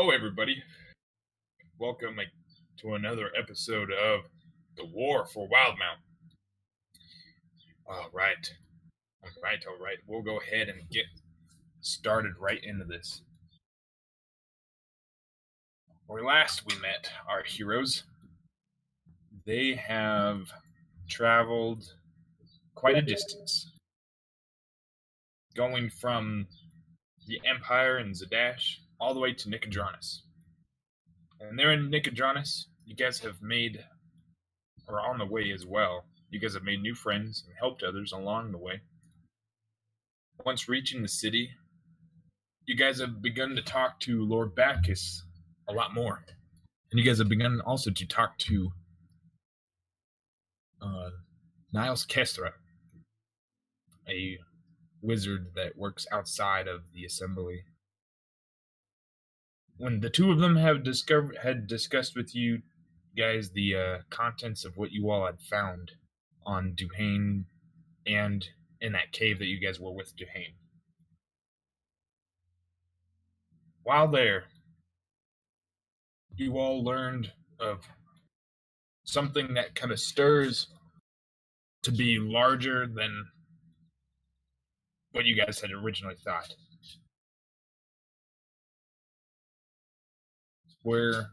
Hello, everybody. Welcome to another episode of The War for Wildemount. All right. We'll go ahead and get started right into this. Where last we met our heroes, they have traveled quite a distance, going from the Empire in Zadash all the way to Nicodronas. And there in Nicodronas, you guys have made, or on the way as well, you guys have made new friends and helped others along the way. Once reaching the city, you guys have begun to talk to Lord Bacchus a lot more. And you guys have begun also to talk to Niles Kestra, a wizard that works outside of the assembly. When the two of them had discussed with you guys the contents of what you all had found on Duhane and in that cave that you guys were with Duhane. While there, you all learned of something that kind of stirs to be larger than what you guys had originally thought. Where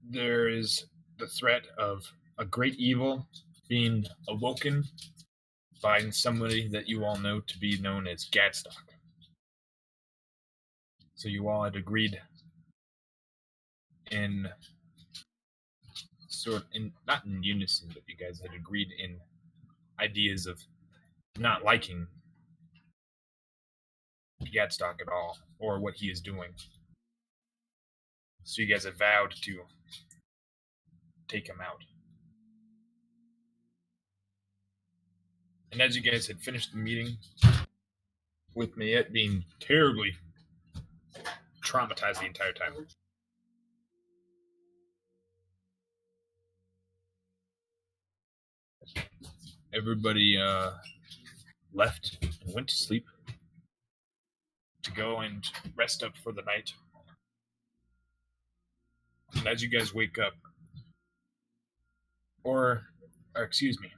there is the threat of a great evil being awoken by somebody that you all know to be known as Gadstock. So you all had agreed not in unison, but you guys had agreed in ideas of not liking Gadstock at all, or what he is doing. So you guys have vowed to take him out. And as you guys had finished the meeting, with Mayette being terribly traumatized the entire time, everybody left and went to sleep to go and rest up for the night. And as you guys wake up, or excuse me,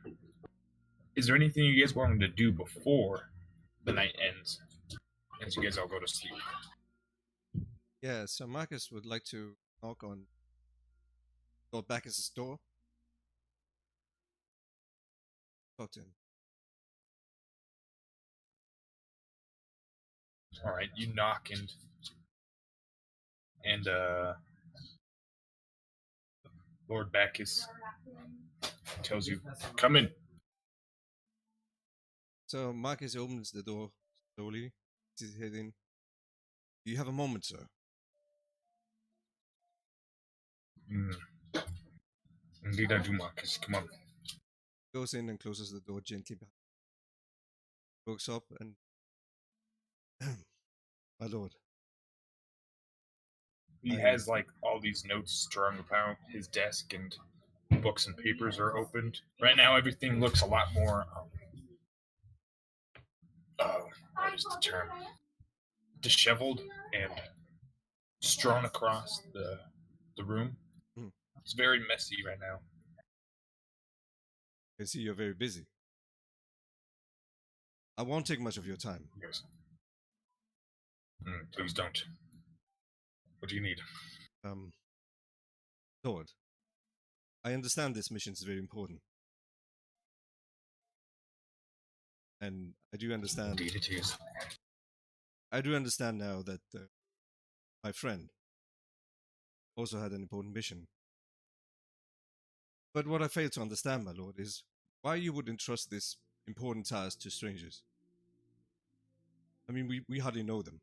is there anything you guys wanted to do before the night ends, as you guys all go to sleep? Yeah, so Marcus would like to knock on Lord Bacchus' door. Talk to him. All right, you knock and Lord Bacchus tells you, "Come in." So Marcus opens the door slowly, his head in. Do you have a moment, sir? Indeed I do, Marcus. Come on. Goes in and closes the door gently. Looks up and... My lord. He has like all these notes strung about his desk, and books and papers are opened. Right now, everything looks a lot more. What is the term? Disheveled and strewn across the room. It's very messy right now. I see you're very busy. I won't take much of your time. Yes. Please don't. What do you need? Lord, I understand this mission is very important. And I do understand... Indeed it is. I do understand now that my friend also had an important mission. But what I fail to understand, my lord, is why you would entrust this important task to strangers. I mean, we hardly know them.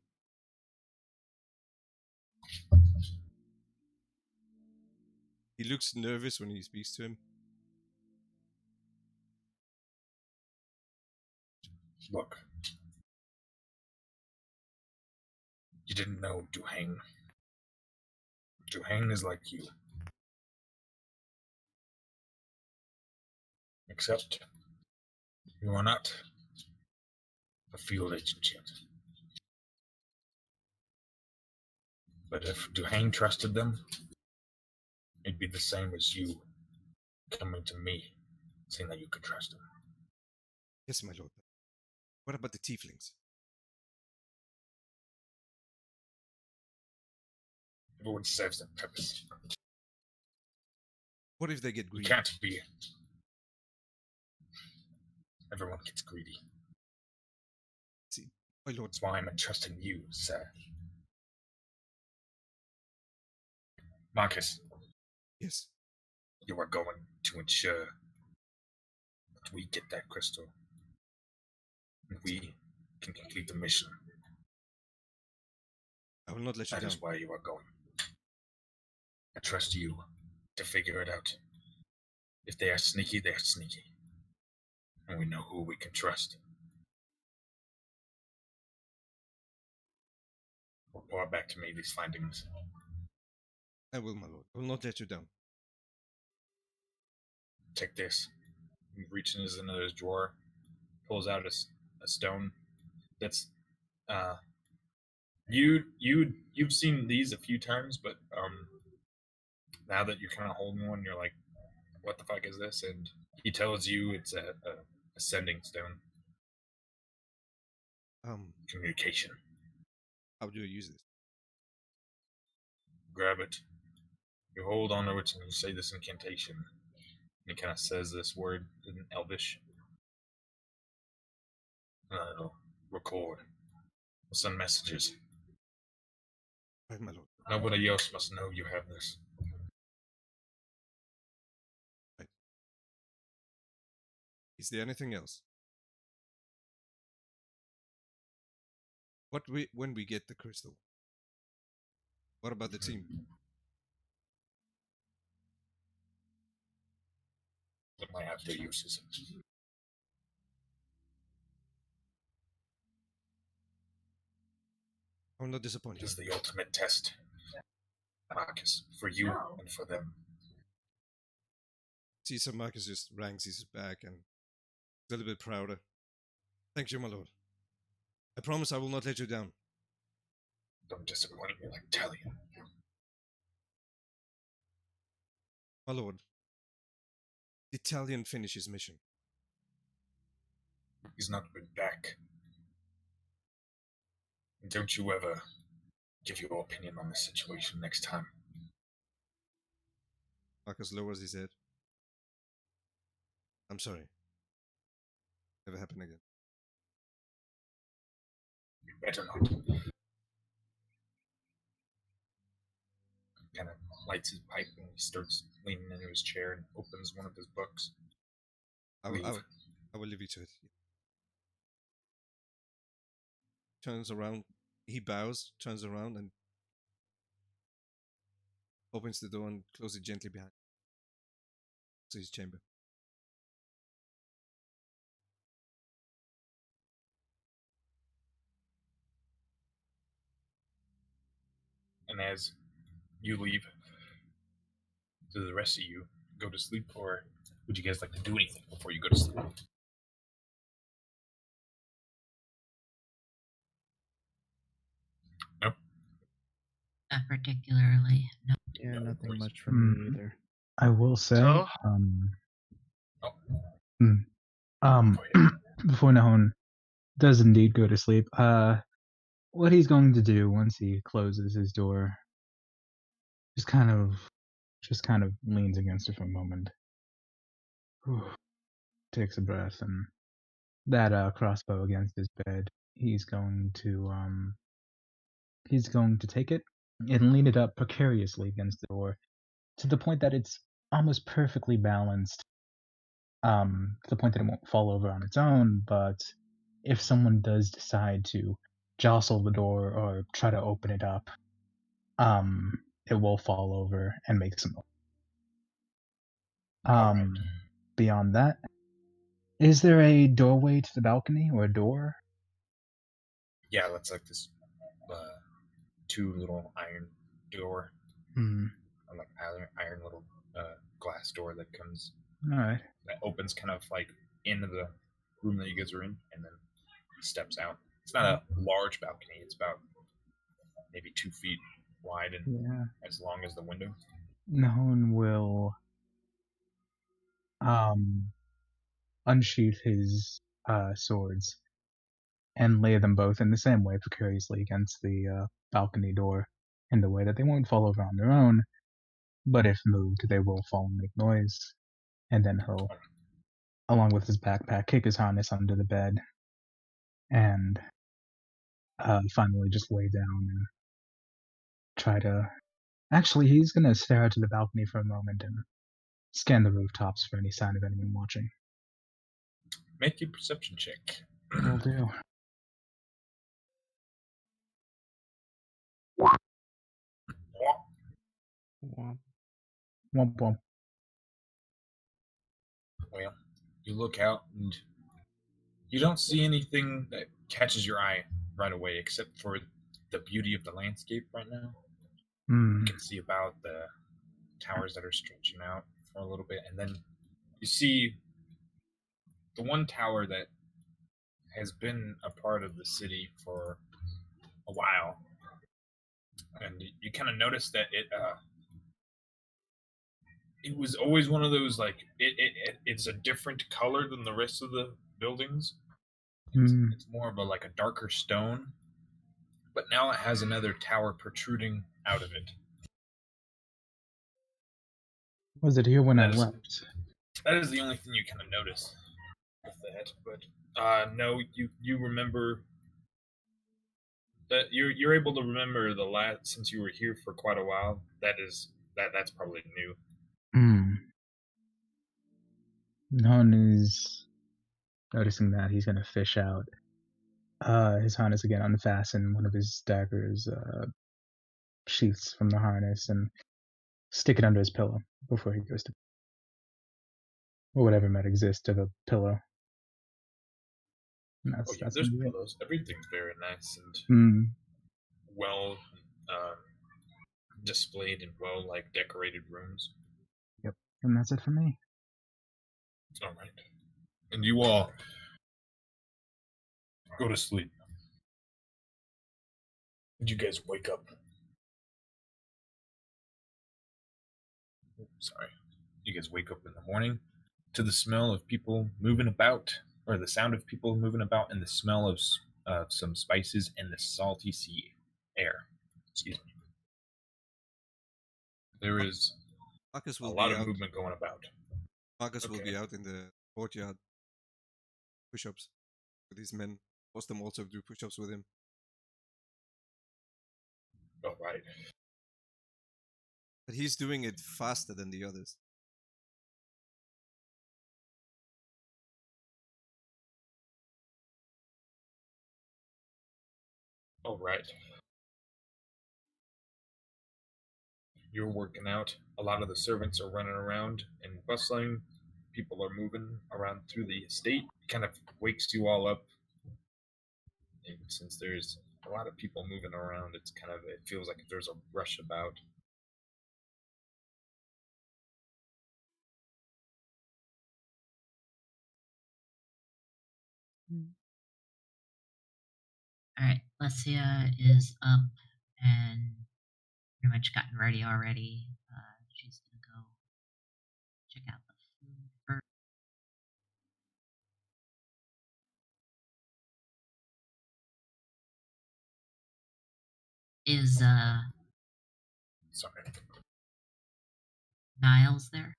He looks nervous when he speaks to him. Look. You didn't know Duhane. Duhane is like you. Except you are not a field agent yet. But if Duhane trusted them, it'd be the same as you coming to me, saying that you could trust them. Yes, my lord. What about the tieflings? Everyone serves their purpose. What if they get You greedy? can't be. Everyone gets greedy. See, my lord. That's why I'm entrusting you, sir. Marcus. Yes. You are going to ensure that we get that crystal. And we can complete the mission. I will not let you down. That is why you are going. I trust you to figure it out. If they are sneaky, they are sneaky. And we know who we can trust. Report back to me these findings. I will, my lord. I will not let you down. Take this. He reaches into his drawer, pulls out a stone. That's you've seen these a few times, but now that you're kind of holding one, you're like, what the fuck is this? And he tells you it's a ascending stone. Communication. How do you use this? Grab it. You hold onto it and you say this incantation. And he kind of says this word in Elvish. And it'll record. It'll send messages. Right, my lord. Nobody else must know you have this. Right. Is there anything else? When we get the crystal? What about the team? That might have their uses. I will not disappoint It you. is the ultimate test, Marcus, for you and for them. See, Sir Marcus just ranks his back and is a little bit prouder. Thank you, my lord. I promise I will not let you down. Don't disappoint me like Talion. My lord, did Talion finish his mission? He's not been back. And don't you ever give your opinion on this situation next time. Marcus lowers his head. I'm sorry. Never happen again. You better not. Kind of lights his pipe and he starts leaning into his chair and opens one of his books. I will leave you to it. Turns around. He bows, turns around, and opens the door and closes it gently behind to his chamber. And as you leave, do the rest of you go to sleep, or would you guys like to do anything before you go to sleep? Nope. Not particularly. No. Yeah, No, nothing please. much from me either. I will say, So? Oh, um, go ahead. before Nahon does indeed go to sleep, what he's going to do once he closes his door, just kind of leans against it for a moment, takes a breath, and that crossbow against his bed, he's going to take it and lean it up precariously against the door to the point that it's almost perfectly balanced, to the point that it won't fall over on its own, but if someone does decide to jostle the door or try to open it up, it will fall over and make some noise. Alright. Beyond that, is there a doorway to the balcony or a door? Yeah, that's like this two little iron door. Like iron little glass door that comes. Alright. That opens kind of like into the room that you guys are in, and then steps out. It's not a large balcony. It's about maybe 2 feet wide. wide and Yeah. as long as the window. Nahon will unsheath his swords and lay them both in the same way precariously against the balcony door in the way that they won't fall over on their own, but if moved, they will fall and make noise. And then he'll, along with his backpack, kick his harness under the bed and finally just lay down and try to. Actually, he's gonna stare out to the balcony for a moment and scan the rooftops for any sign of anyone watching. Make a perception check. Will do. Womp womp. Well, you look out and you don't see anything that catches your eye right away, except for the beauty of the landscape right now. Hmm. You can see about the towers that are stretching out for a little bit, and then you see the one tower that has been a part of the city for a while, and you kind of notice that it was always one of those like it's a different color than the rest of the buildings. Hmm. It's more of a like a darker stone, but now it has another tower protruding out of it. Was it here when I That is- left? That is the only thing you kind of notice with that. But no, you remember that you're able to remember the last since you were here for quite a while. That's probably new. Hmm. Nahon is noticing that he's gonna fish out his harness again, unfasten one of his daggers sheaths from the harness and stick it under his pillow before he goes to, or whatever might exist of a pillow. And Oh yeah, that's there's gonna be it. pillows. Everything's very nice and Hmm. well displayed in well like decorated rooms. Yep. And that's it for me. All right, and you all go to sleep. And you guys wake up. Sorry, you guys wake up in the morning to the smell of people moving about, or the sound of people moving about, and the smell of some spices and the salty sea air. Excuse me. There is Marcus a will lot be of out. movement going about. Marcus will Okay. be out in the courtyard. Push-ups with his men. Force them also to do push-ups with him. All right. But he's doing it faster than the others. All right. You're working out. A lot of the servants are running around and bustling. People are moving around through the estate. Kind of wakes you all up. And since there's a lot of people moving around, it feels like there's a rush about. Alright, Lesia is up and pretty much gotten ready already. She's gonna go check out the food first. Is Sorry. Niles there?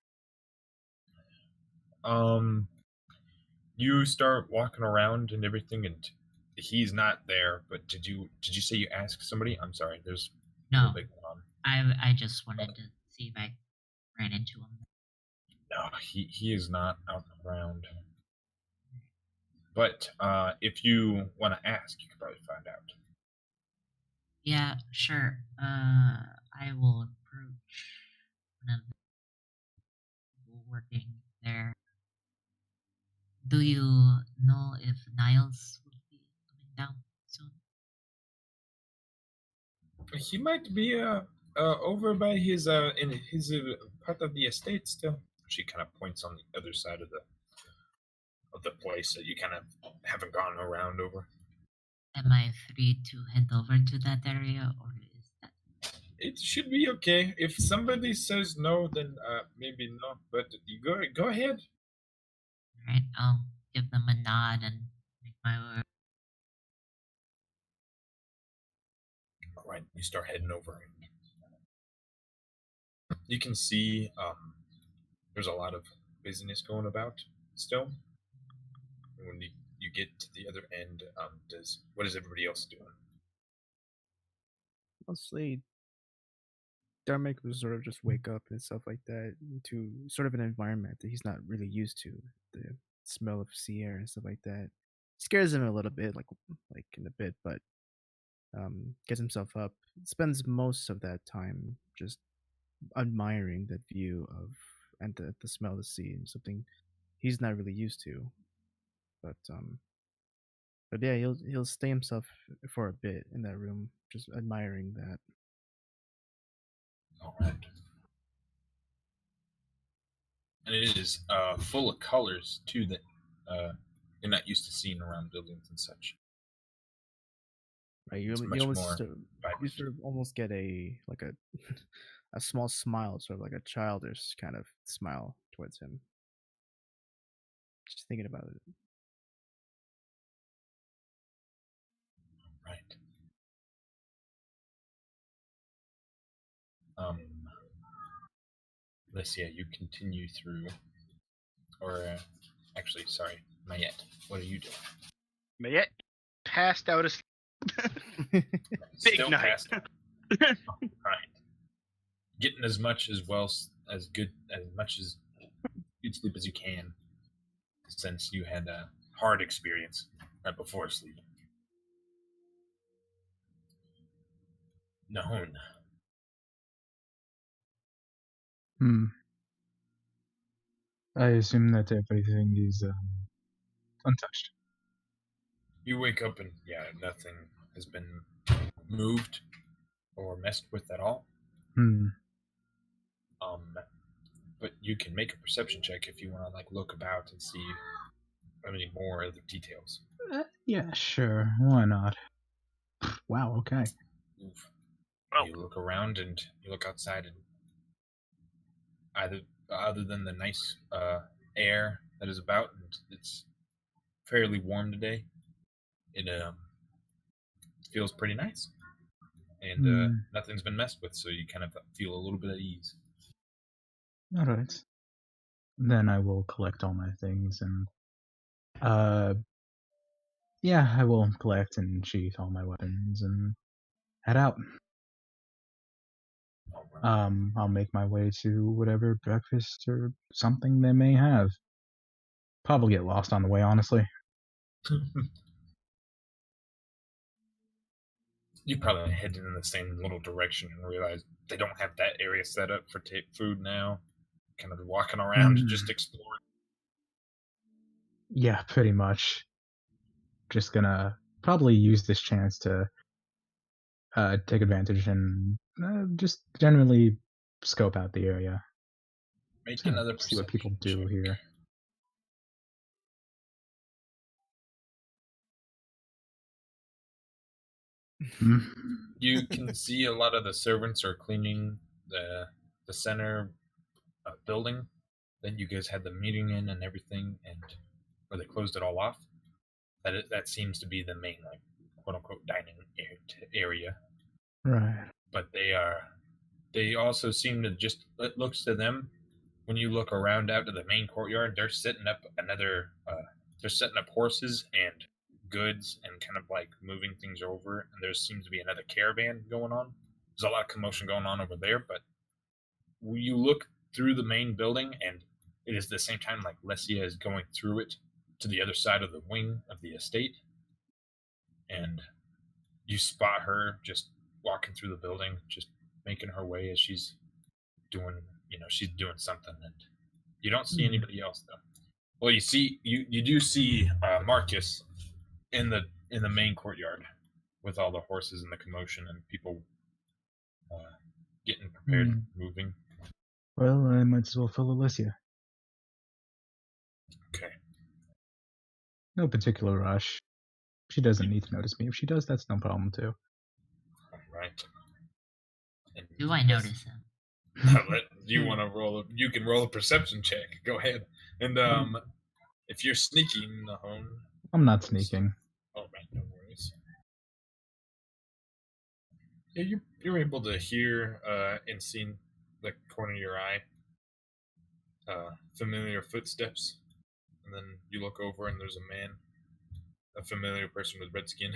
You start walking around and everything, and he's not there. But did you say you asked somebody? I'm sorry. There's a No. little bit going on. I just wanted to see if I ran into him. No, he is not out and around. But if you want to ask, you can probably find out. Yeah, sure. I will approach one of the people working there. Do you know if Niles will be coming down soon? He might be over by his in his part of the estate still. She kind of points on the other side of the place that you kind of haven't gone around over. Am I free to head over to that area, or is that It should be okay. If somebody says no, then maybe no. But you go ahead. Alright, I'll give them a nod and make my way. All right, you start heading over. You can see there's a lot of busyness going about still. And when you get to the other end, what is everybody else doing? Mostly, Darmic would sort of just wake up and stuff like that into sort of an environment that he's not really used to. The smell of sea air and stuff like that scares him a little bit, like in a bit, but gets himself up. Spends most of that time just admiring that view of and the smell of the sea and something he's not really used to. But yeah, he'll stay himself for a bit in that room, just admiring that. All right. And it is full of colors too that you're not used to seeing around buildings and such. Right, It's you much almost more you vibrant. sort of almost get a a small smile, sort of like a childish kind of smile towards him. Just thinking about it. Right. Let's see. You continue through, or actually, sorry, not yet. What are you doing? But yet, passed out asleep. Still night. passed out. Right. Getting as much as good sleep as you can, since you had a hard experience right before sleep. Nahon. I assume that everything is untouched. You wake up and nothing has been moved or messed with at all. But you can make a perception check if you want to look about and see any more other details. Yeah, sure. Why not? Wow. Okay. You look around and you look outside, and other than the nice air that is about, and it's fairly warm today. It feels pretty nice, and nothing's been messed with, so you kind of feel a little bit at ease. All right. Then I will collect all my things and I will collect and sheath all my weapons and head out. I'll make my way to whatever breakfast or something they may have. Probably get lost on the way, honestly. You probably head in the same little direction and realize they don't have that area set up for food now. Kind of walking around just exploring. Yeah, pretty much. Just gonna probably use this chance to take advantage and just generally scope out the area. Make another see what people do check. here. You can see a lot of the servants are cleaning the center building that you guys had the meeting in and everything, and where they closed it all off. That seems to be the main quote unquote dining area. Right. But they also seem to just, it looks to them, when you look around out to the main courtyard, they're setting up horses and goods and kind of moving things over, and there seems to be another caravan going on. There's a lot of commotion going on over there, but you look through the main building, and it is the same time Lesia is going through it to the other side of the wing of the estate, and you spot her just walking through the building, just making her way as she's doing something, and you don't see anybody else though. Well, you do see Marcus in the main courtyard with all the horses and the commotion and people getting prepared and moving. Well, I might as well follow Alicia. Okay. No particular rush. She doesn't need to notice me. If she does, that's no problem too. All right. And Do I notice him? you want to roll? You can roll a perception check. Go ahead. And if you're sneaking, Nahon. I'm not sneaking. Oh right, no worries. Yeah, you're able to hear and see in the corner of your eye familiar footsteps, and then you look over and there's a man, a familiar person with red skin.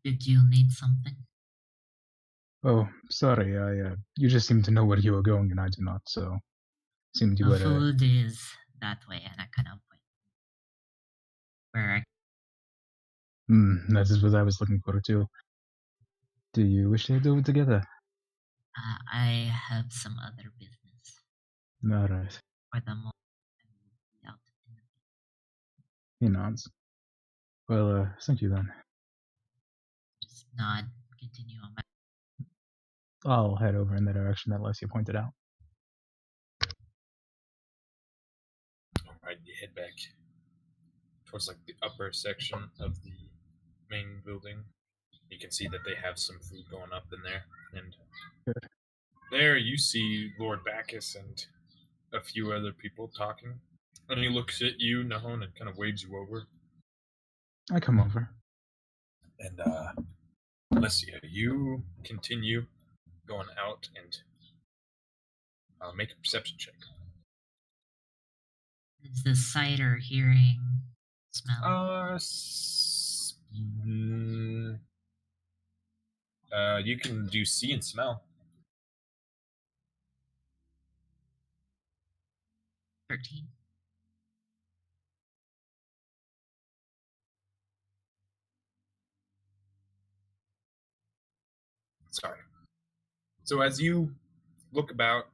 Did you need something? Oh, sorry. You just seem to know where you were going, and I do not. So, seemed you The were. food is that way, and I kind of point where That is what I was looking for too. Do you wish to do it together? I have some other business All right. for the moment. I will be out in a bit. He nods. Well, thank you then. Just nod, continue on my. I'll head over in the direction that Alessia pointed out. Alright, you head back towards like the upper section of the main building. You can see that they have some food going up in there, and Good. there you see Lord Bacchus and a few other people talking. And he looks at you, Nahon, and kind of waves you over. I come over. And Alessia, you continue going out and make a perception check. Is the sight or hearing, smell? You can do see and smell. 13. Sorry. So as you look about,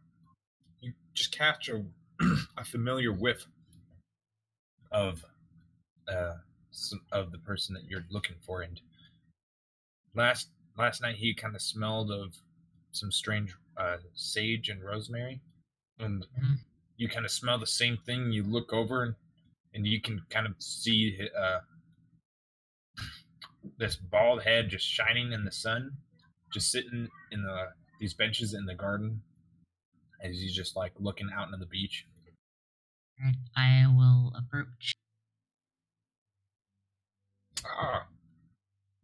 you just catch a familiar whiff of the person that you're looking for. And last night he kind of smelled of some strange sage and rosemary, and you kind of smell the same thing. You look over and you can kind of see this bald head just shining in the sun, just sitting in these benches in the garden as he's just like looking out into the beach. Right, I will approach.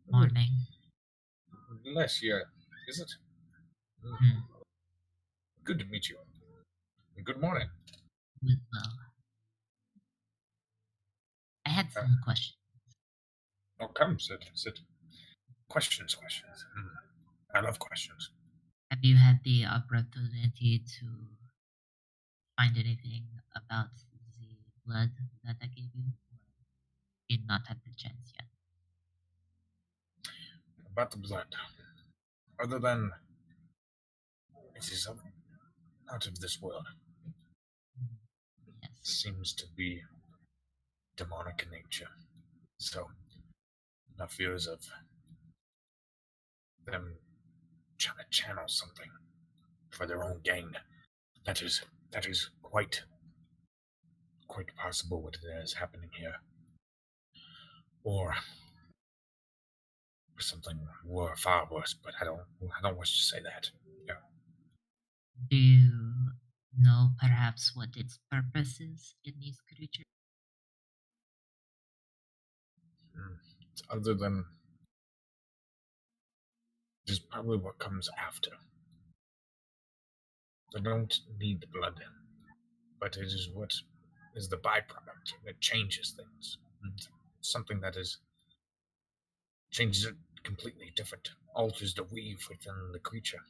Morning. Alessia, is it? Good to meet you. Good morning. Well, I had some questions. Oh, come, sit. Questions. I love questions. Have you had the opportunity to find anything about the blood that I gave you? Or did not have the chance yet? About the blood. Other than it is out of this world. Yes. Seems to be demonic in nature. So, my fears of them trying to channel something for their own gain. That is quite possible what is happening here. Or something far worse, but I don't wish to say that. Yeah. Do you know perhaps what its purpose is in these creatures? Other than it is probably what comes after. They don't need the blood, but it is what is the byproduct that changes things. And something that changes it completely different, alters the weave within the creature.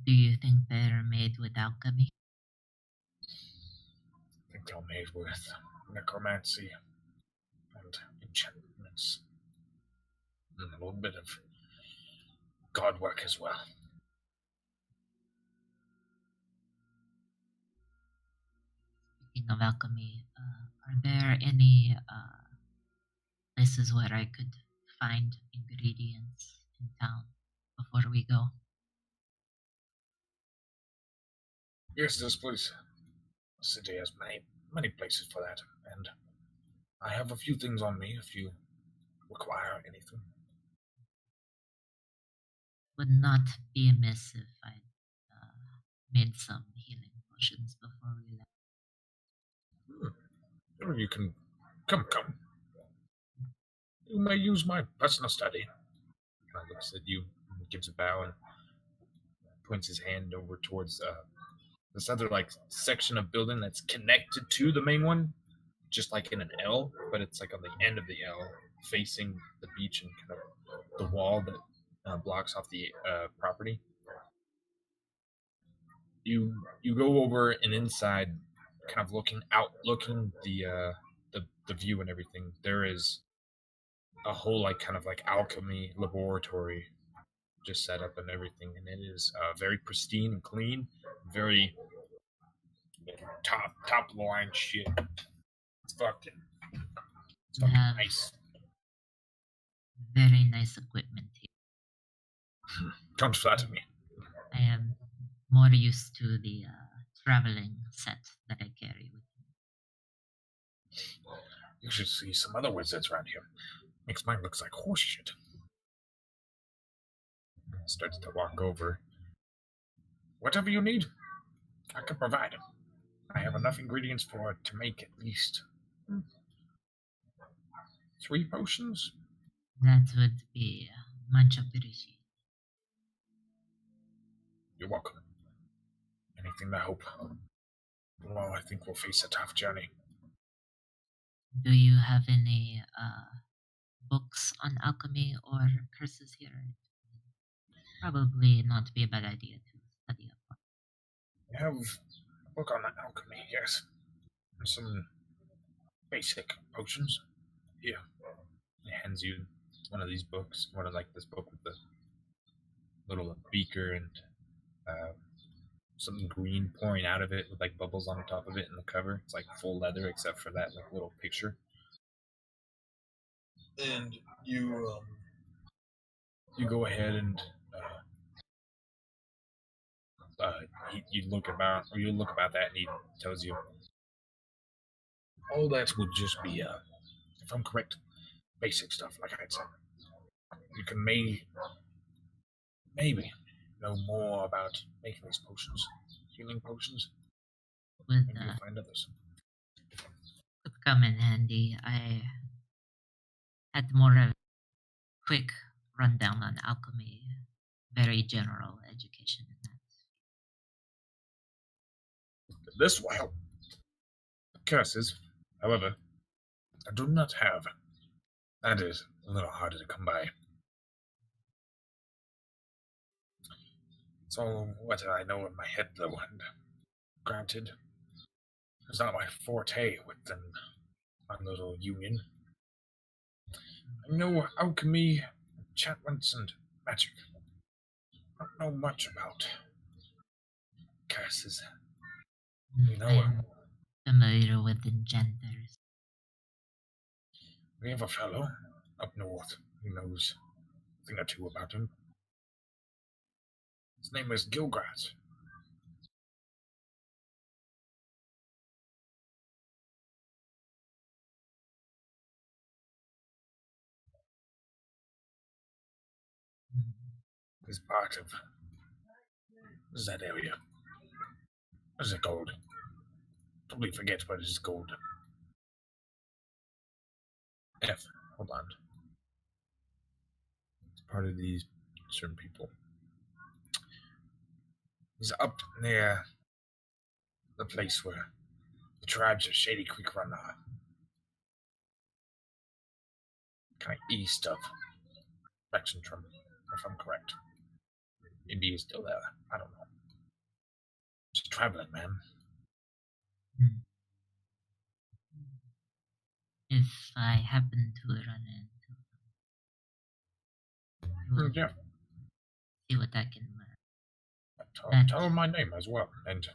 Do you think they're made with alchemy? I think they're made with necromancy and enchantments, and a little bit of god work as well. Speaking of alchemy, are there any places where I could find ingredients in town before we go? Yes, this place, the city has many places for that, and I have a few things on me if you require anything. would not be amiss if I made some healing potions before we left. Or you can come. You may use my personal study. Kind of looks at you, and gives a bow, and points his hand over towards this other like section of building that's connected to the main one, just like in an L, but it's like on the end of the L, facing the beach and kind of the wall that blocks off the property. You go over and inside, kind of looking the view and everything. There is a whole like kind of like alchemy laboratory just set up and everything, and it is very pristine and clean, very top of the line shit. It's fucking You have nice. very nice equipment here. Don't flatter me. I am more used to the traveling set that I carry with me. You should see some other wizards around here. Makes mine looks like horse shit. Starts to walk over. Whatever you need, I can provide. I have enough ingredients for it to make at least 3 potions. That would be much appreciated. You're welcome. Anything to help. Well, I think we'll face a tough journey. Do you have any books on alchemy or curses here? Probably not be a bad idea to study up. We have a book on alchemy, yes. And some basic potions. Here. He hands you one of these books. One of like this book with the little beaker and something green pouring out of it with like bubbles on top of it in the cover. It's like full leather except for that like little picture. And you go ahead and you look about that, and he tells you all that will just be if I'm correct, basic stuff like I said. You can maybe know more about making these potions, healing potions. Would Maybe you'll find others. come in handy. I had more of a quick rundown on alchemy, very general education in that. This will help. Curses, however, I do not have. That is a little harder to come by. So what I know in my head, though, and granted, it's not my forte within my little union. I know alchemy, enchantments, and magic. I don't know much about curses. You know, I'm familiar with enchanters. we have a fellow up north who knows a thing or two about him. His name is Gilgrass. He's part of that area. What is it called? Totally forget what it is called. Hold on. It's part of these certain people. He's up near the place where the tribes of Shady Creek run are. Kind of east of Lexington, if I'm correct. Maybe he's still there. I don't know. Just a traveling man. If I happen to run into him, Yeah. see what I can learn. Tell him my name as well, and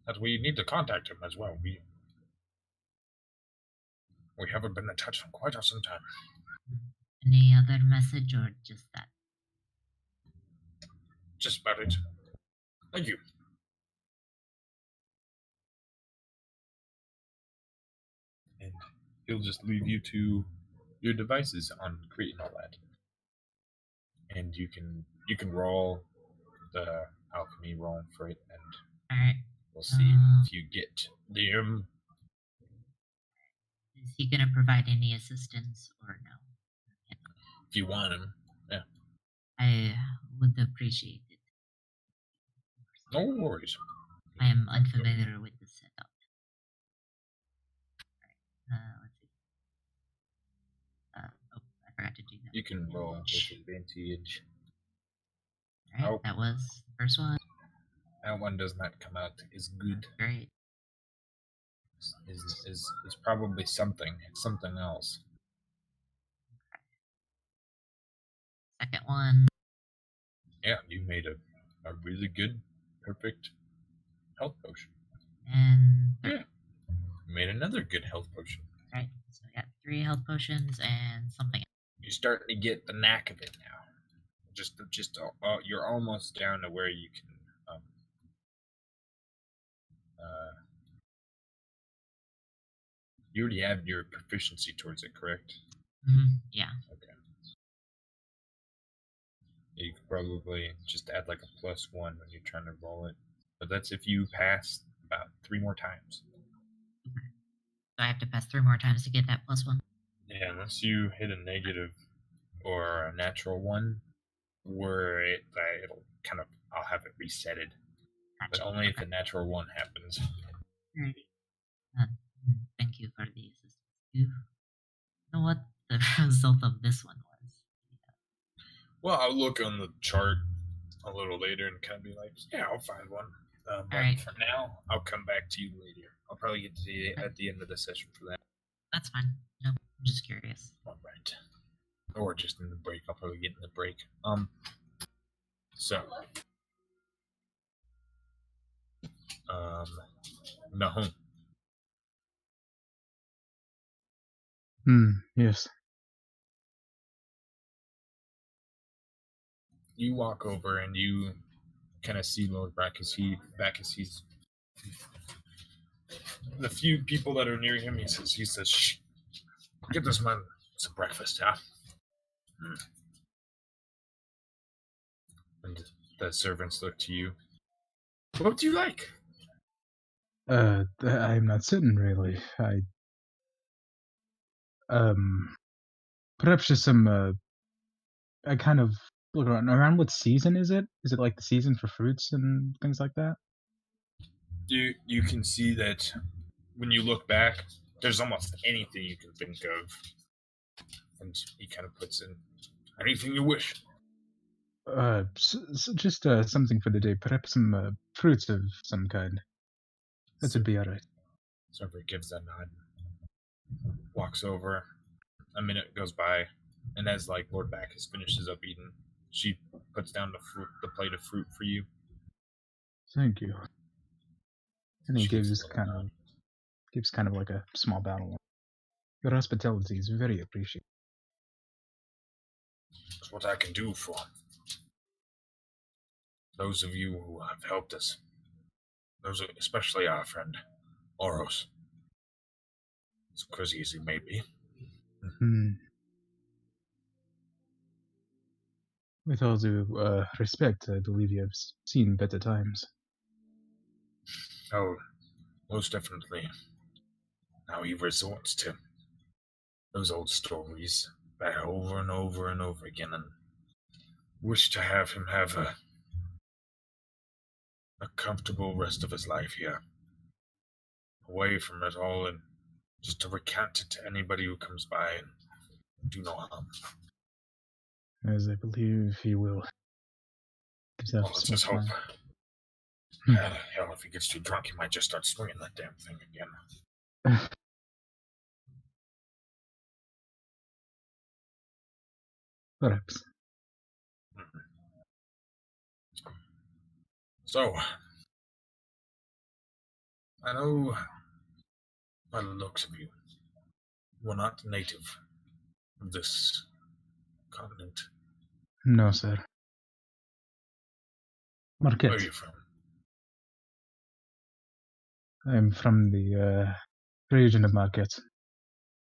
that we need to contact him as well. We haven't been in touch in quite some time. Any other message or just that? Just about it. Thank you. And he'll just leave you to your devices on creating all that. and you can roll the alchemy roll for it, and Alright. we'll see if you get the Is he gonna provide any assistance or no? if you want him. Yeah, I would appreciate it. no worries. I am unfamiliar with the setup. Alright, let's see. Oh, I forgot to do that. You can roll with advantage. Alright, Oh. that was the first one. That one does not come out as good. Great. Is probably something. It's something else. Second one. Yeah, you made a really good, perfect health potion. And third. Yeah. You made another good health potion. Right. So I got 3 health potions and something else. You're starting to get the knack of it now. You're almost down to where you can. You already have your proficiency towards it, correct? Yeah. Okay. You could probably just add like a +1 when you're trying to roll it, but that's if you pass about 3 more times. So I have to pass 3 more times to get that +1. Yeah, unless you hit a negative or a natural 1, where it'll kind of, I'll have it resetted, but only if a natural 1 happens. Alrighty. Thank you for the assistance. You know what the result of this one was? Well, I'll look on the chart a little later and kind of be like, yeah, I'll find one. But Alright. for now, I'll come back to you later. I'll probably get to you at the end of the session for that. That's fine. No, I'm just curious. All right. Or just in the break. I'll probably get in the break. So. No. Yes. You walk over and you kind of see Lord back as he's the few people that are near him. He says, shh, get this man some breakfast, huh? And the servants look to you. What do you like? I'm not certain really. Perhaps just some, I kind of look around what season is it? Is it like the season for fruits and things like that? You can see that when you look back, there's almost anything you can think of. And he kind of puts in anything you wish. Just something for the day. Perhaps some fruits of some kind. That would be alright. Server gives a nod. Walks over. A minute goes by, and as like Lord Bacchus finishes up eating, she puts down the plate of fruit for you. Thank you. And he She gives gives a little nod. kind of like a small bow. Your hospitality is very appreciated. That's what I can do for those of you who have helped us. Especially our friend, Oros. As crazy as he may be. With all due respect, I believe you have seen better times. Oh, most definitely. Now he resorts to those old stories back over and over and over again, and wish to have him have a comfortable rest of his life here. Away from it all, and just to recount it to anybody who comes by and do no harm. As I believe he will. Well, let's just hope. Hell, if he gets too drunk, he might just start swinging that damn thing again. Perhaps. So, I know by the looks of you, you are not native of this continent. No, sir. Marquette. Where are you from? I'm from the region of Marquette,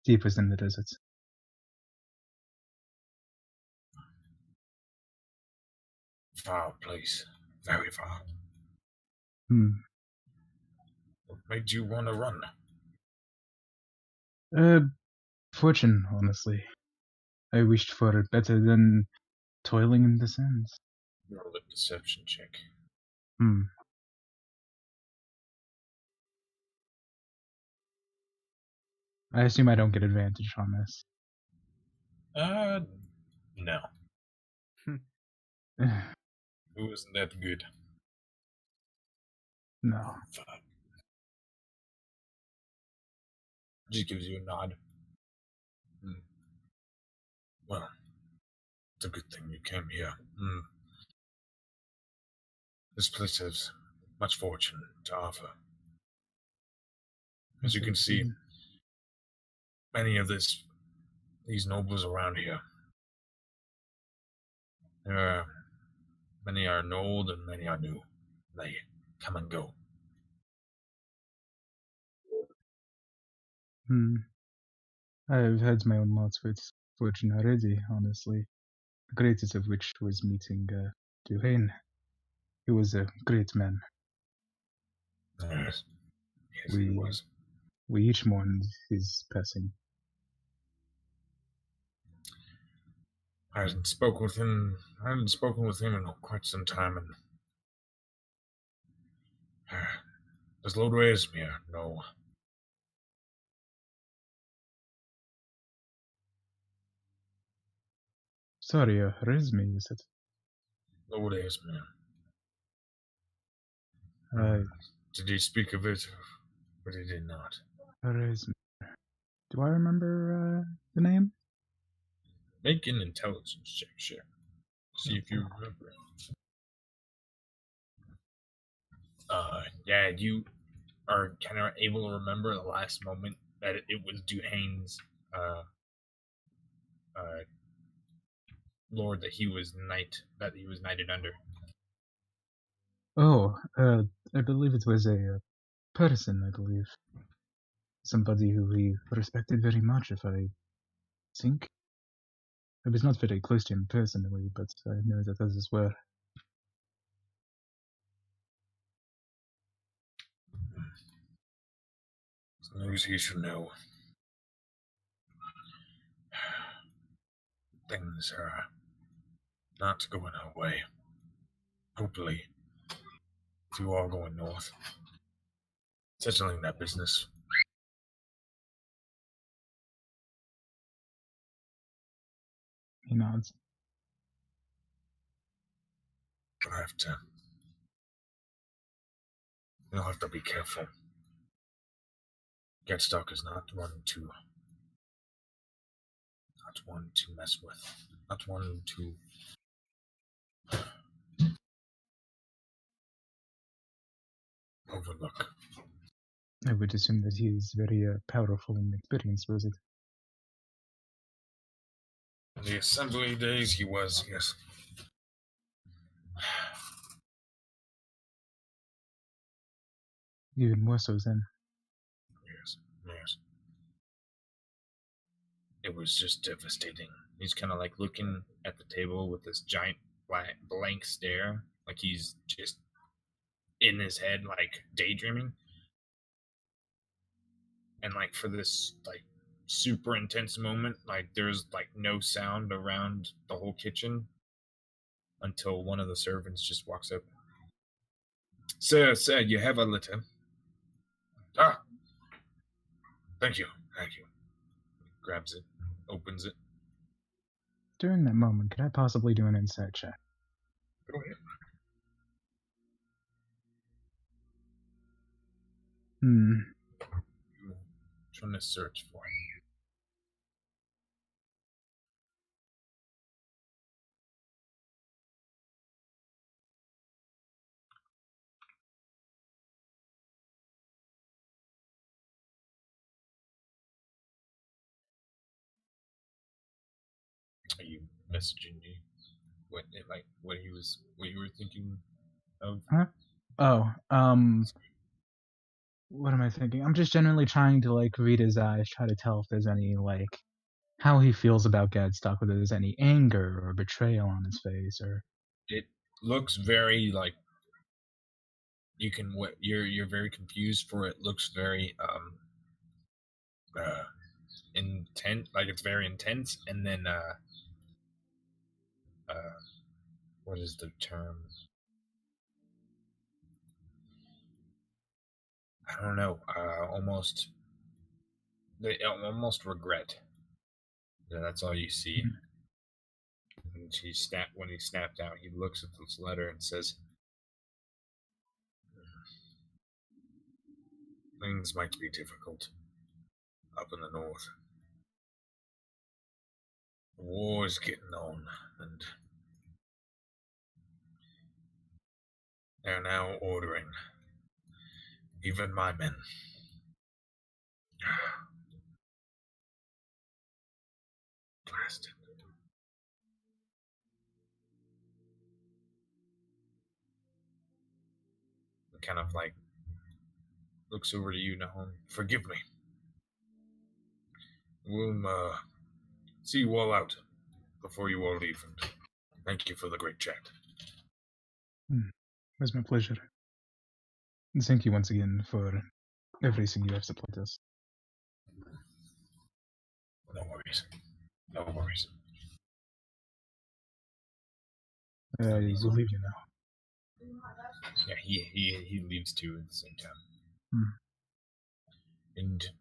deepest in the desert. Far place. Very far. Hmm. What made you want to run? Fortune, honestly. I wished for it better than toiling in the sands. Roll a deception check. Hmm. I assume I don't get advantage on this. No. no. It wasn't that good. Fuck. Just gives you a nod. Well, it's a good thing you came here. This place has much fortune to offer. As you can see, many of these nobles around here. Many are old and many are new. They come and go. I've had my own lots with fortune already, honestly. The greatest of which was meeting Duhain. He was a great man. Yes, he was. We each mourned his passing. I hadn't spoken with him in quite some time, and does Lord Waresmere know? Sorry, Resme, you said? Lord Waresmere. Right. Did he speak of it, or did he not? Resme. Do I remember the name? Make an intelligence check, sure. See if you remember it. Yeah, you are kind of able to remember the last moment that it was Duhane's lord that he was knighted under. Oh, I believe it was a person, I believe. Somebody who he respected very much, if I think. I was not very close to him personally, but I know that others were. It's news he should know. Things are not going our way. Hopefully, if you are going north, settling that business. He nods. You'll have to be careful. Getstock is not one to mess with. Not one to overlook. I would assume that he is very powerful and experienced, was it? In the assembly days, he was, yes. Even more so then. Yes. It was just devastating. He's kind of like looking at the table with this giant blank stare, like he's just in his head, like daydreaming. And like for this like super intense moment, like there's like no sound around the whole kitchen until one of the servants just walks up. Sir, you have a letter. Ah, thank you. Grabs it, opens it. During that moment, could I possibly do an insight check? Go ahead. Trying to search for it. Are you messaging me? What you were thinking of? Huh? Oh, what am I thinking? I'm just generally trying to like read his eyes, try to tell if there's any like how he feels about Gadstock, whether there's any anger or betrayal on his face, or It looks very like you can you're very confused for it looks very intense, like it's very intense, and then what is the term? I don't know. Almost they almost regret. Yeah, that's all you see. And when he snapped out, he looks at this letter and says, "Things might be difficult up in the north. The war is getting on, and they're now ordering even my men." Blasted. Kind of like looks over to you, Nahum. "Forgive me. We'll see you all out before you all leave, and thank you for the great chat." It was my pleasure. And thank you once again for everything you have supplied us. No worries. No worries. I will leave you now. Yeah, he leaves too at the same time. Hmm. And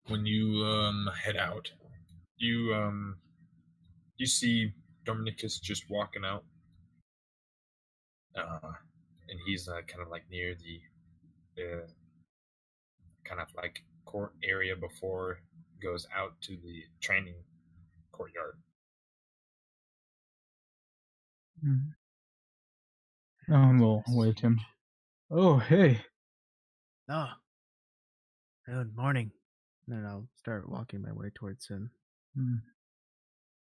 when you head out, you see Dominicus just walking out, and he's kind of like near the kind of like court area before it goes out to the training courtyard. We'll wave him. Oh, hey. Oh, good morning. And then I'll start walking my way towards him.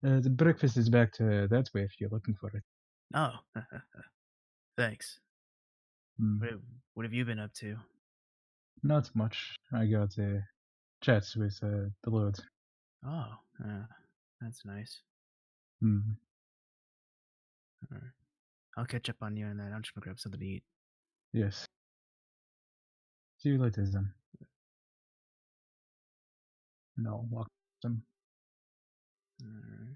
The breakfast is back to that way if you're looking for it. Oh, thanks. What have you been up to? Not much. I got chats with the Lord. Oh, that's nice. All right. I'll catch up on you and then I'm just gonna grab something to eat. Yes. See you later, then. No, walk them. Alright.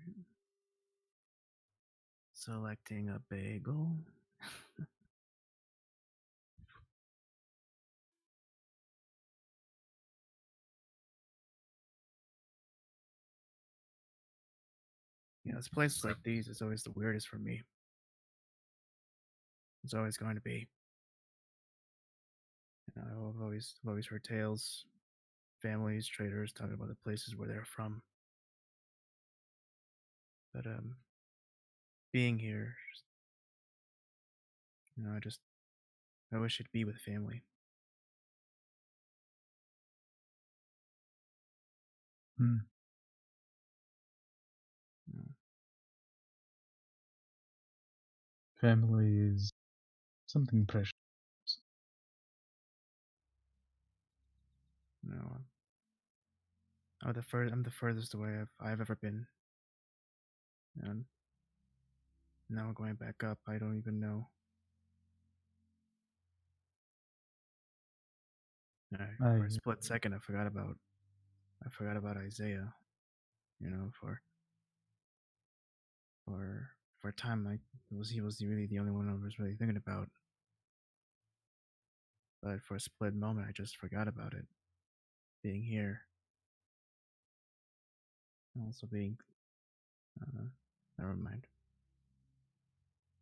Selecting a bagel. Yeah, it's places like these is always the weirdest for me. It's always going to be. You know, I've always heard tales, families, traders talking about the places where they're from. But being here, you know, I wish it'd be with family. Family is something precious. No, I'm the furthest away I've ever been. And now going back up, I don't even know. For a split second, I forgot about Isaiah. You know, for a time, he was really the only one I was really thinking about. But for a split moment, I just forgot about it. Being here, and also being, never mind.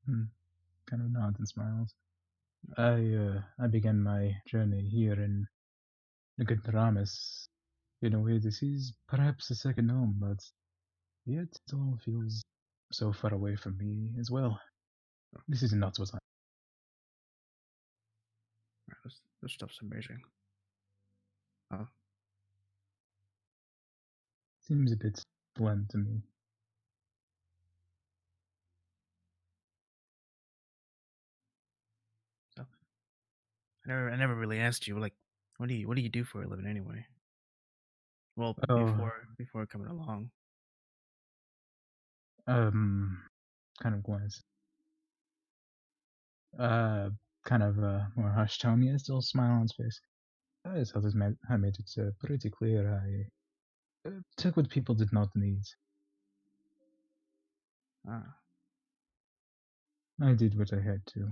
Kind of nods and smiles. I began my journey here in Nicodronas. In a way, this is perhaps a second home, but yet it all feels so far away from me as well. This is not what I. This stuff's amazing. Oh, Seems a bit bland to me. so I never really asked you, like, what do you do for a living anyway? Well, before coming along. Kind of glance. Kind of more hushed tone, yet still a smile on his face. I thought I made it pretty clear. I took what people did not need. Ah, I did what I had to.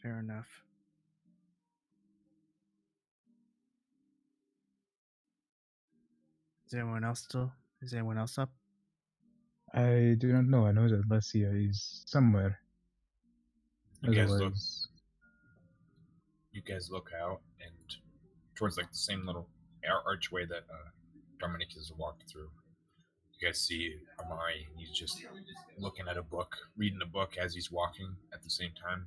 fair enough. Is anyone else still? Is anyone else up? I do not know. I know that Lesia is somewhere. You guys look. Otherwise, You guys look out and towards like the same little archway that Dominic has walked through. You guys see Amari. He's just looking at a book, reading a book as he's walking at the same time,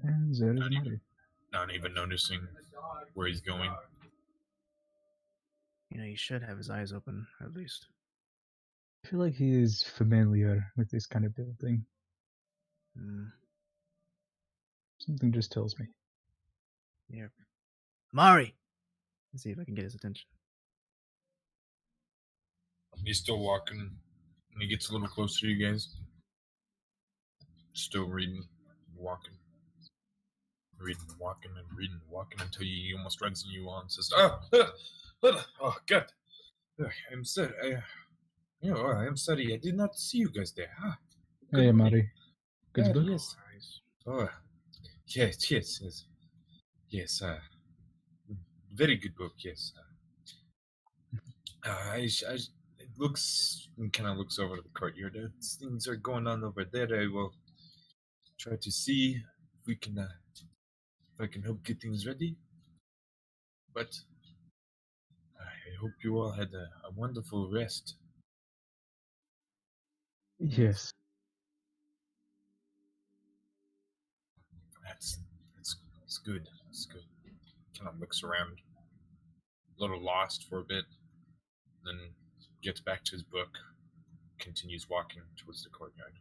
and there is Not even- Mari. not even noticing where he's going. He should have his eyes open at least. I feel like he is familiar with this kind of building. Hmm. Something just tells me. Yeah. Mari! Let's see if I can get his attention. He's still walking, and he gets a little closer to you guys. Still reading, walking, reading, walking, and reading, walking until he almost runs into you all and says, "Oh, God, I'm sorry. I'm sorry. I did not see you guys there. Good Hey, morning. Mari. Good book? Yes. Oh, yes. Yes, very good book, yes. It looks, and kind of looks over to the courtyard. Things are going on over there. I will try to see if we can, if I can help get things ready. But I hope you all had a wonderful rest. Yes. That's good. That's good. Kind of looks around, a little lost for a bit, then gets back to his book, continues walking towards the courtyard.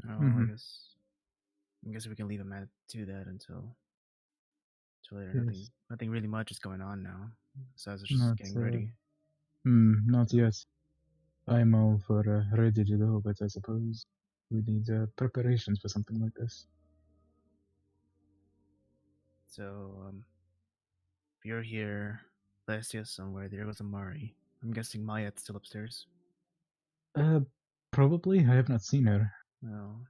Oh, Mhm. I guess we can leave him to that until later. Yes. Nothing really much is going on now. Besides just Not, getting ready. Not yet. I'm all for ready to go, but I suppose we need preparations for something like this. So, if you're here, Lesia's somewhere, there goes Amari. I'm guessing Mayet's still upstairs. Probably. I have not seen her. No.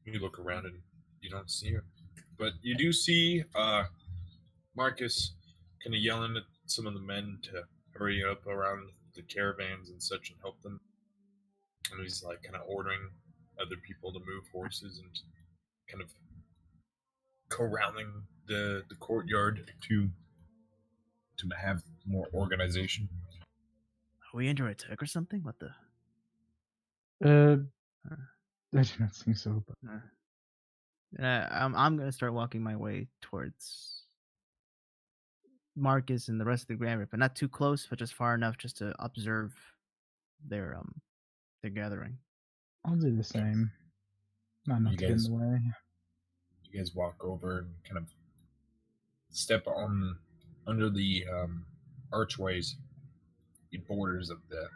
You look around and you don't see her. But you do see Marcus kind of yelling at some of the men to hurry up around the caravans and such and help them. And he's like kind of ordering other people to move horses and kind of corralling the courtyard to have more organization. Are we under attack or something? What the? I do not think so, but I'm gonna start walking my way towards Marcus and the rest of the Grand Rift, but not too close, but just far enough just to observe their gathering. I'll do the same. Not You to get in guys- the way. You guys walk over and kind of step on under the archways, the borders of the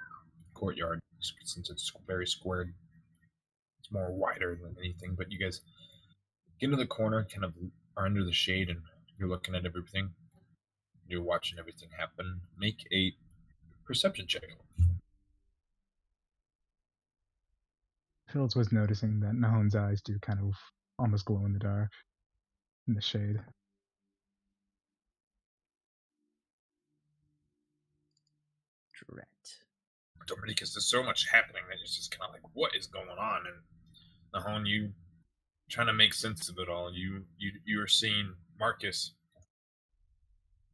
courtyard, since it's very squared. It's more wider than anything, but you guys get into the corner, kind of are under the shade, and you're looking at everything. You're watching everything happen. Make a perception check. Phillips was noticing that Nahon's eyes do kind of almost glow in the dark, in the shade. Drat. Because there's so much happening that it's just kind of like, what is going on? And Nahon, you trying to make sense of it all. You are seeing Marcus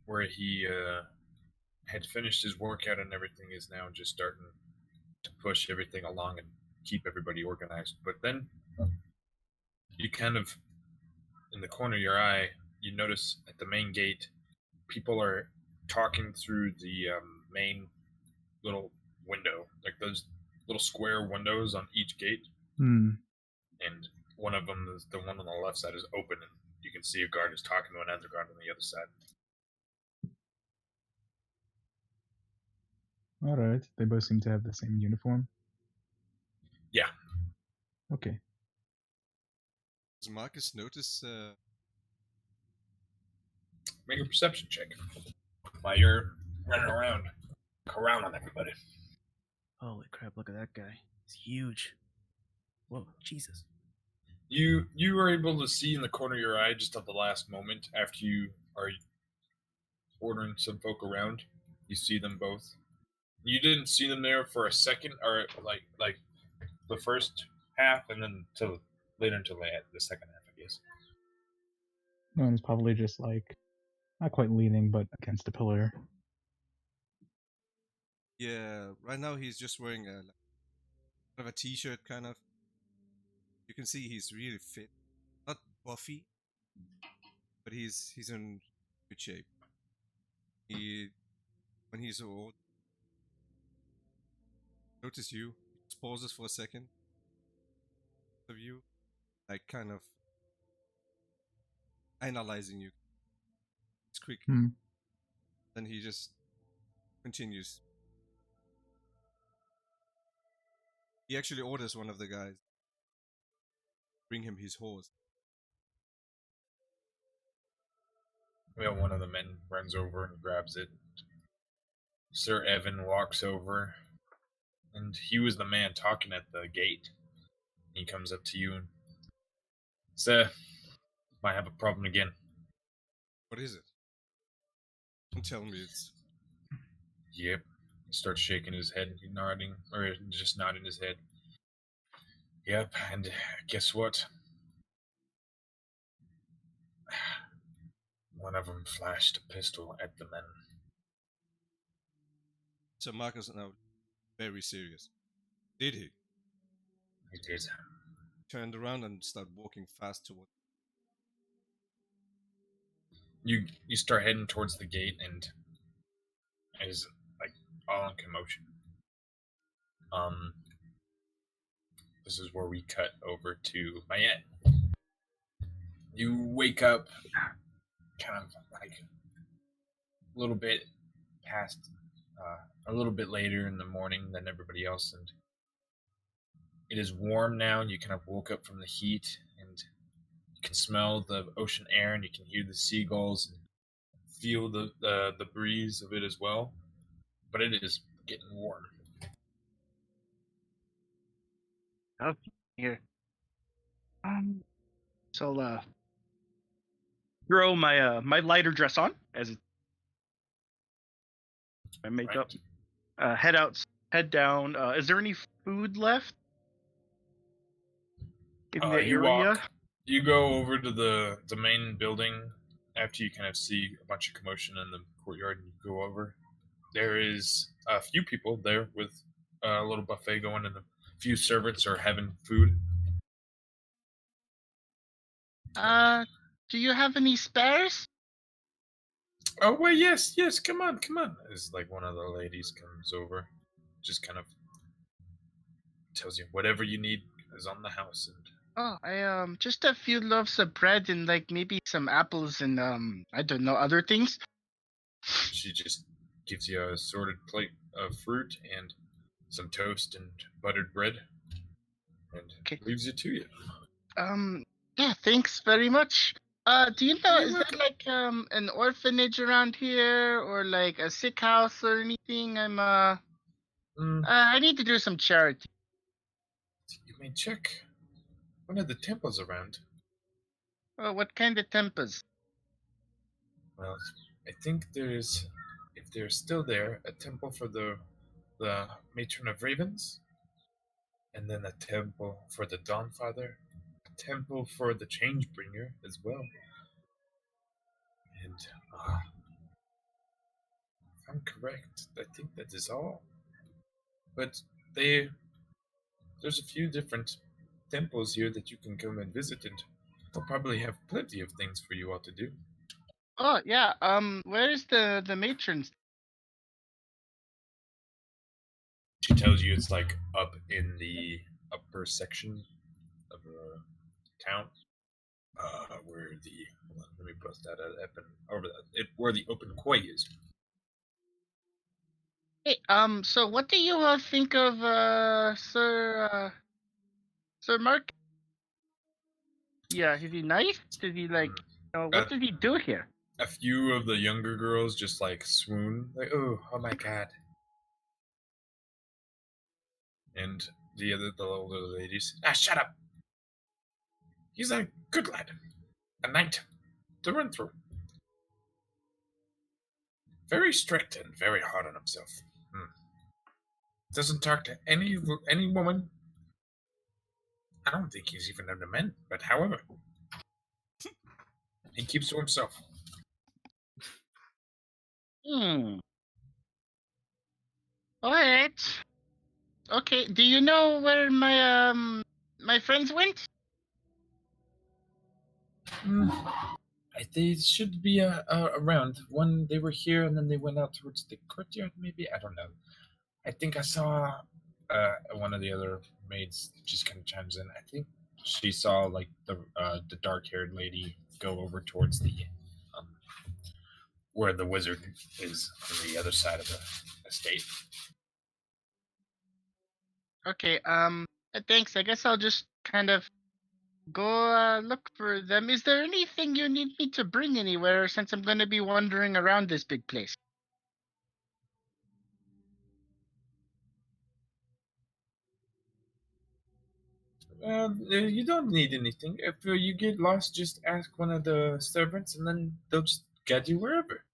where he had finished his workout and everything is now just starting to push everything along and keep everybody organized. But then you kind of, in the corner of your eye, you notice at the main gate, people are talking through the main little window, like those little square windows on each gate. Hmm. And one of them, is the one on the left side, is open, and you can see a guard is talking to another guard on the other side. All right. They both seem to have the same uniform. Yeah. Okay. Does Marcus notice? Make a perception check while you're running around on everybody. Holy crap! Look at that guy. He's huge. Whoa, Jesus. You were able to see in the corner of your eye just at the last moment after you are ordering some folk around. You see them both. You didn't see them there for a second, or like the first half, and then till later until the second half, I guess. One is probably just like not quite leaning, but against a pillar. Yeah, right now he's just wearing kind of a t-shirt, kind of. You can see he's really fit, not buffy, but he's in good shape. When he's old, notice you, he pauses for a second. Of you, like kind of analyzing you. It's quick. Then he just continues. He actually orders one of the guys bring him his horse. Well, one of the men runs over and grabs it. Sir Evan walks over, and he was the man talking at the gate. He comes up to you and says, might have a problem again. What is it? Don't tell me it's... Yep. He starts shaking his head, nodding, or just nodding his head. Yep, and guess what? One of them flashed a pistol at the men. So Marcus is now very serious. Did he? He did. Turned around and started walking fast toward... You start heading towards the gate, and is like all in commotion. This is where we cut over to Mayette. You wake up kind of like a little bit past, a little bit later in the morning than everybody else, and it is warm now. You kind of woke up from the heat, and you can smell the ocean air, and you can hear the seagulls and feel the breeze of it as well. But it is getting warm. Oh, here. So I'll throw my my lighter dress on as my makeup. Right. Head down. Is there any food left in the You area? You go over to the main building after you kind of see a bunch of commotion in the courtyard, and you go over. There is a few people there with a little buffet going, and a few servants are having food. Do you have any spares? Oh, well, yes, come on. As like one of the ladies comes over, just kind of tells you whatever you need is on the house. And Oh, I just a few loaves of bread and like maybe some apples and I don't know, other things. she just gives you a assorted plate of fruit and some toast and buttered bread, and leaves it to you. Yeah, thanks very much. Do you know, is there like an orphanage around here or like a sick house or anything? I need to do some charity. You may check one of the temples around. Oh, what kind of temples? Well, I think there's, if they're still there, a temple for the Matron of Ravens, and then a temple for the Dawnfather, a temple for the Changebringer as well. And if I'm correct, I think that is all. But there's a few different temples here that you can come and visit, and they'll probably have plenty of things for you all to do. Oh yeah. Where is the matrons? She tells you it's like up in the upper section of town. Where the hold on, let me post that up and over that where the open quay is. Hey, so what do you think of Sir Mark? Yeah, is he nice? Did he like? What did he do here? A few of the younger girls just like swoon, like oh my god, and the older ladies, shut up. He's a good lad, a knight to run through. Very strict and very hard on himself. Doesn't talk to any woman. I don't think he's even into men, but however, he keeps to himself. All right. Okay. Do you know where my friends went? They should be around. One, they were here, and then they went out towards the courtyard. Maybe I don't know. I think I saw one of the other maids just kind of chimes in. I think she saw like the dark-haired lady go over towards the where the wizard is on the other side of the estate. Okay. Thanks. I guess I'll just kind of go look for them. Is there anything you need me to bring anywhere since I'm going to be wandering around this big place? You don't need anything. If you get lost, just ask one of the servants, and then they'll just guide you wherever.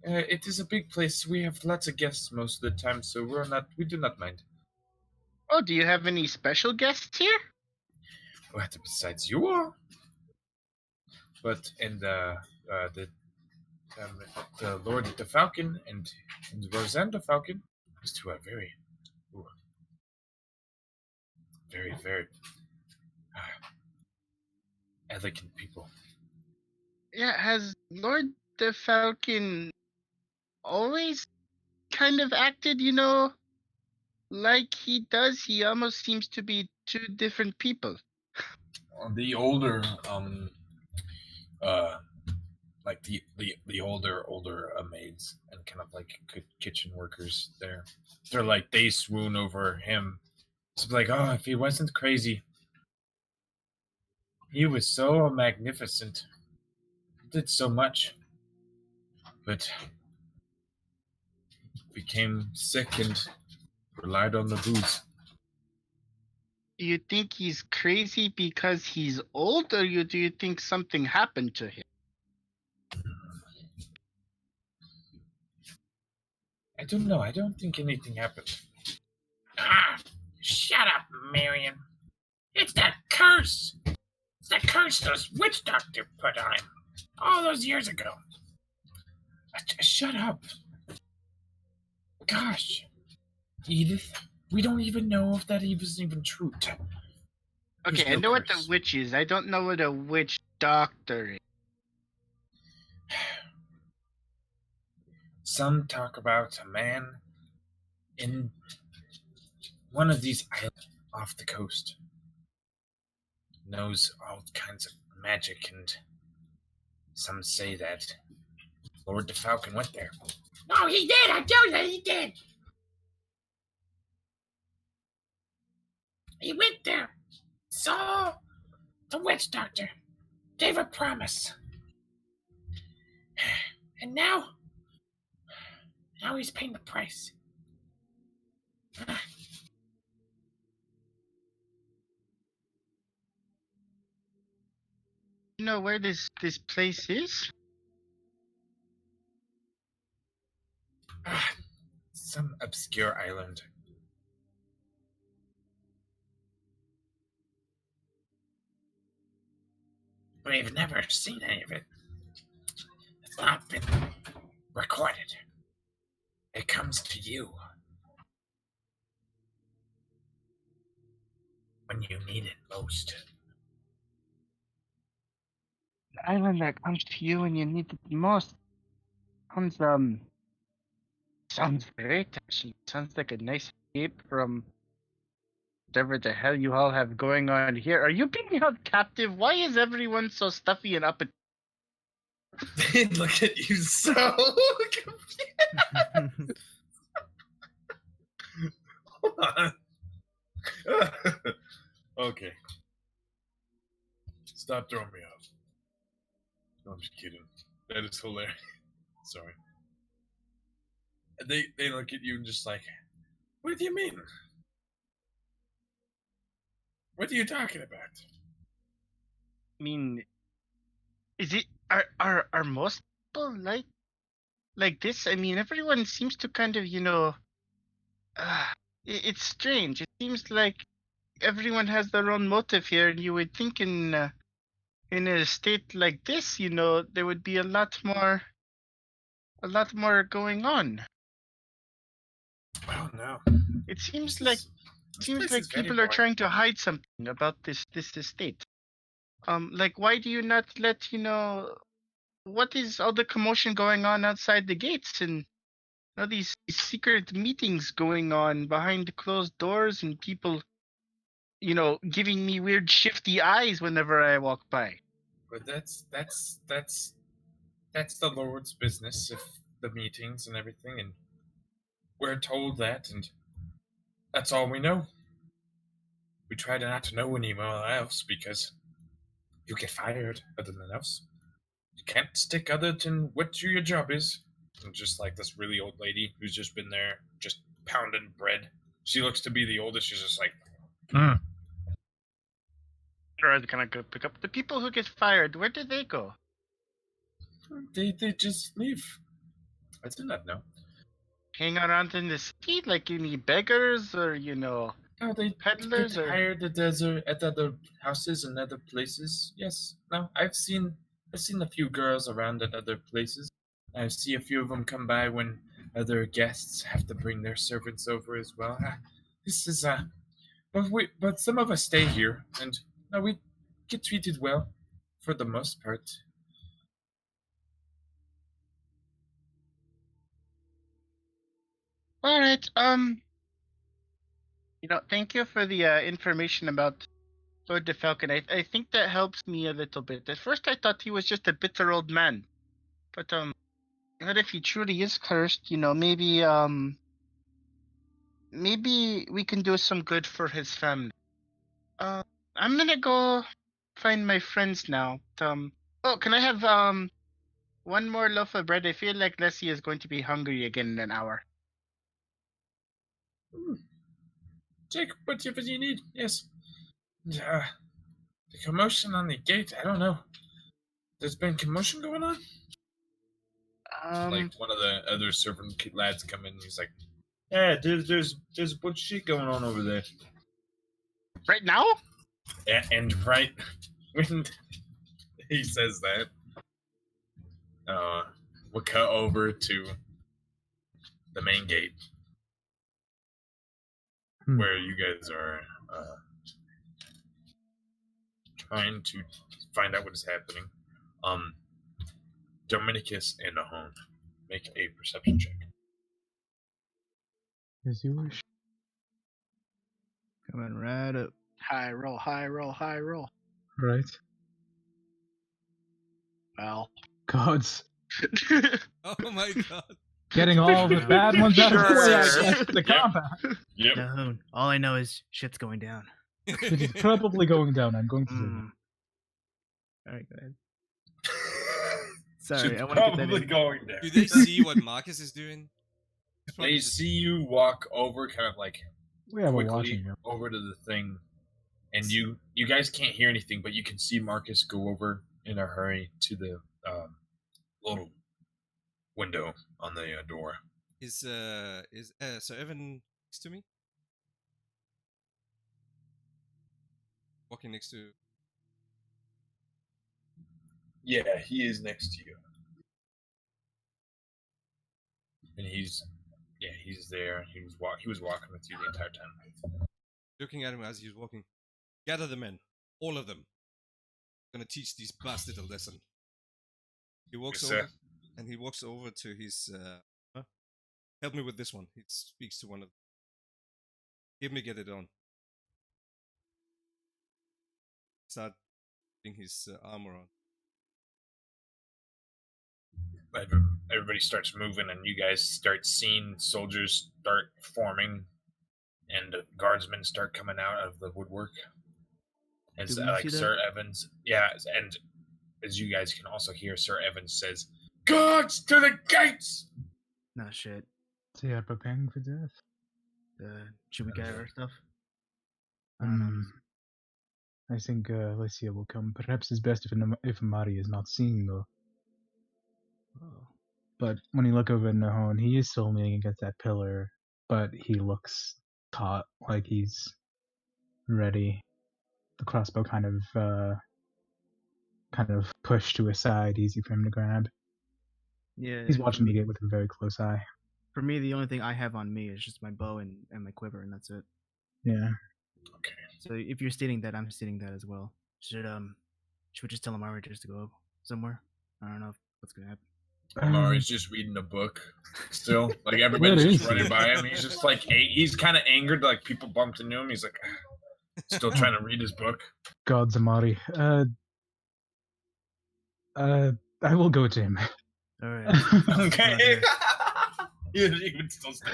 It is a big place. We have lots of guests most of the time, so we do not mind. Oh, do you have any special guests here? What besides you all? But the Lord the Falcon and Roseanne the Falcon, these two are very, very elegant people. Yeah, has Lord the Falcon always kind of acted, like he does? He almost seems to be two different people. The older, like the older maids and kind of like kitchen workers they're like they swoon over him. It's like, oh, if he wasn't crazy, he was so magnificent, he did so much, but became sick and relied on the booze. Do you think he's crazy because he's old, or do you think something happened to him? I don't know. I don't think anything happened. Shut up, Marion. It's that curse. It's that curse those witch doctor put on him all those years ago. Shut up. Gosh. Edith, we don't even know if that was even true. Okay, I know what the witch is. I don't know what a witch doctor is. Some talk about a man in one of these islands off the coast. Knows all kinds of magic, and some say that Lord the Falcon went there. No, he did! I tell you, he did! He went there, saw the witch doctor, gave a promise. And now he's paying the price. You know where this place is? Some obscure island. We've never seen any of it. It's not been recorded. It comes to you when you need it most. The island that comes to you when you need it most. Sounds great, actually. Sounds like a nice escape from whatever the hell you all have going on here. Are you being held captive? Why is everyone so stuffy and up? They look at you so confused. Hold on. Okay. Stop throwing me off. No, I'm just kidding. That is hilarious. Sorry. They look at you and just like, what do you mean? What are you talking about? I mean, is it are most people like this? I mean, everyone seems to kind of, it's strange. It seems like everyone has their own motive here, and you would think in a state like this, there would be a lot more going on. Well, no. It seems This like is- this place is very people are boring. trying to hide something about this estate. Like, why do you not let what is all the commotion going on outside the gates, and these secret meetings going on behind the closed doors, and people giving me weird shifty eyes whenever I walk by. But that's the Lord's business, if the meetings and everything, and we're told that, and that's all we know. We try to not to know any more else because you get fired other than else. You can't stick other than what your job is. And just like this really old lady who's just been there just pounding bread. She looks to be the oldest. She's just like, Or can I go pick up the people who get fired? Where do they go? they just leave. I did not know. Hang around in the city like any beggars or Oh, they peddlers get or hired at other houses and other places. Yes. No, I've seen a few girls around at other places. I see a few of them come by when other guests have to bring their servants over as well. This is but some of us stay here, and no, we get treated well, for the most part. all right. Thank you for the information about Lord de Falcon. I think that helps me a little bit. At first, I thought he was just a bitter old man, but what if he truly is cursed? Maybe we can do some good for his family. I'm gonna go find my friends now. Oh, can I have one more loaf of bread? I feel like Leslie is going to be hungry again in an hour. Take whatever you need. Yes. The commotion on the gate. I don't know. There's been commotion going on. Like one of the other servant lads come in. And he's like, "Yeah, there's a bunch of shit going on over there." Right now? And right when he says that, we'll cut over to the main gate where you guys are trying to find out what is happening. Dominicus and Ahone, make a perception check. As you wish. Coming right up. High roll, high roll, high roll. Right. Well. Gods. Oh my god. Getting all the bad ones out of the way, I guess, for the Yep. combat. Yep. No, all I know is shit's going down. It is probably going down. I'm going to say that. All right, go ahead. Sorry, Shit's I want to get that probably in. going there. Do they see what Marcus is doing? It's probably They just- see you walk over, kind of like We have a quickly watching here. over to the thing, and you guys can't hear anything, but you can see Marcus go over in a hurry to the little window on the door. Is Sir Evan next to me? Walking next to. Yeah, he is next to you, and he's there. He was walking with you the entire time. Looking at him as he's walking. Gather the men, all of them. I'm gonna teach these bastards a lesson. He walks Yes, over, sir. and he walks over to his. Help me with this one. He speaks to one of. Give me, get it on. start putting his armor on. Everybody starts moving, and you guys start seeing soldiers start forming, and guardsmen start coming out of the woodwork. As Do we like see that? Sir Evans, yeah, and as you guys can also hear, Sir Evans says, "Guards to the gates!" No shit. They are preparing for death. Should we get our stuff? I don't know. I think Alicia will come. Perhaps it's best if Amari is not seen, though. Oh. But when you look over at Nahon, he is still leaning against that pillar, but he looks taut, like he's ready. The crossbow kind of pushed to his side, easy for him to grab. Yeah. He's and watching the gate with a very close eye. For me, the only thing I have on me is just my bow and my quiver, and that's it. Yeah. Okay. So if you're stating that, I'm stating that as well. Should we just tell Amari just to go somewhere? I don't know what's gonna happen. Amari's just reading a book still. Like everybody's Where just is running he? by him. He's just like he's kind of angered. Like people bumped into him. He's like still trying to read his book. Gods, Amari. I will go to him. All right. Okay. He would still stay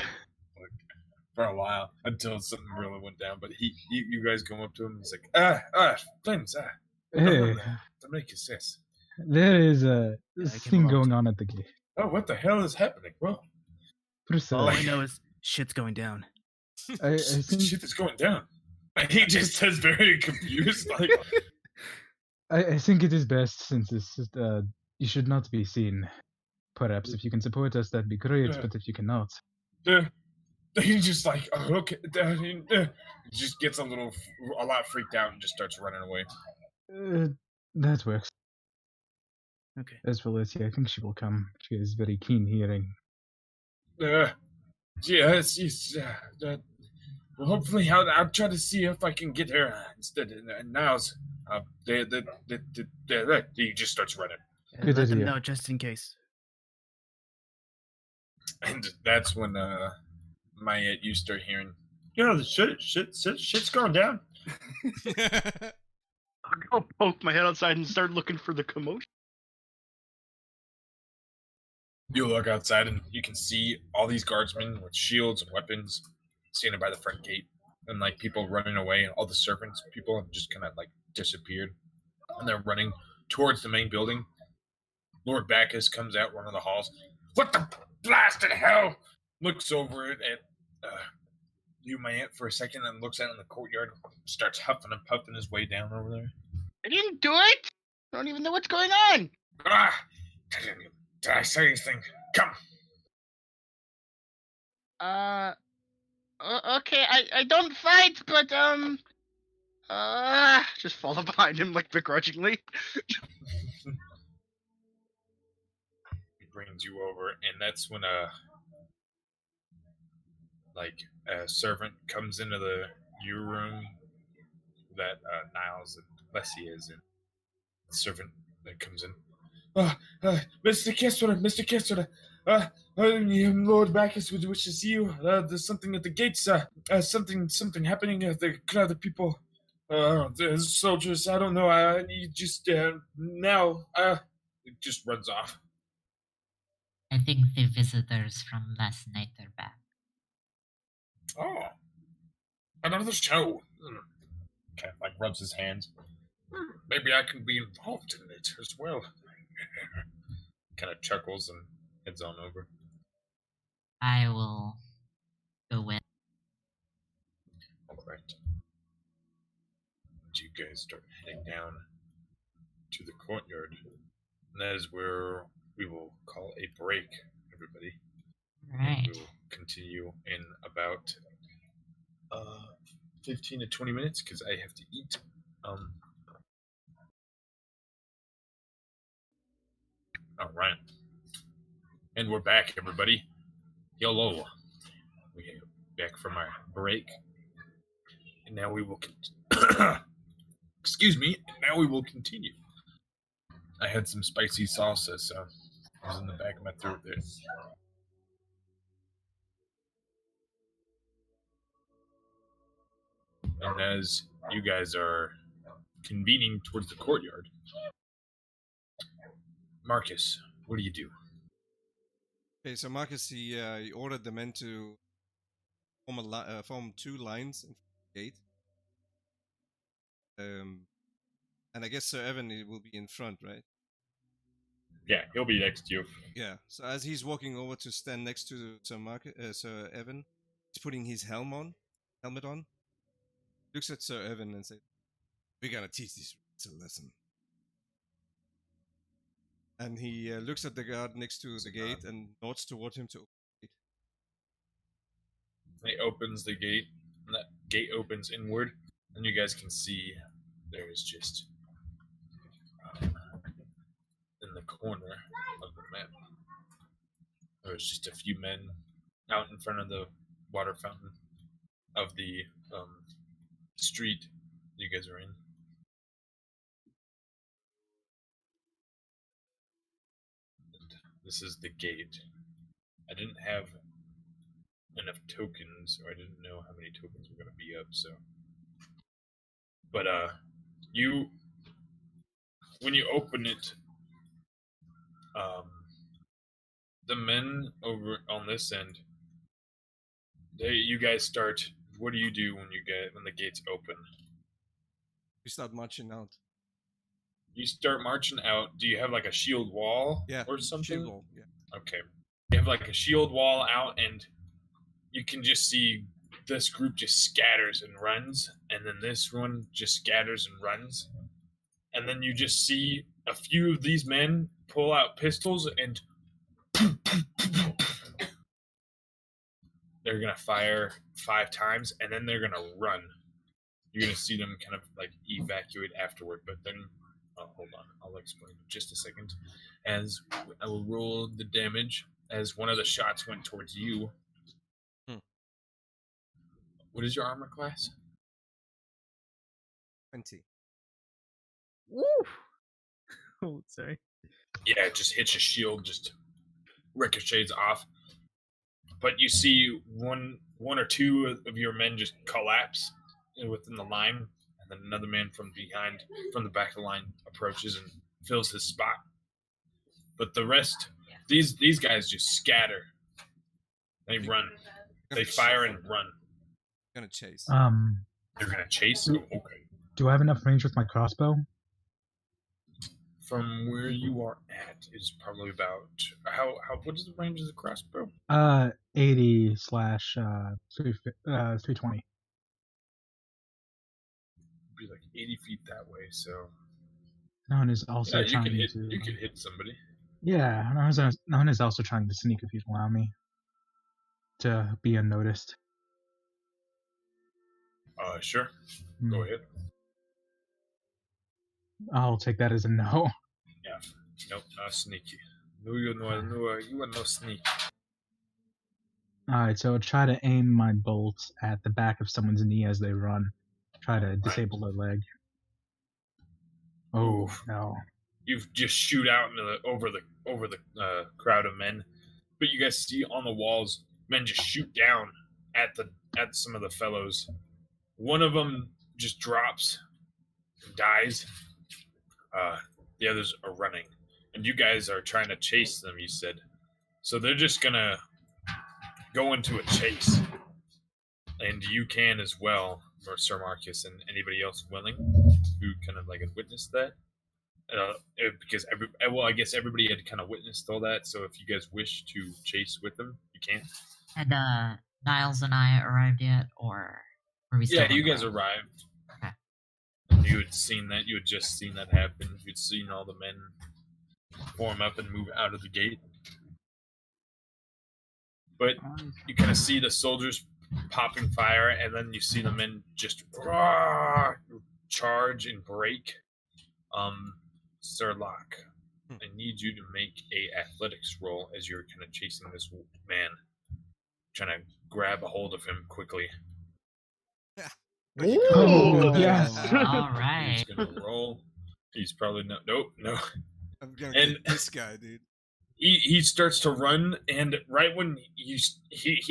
for a while until something really went down. But you guys go up to him. He's like, friends, Hey, to make you sis. there is a I came thing along going to- on at the gate. Oh, what the hell is happening, bro? All Priscilla, I know is shit's going down. I think Shit is going down. He just says very confused, like, I think it is best since this is, you should not be seen. Perhaps if you can support us, that'd be great. Yeah. But if you cannot, he's just like, oh, okay. He just gets a lot freaked out and just starts running away. that works. Okay. As for Alicia, I think she will come. She is very keen hearing. Yes, well, hopefully I'll try to see if I can get her instead. And now's he just starts running, Good Let them idea. know just in case. and that's when you start hearing, the shit's going down. I'll poke my head outside and start looking for the commotion. You look outside and you can see all these guardsmen with shields and weapons standing by the front gate, and like people running away, and all the servants people have just kind of like disappeared, and they're running towards the main building. Lord Bacchus comes out one of the halls. What the blasted hell? Looks over it at you, my aunt, for a second, and looks out in the courtyard. Starts huffing and puffing his way down over there. I didn't do it. I don't even know what's going on. Did I say anything? Come. Okay. I don't fight, but just follow behind him like begrudgingly. He brings you over, and that's when a servant comes into your room that Niles and Leslie is in. The servant that comes in. Mr. Kessler, Lord Bacchus would wish to see you. There's something at the gates. Something happening. The people, the soldiers. I don't know. You just now. It just runs off. I think the visitors from last night are back. Oh, another show. Okay, like rubs his hands. Maybe I can be involved in it as well. Kind of chuckles and heads on over. I will go with. All right. You guys start heading down to the courtyard, and that is where we will call a break, everybody. Right. We will continue in about 15 to 20 minutes because I have to eat. All right. And we're back, everybody. Hello. We're back from our break. And now we will excuse me. Now we will continue. I had some spicy salsa, so it was in the back of my throat there. And as you guys are convening towards the courtyard. Marcus, what do you do? Okay, so Marcus, he ordered the men to form 2 lines in front of the gate. And I guess Sir Evan will be in front, right? Yeah, he'll be next to you. Yeah. So as he's walking over to stand next to Sir Evan, he's putting his helmet on. Looks at Sir Evan and says, "We're gonna teach these rats a lesson." And he looks at the guard next to the gate and nods toward him to open the gate. He opens the gate, and that gate opens inward, and you guys can see there is just in the corner of the map, there's just a few men out in front of the water fountain of the street you guys are in. And this is the gate. I didn't have enough tokens, or I didn't know how many tokens were going to be up, so. But when you open it, the men over on this end, you guys start. What do you do when the gates open? We start marching out. You start marching out. Do you have like a shield wall or something? Shield wall, yeah. Okay. You have like a shield wall out, and you can just see this group just scatters and runs, and then this one just scatters and runs. And then you just see a few of these men pull out pistols and they're going to fire 5 times, and then they're going to run. You're going to see them kind of like evacuate afterward, but then, hold on, I'll explain in just a second. As I will roll the damage as one of the shots went towards you. What is your armor class? 20. Woo! Oh, sorry. Yeah, it just hits your shield, just ricochets off. But you see one or two of your men just collapse within the line, and then another man from the back of the line, approaches and fills his spot. But the rest, these guys just scatter. They run. They fire and run. Gonna chase. They're gonna chase? Oh, okay. Do I have enough range with my crossbow? From where you are at is probably about what is the range of the crossbow? 80 / 320. Be like 80 feet that way, so No one is also trying to. You could hit somebody. Yeah, no one is also trying to sneak if you allow me to be unnoticed. Sure. Go ahead. I'll take that as a no. Yeah. Nope, not sneaky. No, you are no sneaky. Alright, so try to aim my bolts at the back of someone's knee as they run. Try to disable their leg. Oh, no. You just shoot out over the crowd of men. But you guys see on the walls, men just shoot down at some of the fellows. One of them just drops and dies. The others are running. And you guys are trying to chase them, you said. So they're just going to go into a chase. And you can as well, for Sir Marcus and anybody else willing who kind of like had witnessed that. Because I guess everybody had kind of witnessed all that. So if you guys wish to chase with them, you can. Had Niles and I arrived yet, or were we still? Yeah, you guys arrived. Okay. And you had seen that. You had just seen that happen. You'd seen all the men form up and move out of the gate. But you kind of see the soldiers popping fire, and then you see the men just charge and break. Sir Locke, I need you to make a athletics roll as you're kind of chasing this man, trying to grab a hold of him quickly. Oh, yes. All right. He's gonna roll. He's probably no. I'm gonna get this guy, dude. He starts to run, and right when he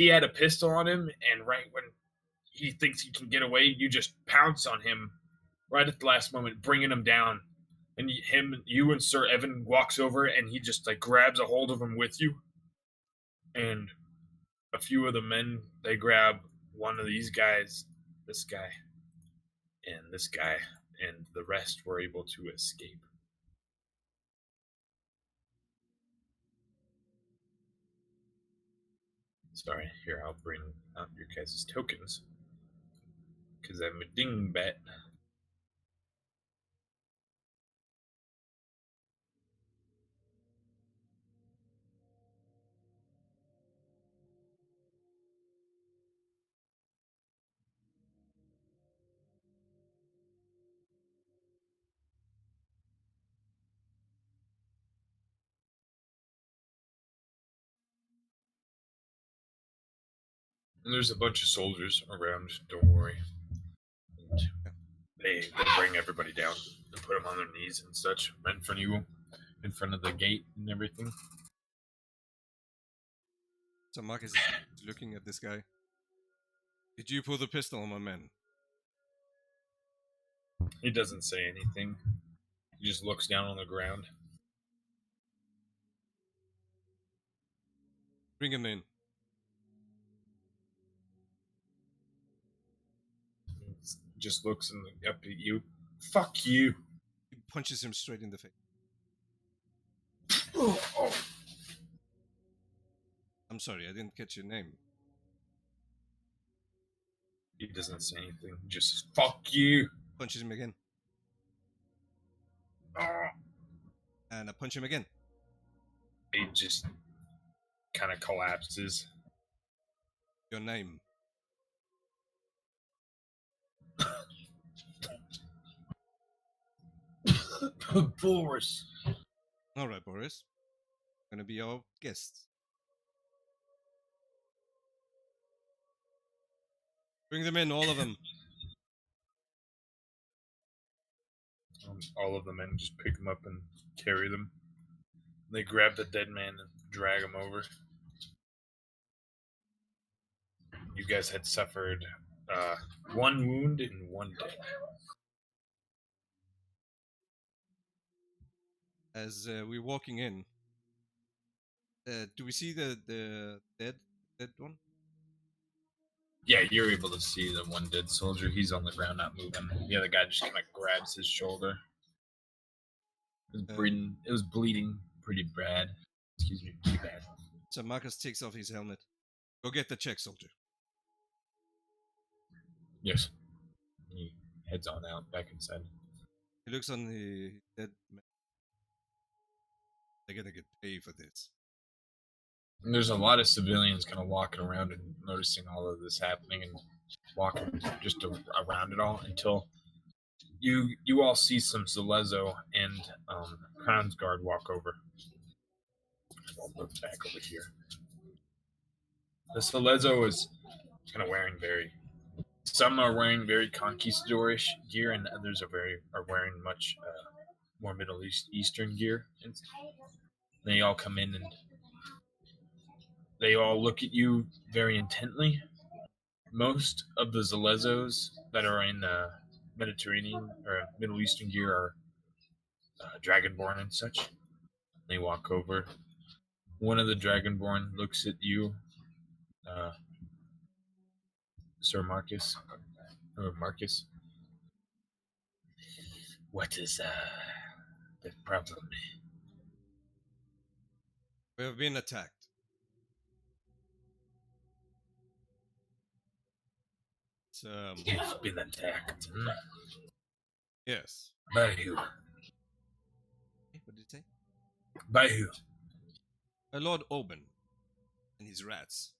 had a pistol on him, and right when he thinks he can get away, you just pounce on him right at the last moment, bringing him down. And you and Sir Evan walks over, and he just like grabs a hold of him with you. And a few of the men, they grab one of these guys, this guy, and this guy, and the rest were able to escape. Sorry, here, I'll bring out your guys' tokens. Because I'm a dingbat. And there's a bunch of soldiers around, don't worry. And they bring everybody down and put them on their knees and such right in front of you, in front of the gate and everything. So Marcus is looking at this guy. Did you pull the pistol on my man? He doesn't say anything. He just looks down on the ground. Bring him in. He just looks up at you. Fuck you. He punches him straight in the face. Oh. I'm sorry, I didn't catch your name. He doesn't say anything. He just says, fuck you. Punches him again. Oh. And I punch him again. He just kind of collapses. Your name. Boris. Alright, Boris. Gonna be our guest. Bring them in, all of them. All of the men just pick him up and carry them. They grab the dead man and drag him over. You guys had suffered one wound and one dead. As we're walking in, do we see the dead one? Yeah, you're able to see the one dead soldier. He's on the ground, not moving. The other guy just kind of grabs his shoulder. It was bleeding pretty bad. Excuse me, pretty bad. So Marcus takes off his helmet. Go get the check, soldier. Yes. He heads on out, back inside. He looks on the dead man. They're gonna get paid for this. And there's a lot of civilians kind of walking around and noticing all of this happening and walking just around it all until you all see some Zalezo and Crown's Guard walk over. I'll look back over here. The Zalezo is kind of wearing some are wearing very conquistadorish gear, and others are wearing much more Middle Eastern gear. And they all come in and they all look at you very intently. Most of the Zalezos that are in Mediterranean or Middle Eastern gear are Dragonborn and such. They walk over. One of the Dragonborn looks at you, Sir Marcus. Or Marcus. What is the problem? We have been attacked. You've been attacked. Yes. By who? What did it say? By who? Lord Oban and his rats.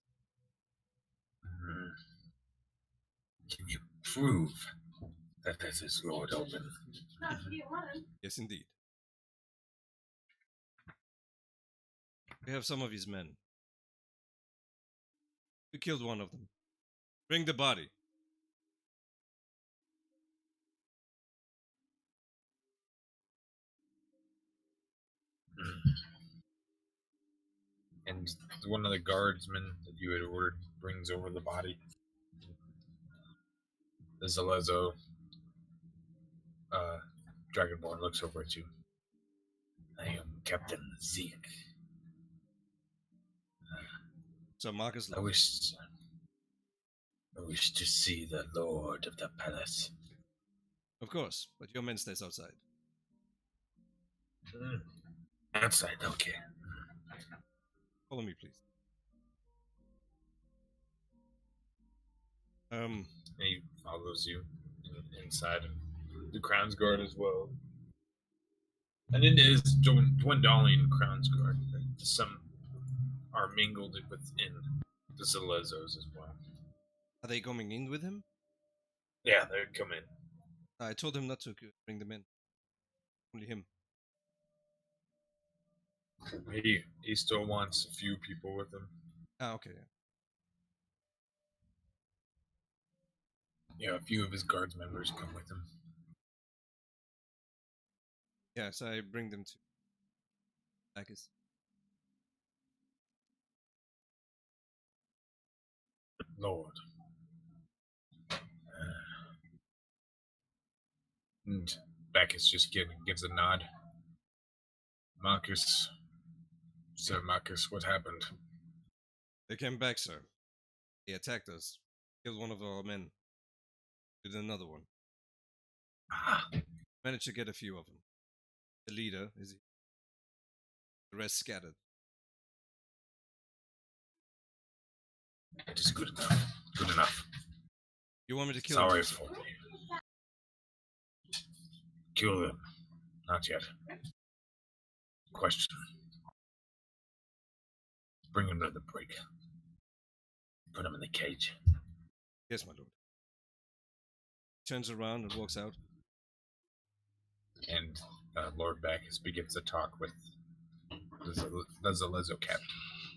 Can you prove that this is Lord Oban? Yes, indeed. We have some of his men. We killed one of them. Bring the body. And one of the guardsmen that you had ordered brings over the body. The Zalezo Dragonborn looks over at you. I am Captain Zeke. So Marcus, I wish to see the Lord of the Palace. of course, but your men stays outside. Outside, okay. Follow me, please. He follows you inside the Crown's Guard as well. And it is Dwendalian Crown's Guard. Some are mingled within the Zalezos as well. Are they coming in with him? Yeah, they're coming. I told him not to bring them in. Only him. He still wants a few people with him. Ah, okay. Yeah, a few of his guards members come with him. Yes, I bring them to Marcus. Lord. And Bacchus just gives a nod. Marcus. Sir Marcus, what happened? They came back, sir. They attacked us. Killed one of our men. Did another one. Managed to get a few of them. The leader is. The rest scattered. It is good enough. Good enough. You want me to kill Sorry them? for me. Kill them. Not yet. Question. Bring him to the brig. Put him in the cage. Yes, my lord. Turns around and walks out. And Lord Bacchus begins to talk with the Zalezo captain,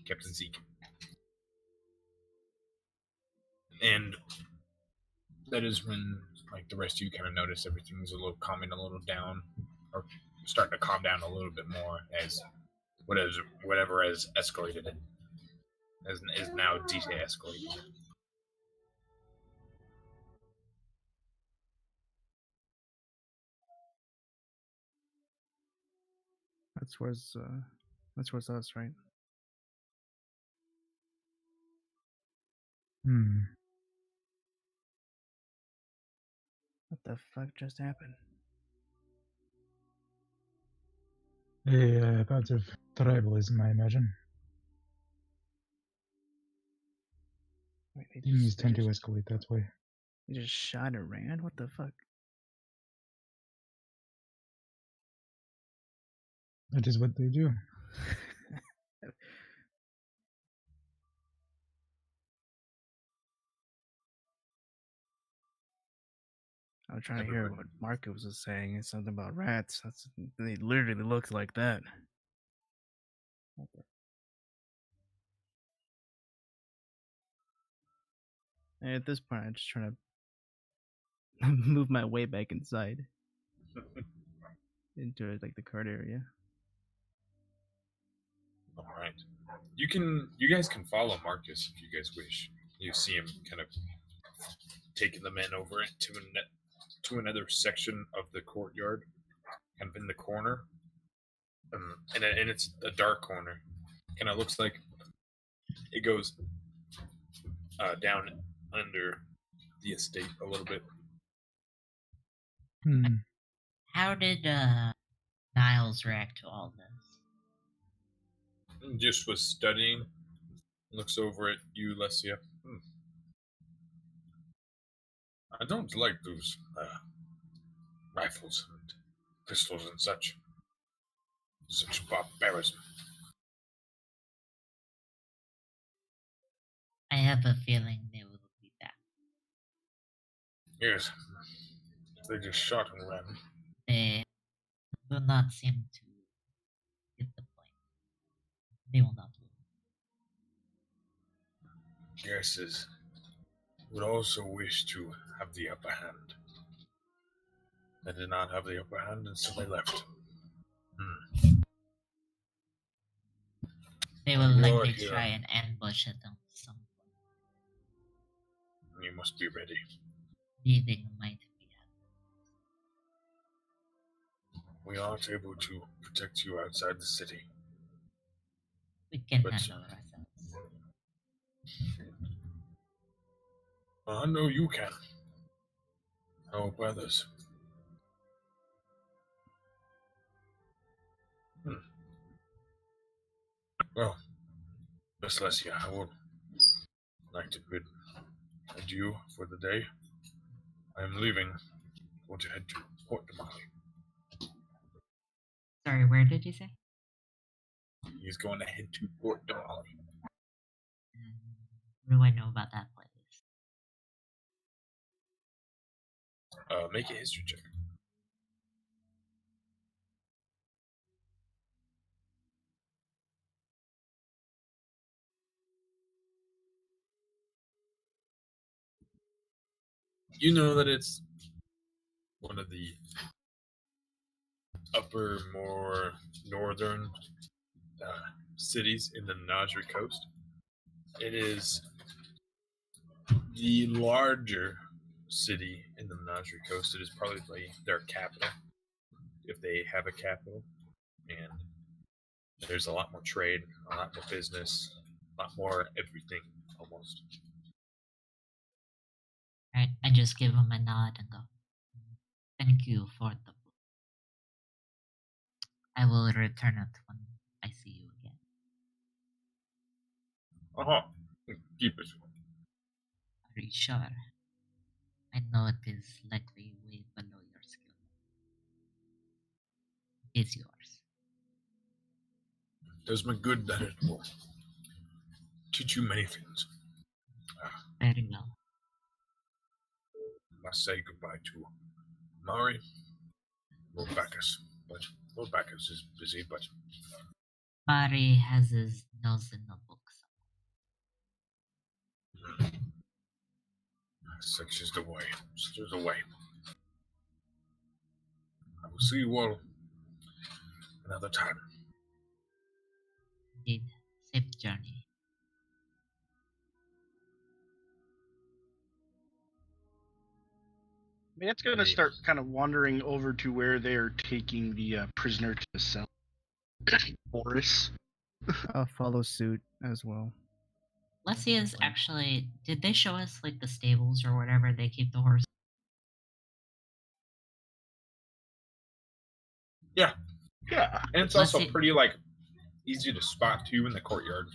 Captain Zeke. And that is when, like, the rest of you kind of notice everything's a little calming a little down, or starting to calm down a little bit more as whatever has escalated is now de-escalated. That's towards us, right? What the fuck just happened? A bout of tribalism, I imagine. Wait, Things tend to escalate that way. They just shot and ran? What the fuck? That is what they do. I was trying to hear what Marcus was saying. It's something about rats. They literally look like that. And at this point, I'm just trying to move my way back inside into like the cart area. All right. You guys can follow Marcus if you guys wish. You see him kind of taking the men over to another section of the courtyard, kind of in the corner, and it's a dark corner. Kind of looks like it goes down under the estate a little bit. How did Niles react to all this? Just was studying. Looks over at you, Lesia. I don't like those rifles and pistols and such. Such barbarism. I have a feeling they will be back. Yes. They just shot and ran. They will not seem to get the point. They will not lose. Guesses would also wish to have the upper hand. They did not have the upper hand, and so they left. They will likely try and ambush at them some point. You must be ready. They might be. we aren't able to protect you outside the city. We can But- handle ourselves. I know you can. Help others. Well, Miss Lesia, I would like to bid adieu for the day. I am leaving. Want to head to Port Damali. Sorry, where did you say? He's going to head to Port Damali. What do I know about that place? Make a history check. You know that it's one of the upper, more northern cities in the Najri coast. It is the larger city in the Najri coast. It is probably their capital, if they have a capital. And there's a lot more trade, a lot more business, a lot more everything, almost. Right, I just give him a nod and go, thank you for the book. I will return it when I see you again. Keep it. Are you sure? I know it is likely way below your skill. It is yours. Does me good that it will teach you many things. Very well. Must say goodbye to Mari, Lord Bacchus. But Lord Bacchus is busy, but Mari has his nose in the books. such is the way. Such is the way. I will see you all another time. Indeed, safe journey. Matt's gonna start kind of wandering over to where they're taking the prisoner to the cell. Boris. I'll follow suit as well. Leslie is actually. Did they show us like the stables or whatever they keep the horse? Yeah. Yeah. And it's Let's also see. pretty easy to spot too in the courtyard.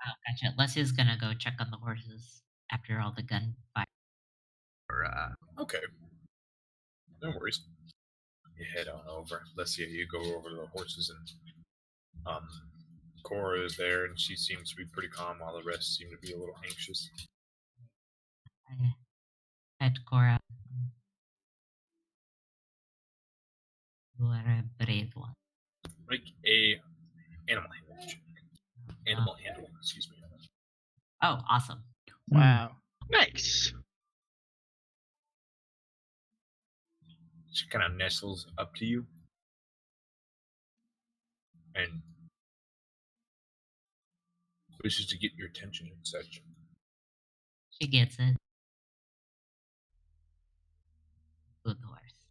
Oh, gotcha. Leslie's gonna go check on the horses after all the gunfire. Okay. No worries. You head on over. Lesia, you go over to the horses, and Cora is there, and she seems to be pretty calm, while the rest seem to be a little anxious. I pet Cora. You are a brave one. Make a animal handling check. Animal handling, excuse me. Oh, awesome. Wow. Nice. She kind of nestles up to you, and wishes to get your attention and such. She gets it. Good horse.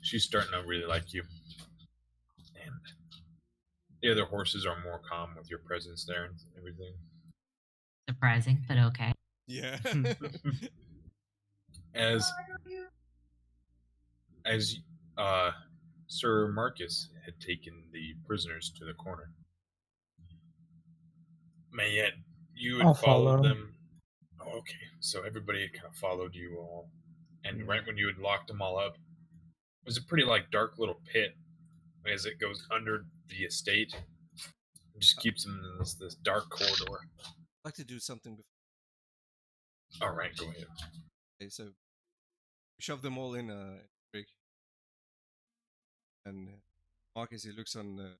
She's starting to really like you. And the other horses are more calm with your presence there and everything. Surprising, but okay. Yeah. As Sir Marcus had taken the prisoners to the corner. Mayette, you had I'll followed follow. them. Oh, okay, so everybody had kind of followed you all. And right when you had locked them all up, it was a pretty dark little pit as it goes under the estate. It just keeps them in this dark corridor. I'd like to do something before. All right, go ahead. Okay, so we shove them all in a rig. And Marcus, he looks on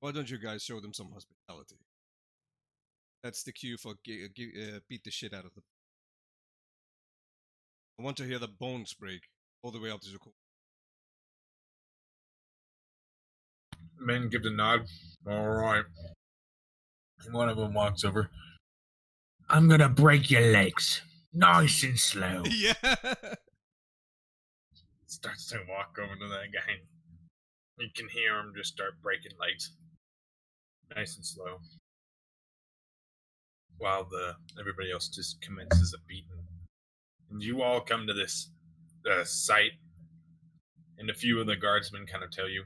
why don't you guys show them some hospitality? That's the cue for beat the shit out of them. I want to hear the bones break all the way up to the core. Men give the nod. All right. One of them walks over. I'm gonna break your legs, nice and slow. Yeah. starts to walk over to that guy. You can hear him just start breaking legs, nice and slow, while everybody else just commences a beating. And you all come to this site, and a few of the guardsmen kind of tell you,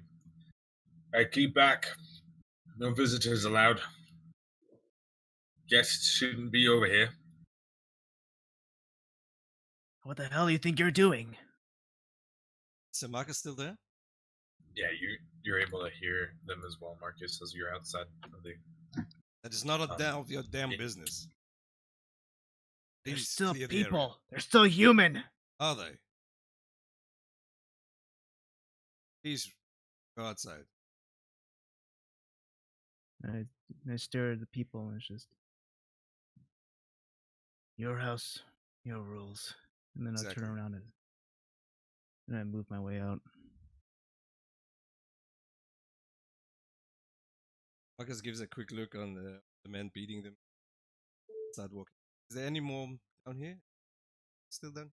"Hey, keep back. No visitors allowed. Guests shouldn't be over here." What the hell do you think you're doing? Is Marcus still there? Yeah, you're able to hear them as well, Marcus, as you're outside of the. That is not of your damn yeah. business. They're Please still clear the area. people. They're still human. Are they? Please go outside. I stare at the people and it's just your house, your rules. And then I'll Exactly. turn around and I move my way out. Marcus gives a quick look on the men beating them. Start walking. Is there any more down here? Still done?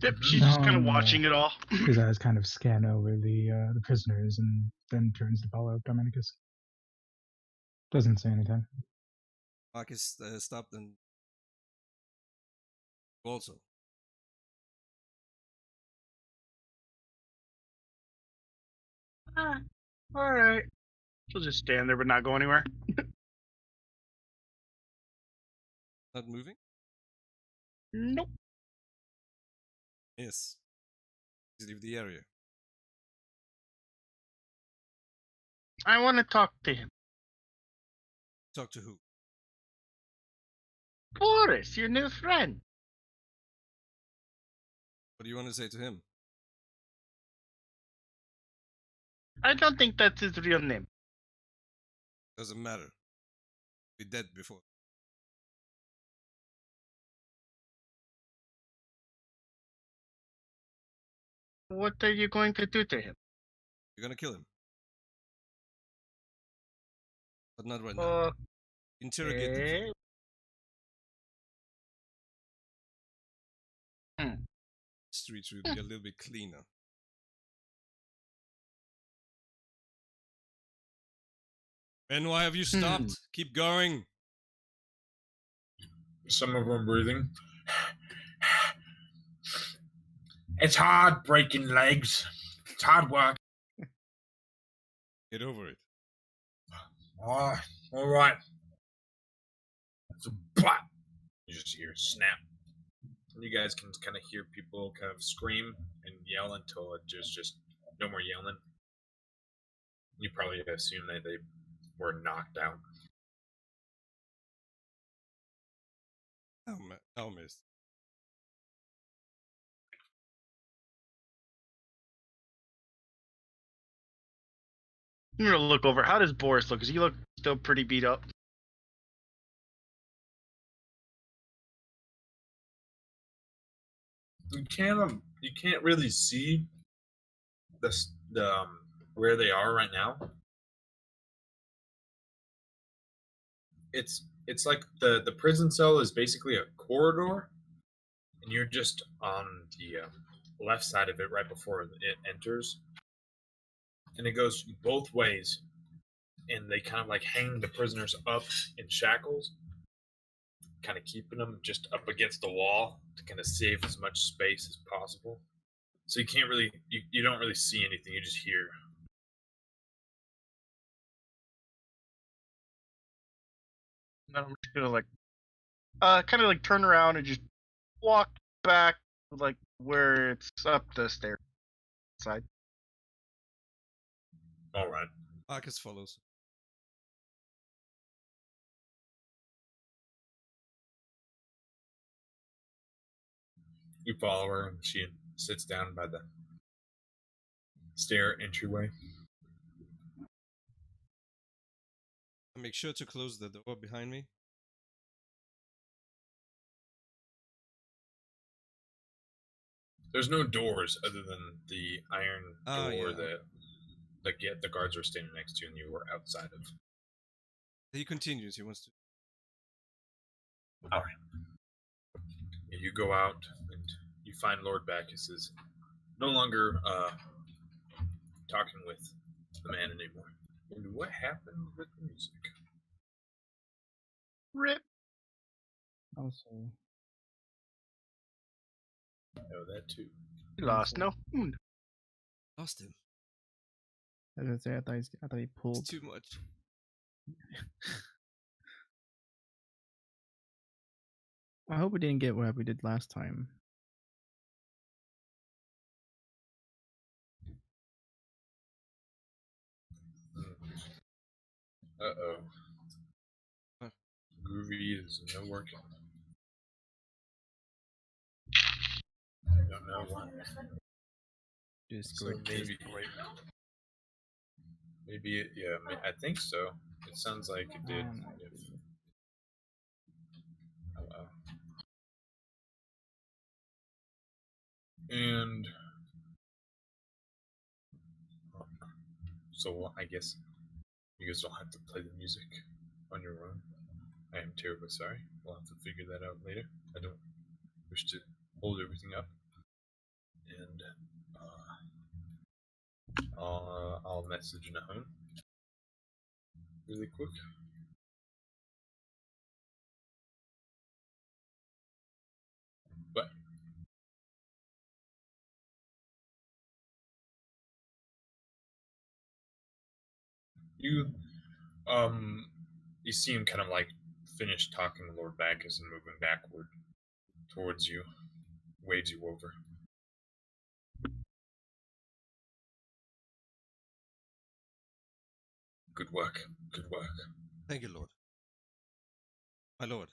Yep, she's just kind of No. watching it all. His eyes kind of scan over the prisoners and then turns to follow Dominicus. Doesn't say anything. Marcus stopped and also. All right. She'll just stand there but not go anywhere. Not moving? Nope. Yes. Please leave the area. I want to talk to him. Talk to who? Boris, your new friend. What do you want to say to him? I don't think that's his real name. Doesn't matter. Be dead before. What are you going to do to him? You're gonna kill him. But not right now. Interrogate him. Okay. Streets will be a little bit cleaner. Ben, why have you stopped? Keep going. Some of them breathing. It's hard breaking legs. It's hard work. Get over it. Oh, all right. So, but you just hear a snap. And you guys can kind of hear people kind of scream and yell until it just no more yelling. You probably assume that they were knocked out. Oh, miss. I'm gonna look over. How does Boris look? Does he look still pretty beat up? You can't really see the where they are right now. It's like the prison cell is basically a corridor, and you're just on the left side of it right before it enters, and it goes both ways, and they kind of like hang the prisoners up in shackles, kind of keeping them just up against the wall to kind of save as much space as possible. So you can't really you don't really see anything, you just hear. I'm just gonna like, kind of like turn around and just walk back, like where it's up the stair side. All right. Marcus follows. You follow her, and she sits down by the stair entryway. Make sure to close the door behind me. There's no doors other than the iron door yeah. the guards were standing next to and you were outside of. He continues. He wants to. All right. You go out and you find Lord Bacchus is no longer talking with the man anymore. And what happened with the music? Rip. Also, know that too. He lost no wound. Lost him. I was gonna say, I thought he It's pulled. too much. I hope we didn't get what we did last time. Uh-oh. What? Groovy is no working. I don't know why. Just So great. maybe it, yeah, I think so. It sounds like it did. Oh, wow. And so I guess you guys don't have to play the music on your own. I am terribly sorry. We'll have to figure that out later. I don't wish to hold everything up. And I'll message Nahon really quick. But you see him kind of like finish talking to Lord Bacchus and moving backward towards you, waves you over. Good work. Good work. Thank you, Lord. My lord,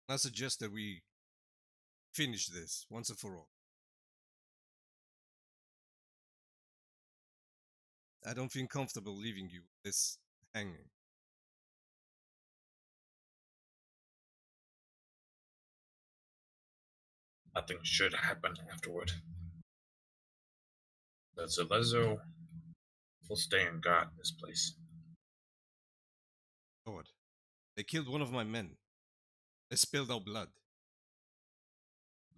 I suggest that we finish this once and for all. I don't feel comfortable leaving you this hanging. Nothing should happen afterward. The Zalezo will stay and guard this place. Lord, they killed one of my men. They spilled our blood.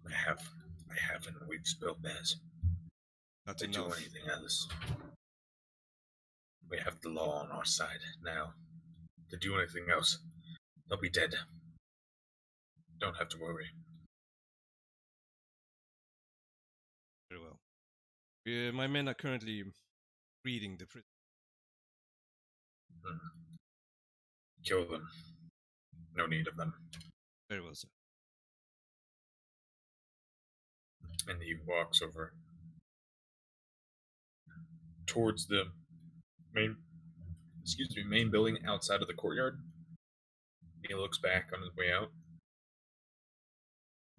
I haven't. We've spilled theirs. Not To do enough. anything else. We have the law on our side now. To do anything else, they'll be dead. Don't have to worry. Very well. My men are currently reading the prison. Kill them. No need of them. Very well, sir. And he walks over towards the main building outside of the courtyard. He looks back on his way out.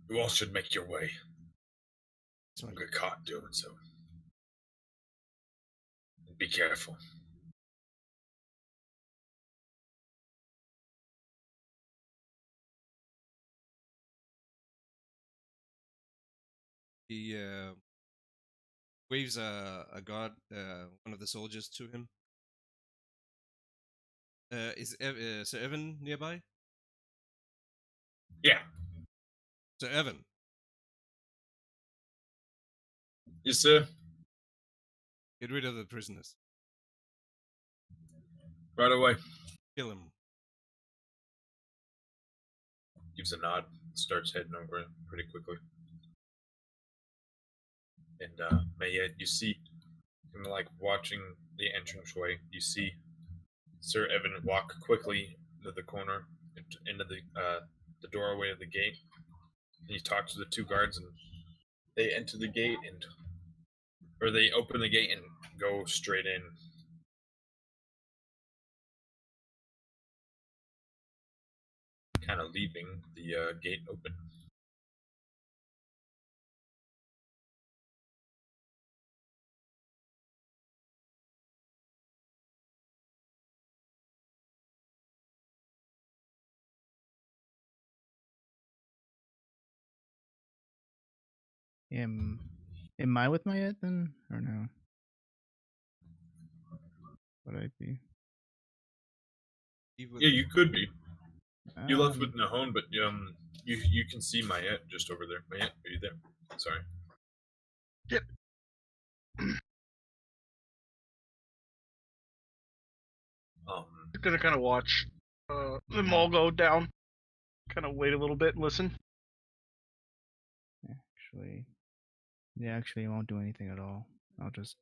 You all should make your way. Don't get caught doing so. Be careful. He waves a guard, one of the soldiers, to him. Is Sir Evan nearby? Yeah. Sir Evan. Yes, sir. Get rid of the prisoners. Right away. Kill him. Gives a nod. Starts heading over pretty quickly. And Mayette, you see, kind of like watching the entranceway, you see Sir Evan walk quickly to the corner, into the doorway of the gate. And he talks to the two guards, and they enter the gate, or they open the gate and go straight in. Kind of leaving the gate open. Am I with my Ed then, or no? Would I be? Yeah, you could be. You left with Nahon, but you can see Mayette just over there. Mayette, are you there? Sorry. Yep. Gonna kind of watch them all go down. Kind of wait a little bit and listen. Actually, I won't do anything at all. I'll just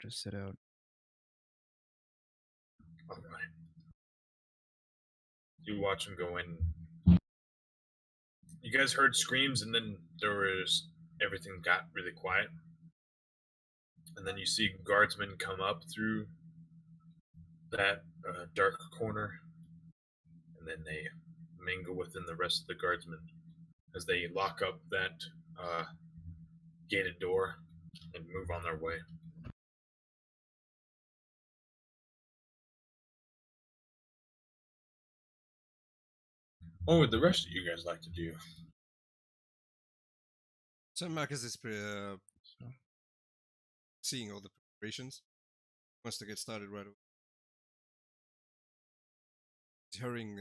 sit out. All right. You watch him go in. You guys heard screams, and then everything got really quiet. And then you see guardsmen come up through that dark corner, and then they mingle within the rest of the guardsmen as they lock up that gated door and move on their way. What would the rest of you guys like to do? So Marcus is seeing all the preparations. Wants to get started right away. He's hurrying.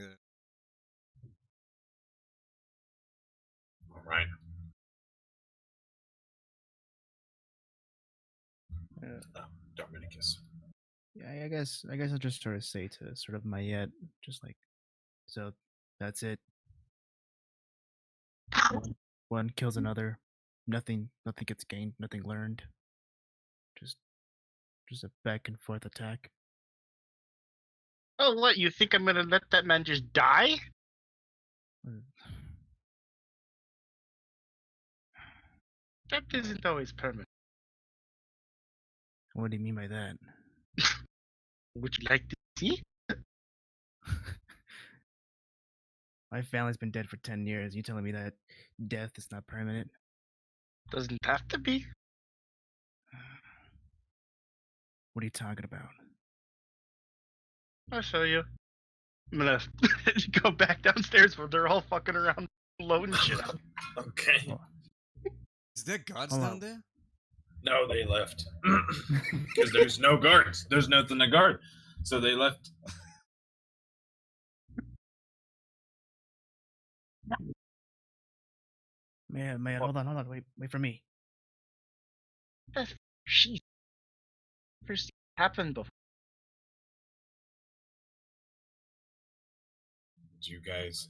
All right. Dominicus. Yeah, I guess I'll just sort of say to sort of Mayette, just like, so that's it. One kills another. Nothing gets gained. Nothing learned. Just a back and forth attack. Oh, what? You think I'm gonna let that man just die? That isn't always permanent. What do you mean by that? Would you like to see? My family's been dead for 10 years. You telling me that death is not permanent? Doesn't have to be. What are you talking about? I'll show you. I'm gonna go back downstairs where they're all fucking around loading shit up. Okay. Is there guards Hold down on. there? No, they left. Because there's no guards. There's nothing to guard. So they left. Man, hold on, wait for me. That's shit. First happened before. You guys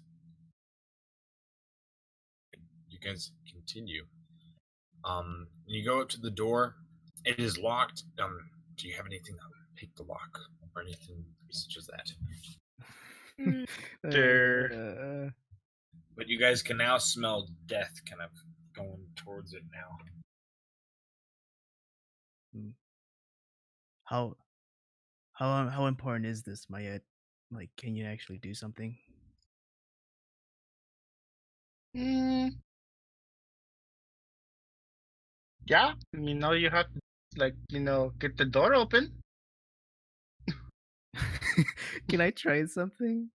continue. You go up to the door. It is locked. Do you have anything that would pick the lock or anything such as that? Sure. But you guys can now smell death kind of going towards it now. How important is this, Mayette? Like, can you actually do something? Yeah, all you have to, get the door open. Can I try something?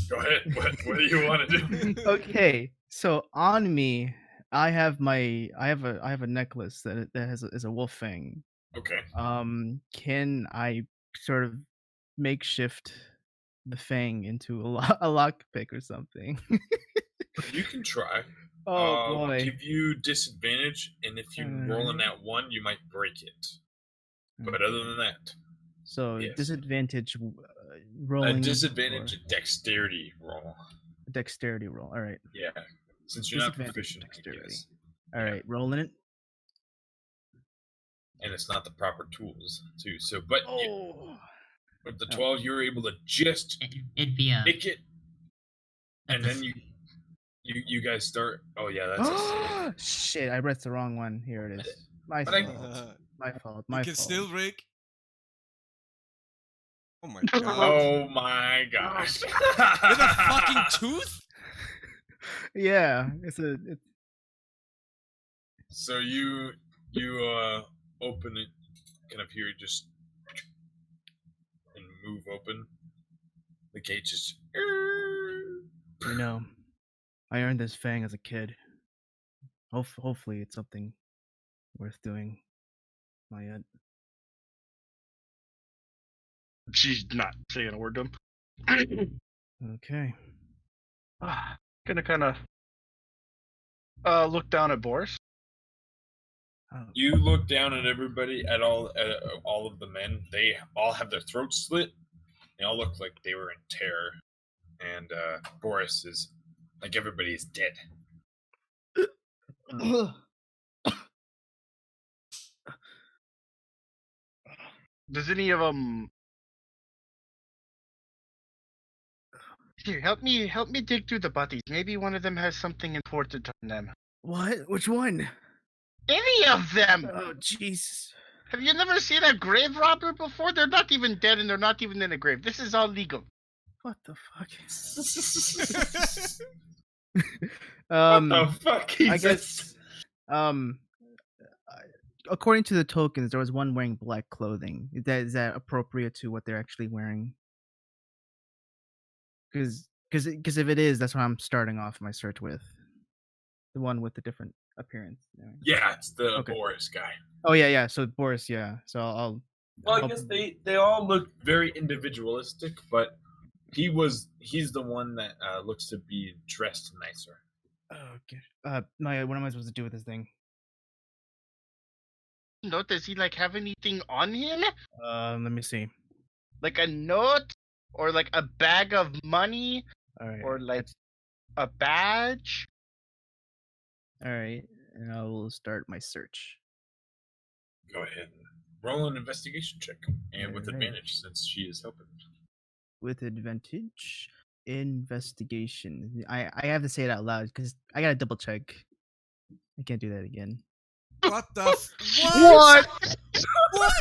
Go ahead. What do you want to do? Okay, so on me, I have a necklace that is a wolf fang. Okay. Can I sort of makeshift the fang into a lockpick or something? You can try. Oh boy! Give you disadvantage, and if you roll in that one, you might break it. But other than that, so yes. Disadvantage rolling. A disadvantage, a dexterity roll. A dexterity roll. All right. Yeah, since you're not proficient. Dexterity. All right, rolling it. And it's not the proper tools too. So, but with the 12, you were able to just it'd be a pick it, and then you guys start. Oh yeah, that's shit! I read the wrong one. Here it is. My fault. You can still break. Oh my god! Oh my gosh! With a fucking tooth? Yeah, So you open it, kind of hear it just and move open. The gate just. I earned this fang as a kid. Hopefully, it's something worth doing. Mayette. She's not saying a word to him. Okay. Gonna kind of look down at Boris. Oh, You look down at everybody, at all of the men. They all have their throats slit. They all look like they were in terror. And Boris is like everybody is dead. Does any of them? Here, help me dig through the bodies. Maybe one of them has something important on them. what? Which one? Any of them? Oh, jeez. Have you never seen a grave robber before? They're not even dead and they're not even in a grave. This is all legal. What the fuck? What the fuck? I guess. According to the tokens, there was one wearing black clothing. Is that appropriate to what they're actually wearing? Because if it is, that's what I'm starting off my search with. The one with the different appearance. Yeah, it's the Okay. Boris guy. Oh yeah. So Boris, yeah. So I'll. Well, I guess they all look very individualistic, but he's the one that looks to be dressed nicer. Okay. Maya, what am I supposed to do with this thing? Note, does he like have anything on him? Let me see. Like a note, or like a bag of money, All right. or like a badge? All right, and I will start my search. Go ahead and roll an investigation check, and with Alright. advantage since she is helping. With advantage, investigation. I have to say it out loud because I gotta double check. I can't do that again. What the? What? What?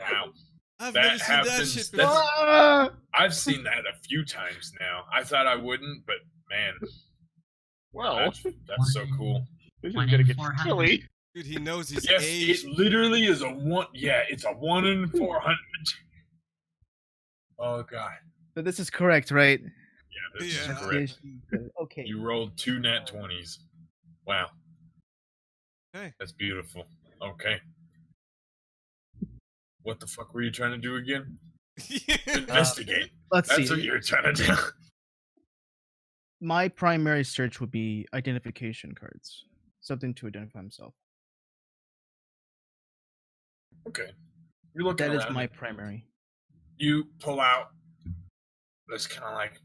Wow, I've That never seen that happens. shit That's- before. Ah! I've seen that a few times now. I thought I wouldn't, but man, Well, that's so cool. this is One gonna in get 400. silly. Dude, he knows his Yes, age. it literally is a one. Yeah, it's a 1 in 400. Oh god. But this is correct, right? Yeah, this Yeah. is correct. Okay. You rolled 2 nat 20s. Wow, Okay. that's beautiful. Okay. What the fuck were you trying to do again? Investigate. Let's That's see. what you're trying to do. My primary search would be identification cards, something to identify himself. Okay. You're looking That is around my and primary. you pull out this kind of like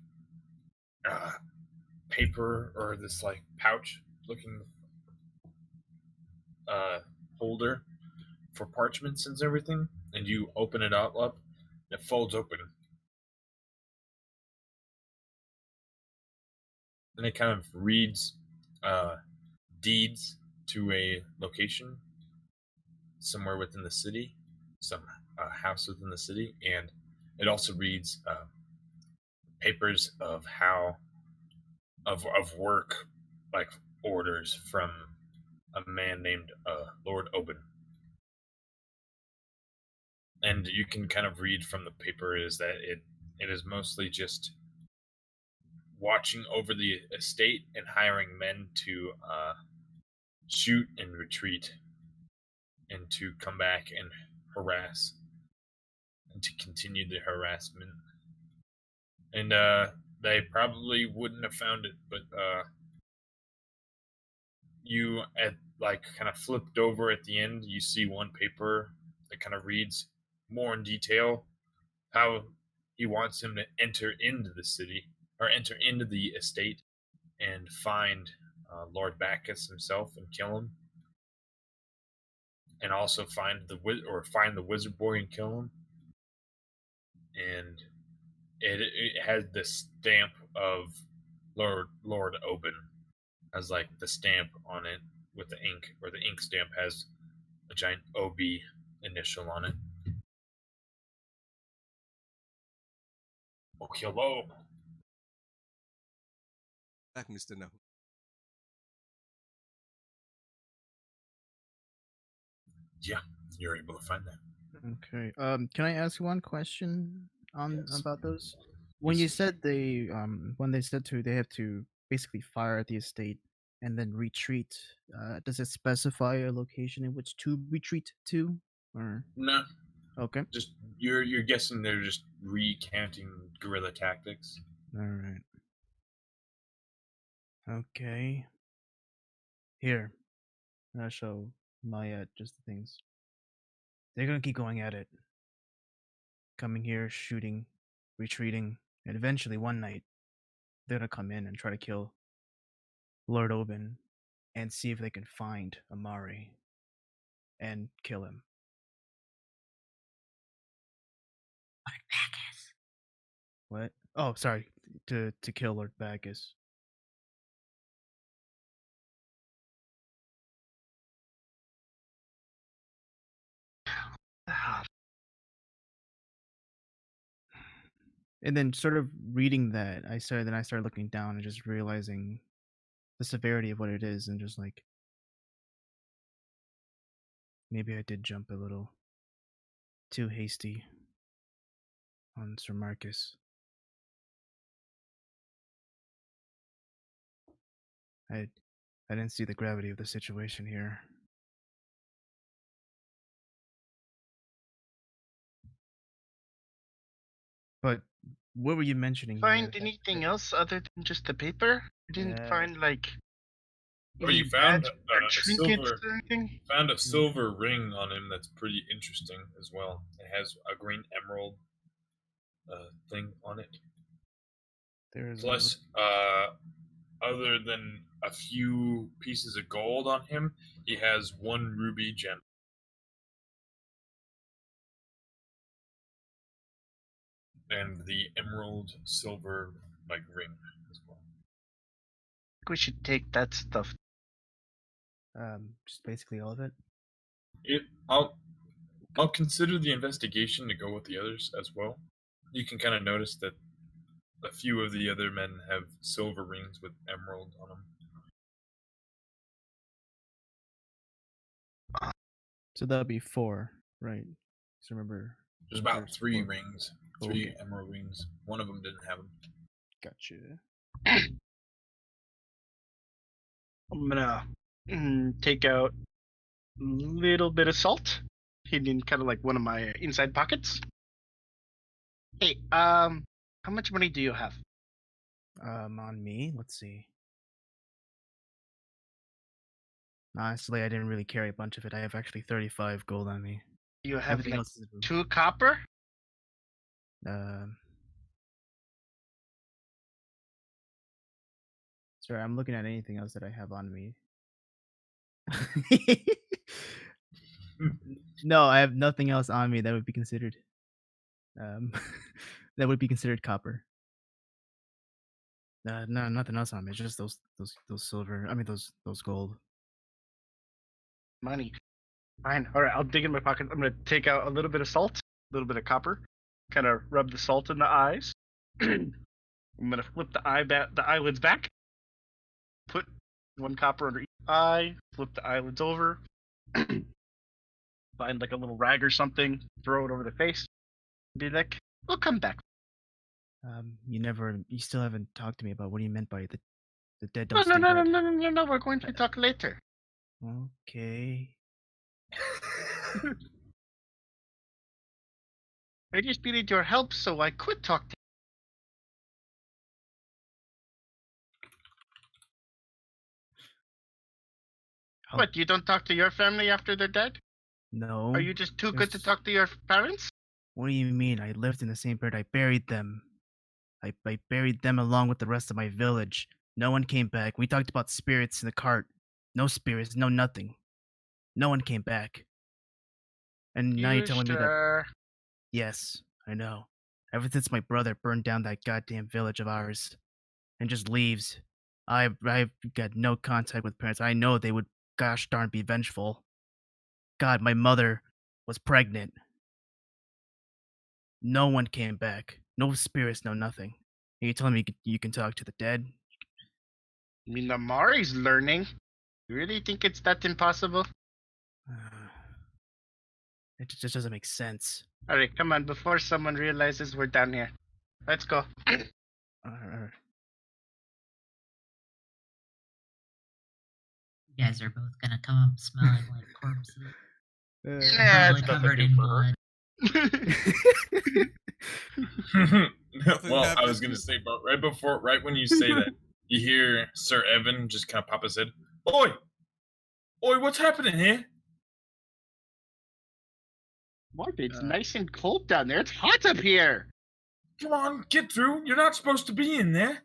paper or this like pouch looking holder for parchments and everything, and you open it up, it folds open. And it kind of reads deeds to a location somewhere within the city, some house within the city, and it also reads papers of work, like orders from a man named Lord Oben. And you can kind of read from the paper is that it is mostly just watching over the estate and hiring men to shoot and retreat, and to come back and harass, and to continue the harassment. And they probably wouldn't have found it, but you at like kind of flipped over at the end, you see one paper that kind of reads more in detail how he wants him to enter into the city or enter into the estate and find Lord Bacchus himself and kill him, and also find the wizard boy and kill him. And it has the stamp of Lord Oben as like the stamp on it with the ink, or the ink stamp has a giant OB initial on it. Oh, hello. Back, Mr. No. Yeah, you're able to find that. Okay. Can I ask one question Yes. about those? When Yes. you said when they said they have to basically fire at the estate and then retreat, does it specify a location in which to retreat to, or? No, Okay. just you're guessing they're just recanting guerrilla tactics. All right. Okay. Here, I show just the things. They're gonna keep going at it. Coming here, shooting, retreating, and eventually one night they're gonna come in and try to kill Lord Oben and see if they can find Amari and kill him. Lord Bacchus. What? Oh, sorry. To kill Lord Bacchus. And then, sort of reading that, I started looking down and just realizing the severity of what it is, and just like, maybe I did jump a little too hasty on Sir Marcus. I didn't see the gravity of the situation here. But what were you mentioning Find here? anything else other than just the paper? You didn't find like Oh, you any found badge a or trinkets silver. or anything? Found a silver ring on him that's pretty interesting as well. It has a green emerald thing on it. There's Plus, other than a few pieces of gold on him, he has one ruby gem. And the emerald silver ring as well. I think we should take that stuff. just basically all of it. I'll consider the investigation to go with the others as well. You can kind of notice that a few of the other men have silver rings with emerald on them. So that'll be 4, right? So remember, There's about 3 4. rings, 3 Okay. emerald rings. One of them didn't have them. Gotcha. I'm gonna take out a little bit of salt, hidden in kind of like one of my inside pockets. Hey, how much money do you have? On me, let's see. Honestly, I didn't really carry a bunch of it. I have actually 35 gold on me. Do you have Everything like else is 2 copper? Sorry, I'm looking at anything else that I have on me. No, I have nothing else on me that would be considered that would be considered copper. No, nothing else on me. Just those silver. I mean those gold. Money. Fine. All right, I'll dig in my pocket. I'm gonna take out a little bit of salt, a little bit of copper, kind of rub the salt in the eyes. I'm gonna flip the eyelids back. Put 1 copper under each eye. Flip the eyelids over. Find like a little rag or something. Throw it over the face. Be like, we'll come back. You still haven't talked to me about what you meant by the dead No, don't stay dead. no. We're going to talk later. Okay. I just needed your help, so I could talk to you. What, you don't talk to your family after they're dead? No. Are you just too good to talk to your parents? What do you mean? I lived in the same bed. I buried them. I buried them along with the rest of my village. No one came back. We talked about spirits in the cart. No spirits, no nothing. No one came back. And now you're telling me that... Yes, I know. Ever since my brother burned down that goddamn village of ours and just leaves, I've got no contact with parents. I know they would gosh darn be vengeful. God, my mother was pregnant. No one came back. No spirits, no nothing. Are you telling me you can talk to the dead? I mean, Amari's learning. You really think it's that impossible? It just doesn't make sense. Alright, come on, before someone realizes we're down here. Let's go. Alright. You guys are both gonna come up smelling like corpses. Yeah, Probably it's covered nothing in for her. blood. Well, I was gonna say, but right when you say that, you hear Sir Evan just kind of pop his head. Oi, what's happening here? Mark, it's nice and cold down there. It's hot up here. Come on, get through. You're not supposed to be in there.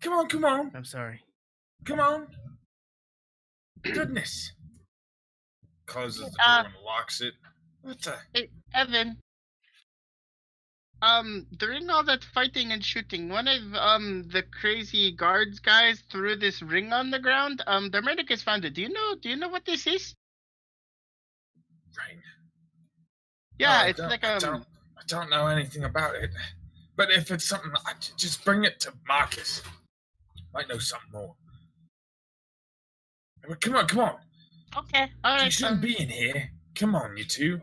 Come on, come on. I'm sorry. Come on. Goodness. Closes the door and locks it. What the? Hey, Evan. During all that fighting and shooting, one of the crazy guards guys threw this ring on the ground. The medic has found it. Do you know what this is? Ring. Yeah, No, it's like I don't know anything about it. But if it's something, just bring it to Marcus. Might know something more. Come on, come on. Okay, all right. You shouldn't be in here. Come on, you two.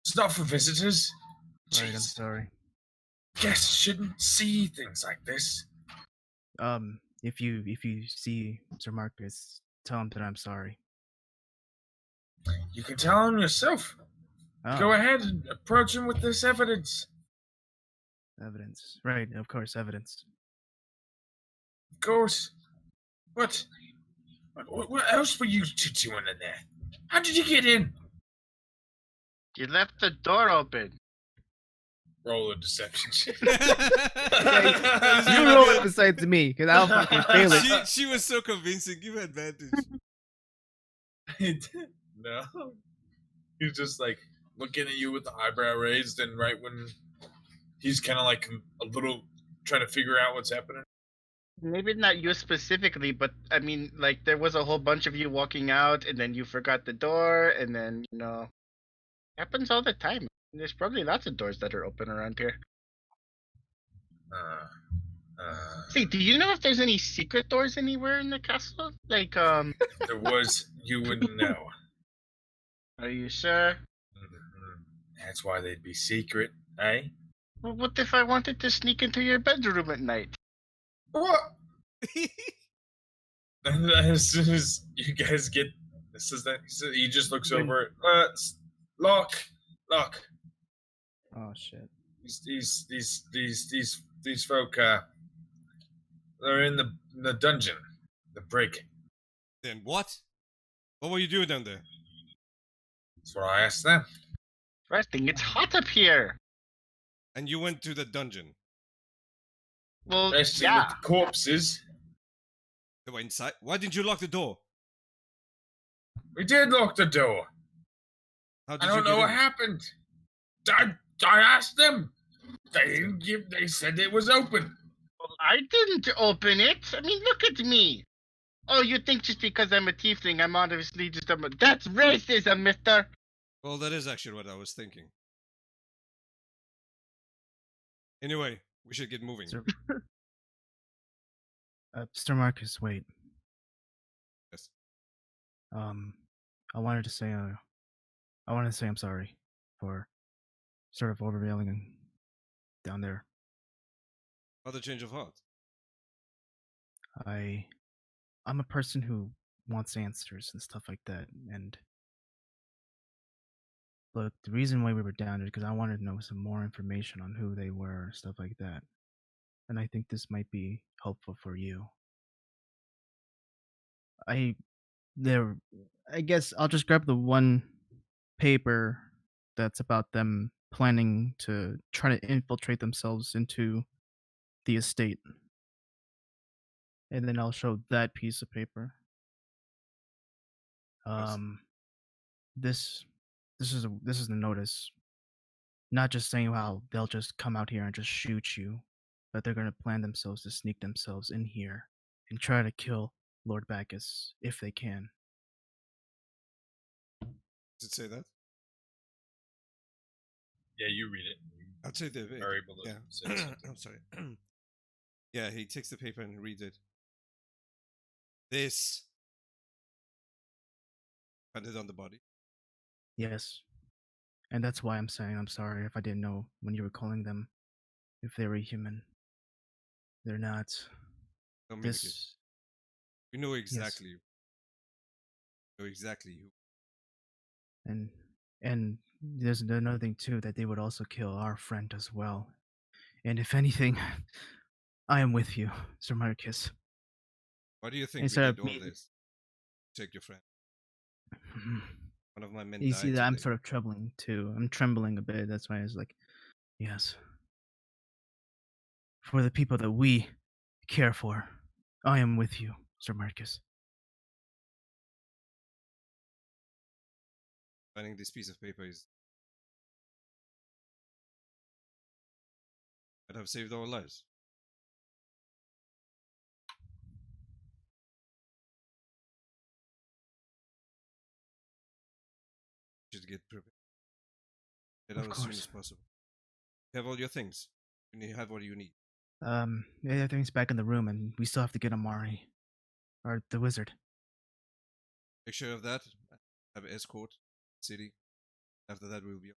It's not for visitors. Right, I'm Jeez. sorry. Guests shouldn't see things like this. If you see Sir Marcus, tell him that I'm sorry. You can tell him yourself. Oh, Go ahead and approach him with this evidence. Evidence. Right, of course, evidence. Of course. What else were you two doing in there? How did you get in? You left the door open. Roll a deception check. You roll it besides me, because I'll fucking fail it. She was so convincing. Give her advantage. No. He's just like looking at you with the eyebrow raised, and right when he's kind of like a little trying to figure out what's happening. Maybe not you specifically, but I mean, like, there was a whole bunch of you walking out, and then you forgot the door, and then, happens all the time. There's probably lots of doors that are open around here. See, do you know if there's any secret doors anywhere in the castle? Like, There was, you wouldn't know. Are you sure? That's why they'd be secret, eh? Well, what if I wanted to sneak into your bedroom at night? What? And as soon as you guys get, he just looks over it. Lock. Oh shit. These folk, they're in the dungeon, the brig. Then what? What were you doing down there? That's what I asked them. Resting. It's hot up here. And you went to the dungeon. Well, Resting yeah. with the corpses. They were inside. Why didn't you lock the door? We did lock the door. How I did don't you know get what in? happened. I asked them. They didn't give. They said it was open. Well, I didn't open it. I mean, look at me. Oh, you think just because I'm a tiefling, I'm obviously just a... That's racism, mister. Well, that is actually what I was thinking. Anyway, we should get moving. Sir, Sir Marcus, wait. Yes. I wanted to say I'm sorry for sort of overvailing down there. Other change of heart. I'm a person who wants answers and stuff like that, but the reason why we were down there is because I wanted to know some more information on who they were and stuff like that. And I think this might be helpful for you. I guess I'll just grab the one paper that's about them planning to try to infiltrate themselves into the estate. And then I'll show that piece of paper. This is the notice. Not just saying how they'll just come out here and just shoot you, but they're gonna plan themselves to sneak themselves in here and try to kill Lord Bacchus if they can. Does it say that? Yeah, you read it. I'd say they Are able to say something. I'm sorry. Yeah, he takes the paper and reads it. This. Handed on the body. Yes. And that's why I'm saying I'm sorry if I didn't know when you were calling them if they were human. They're not. Don't This. this... We know exactly. Know exactly who. And there's another thing too, that they would also kill our friend as well. And if anything, I am with you, Sir Marcus. Why do you think Instead we of did all me- this? Take your friend. One of my men You died see that I'm today. sort of trembling too. I'm trembling a bit. That's why I was like, yes. For the people that we care for, I am with you, Sir Marcus. Finding this piece of paper is might have saved our lives. Should get prepared. Get Of out as soon course. as possible. You have all your things. You have what you need. Everything's back in the room, and we still have to get Amari, or the wizard. Make sure of that. Have an escort. City. After that, we'll be.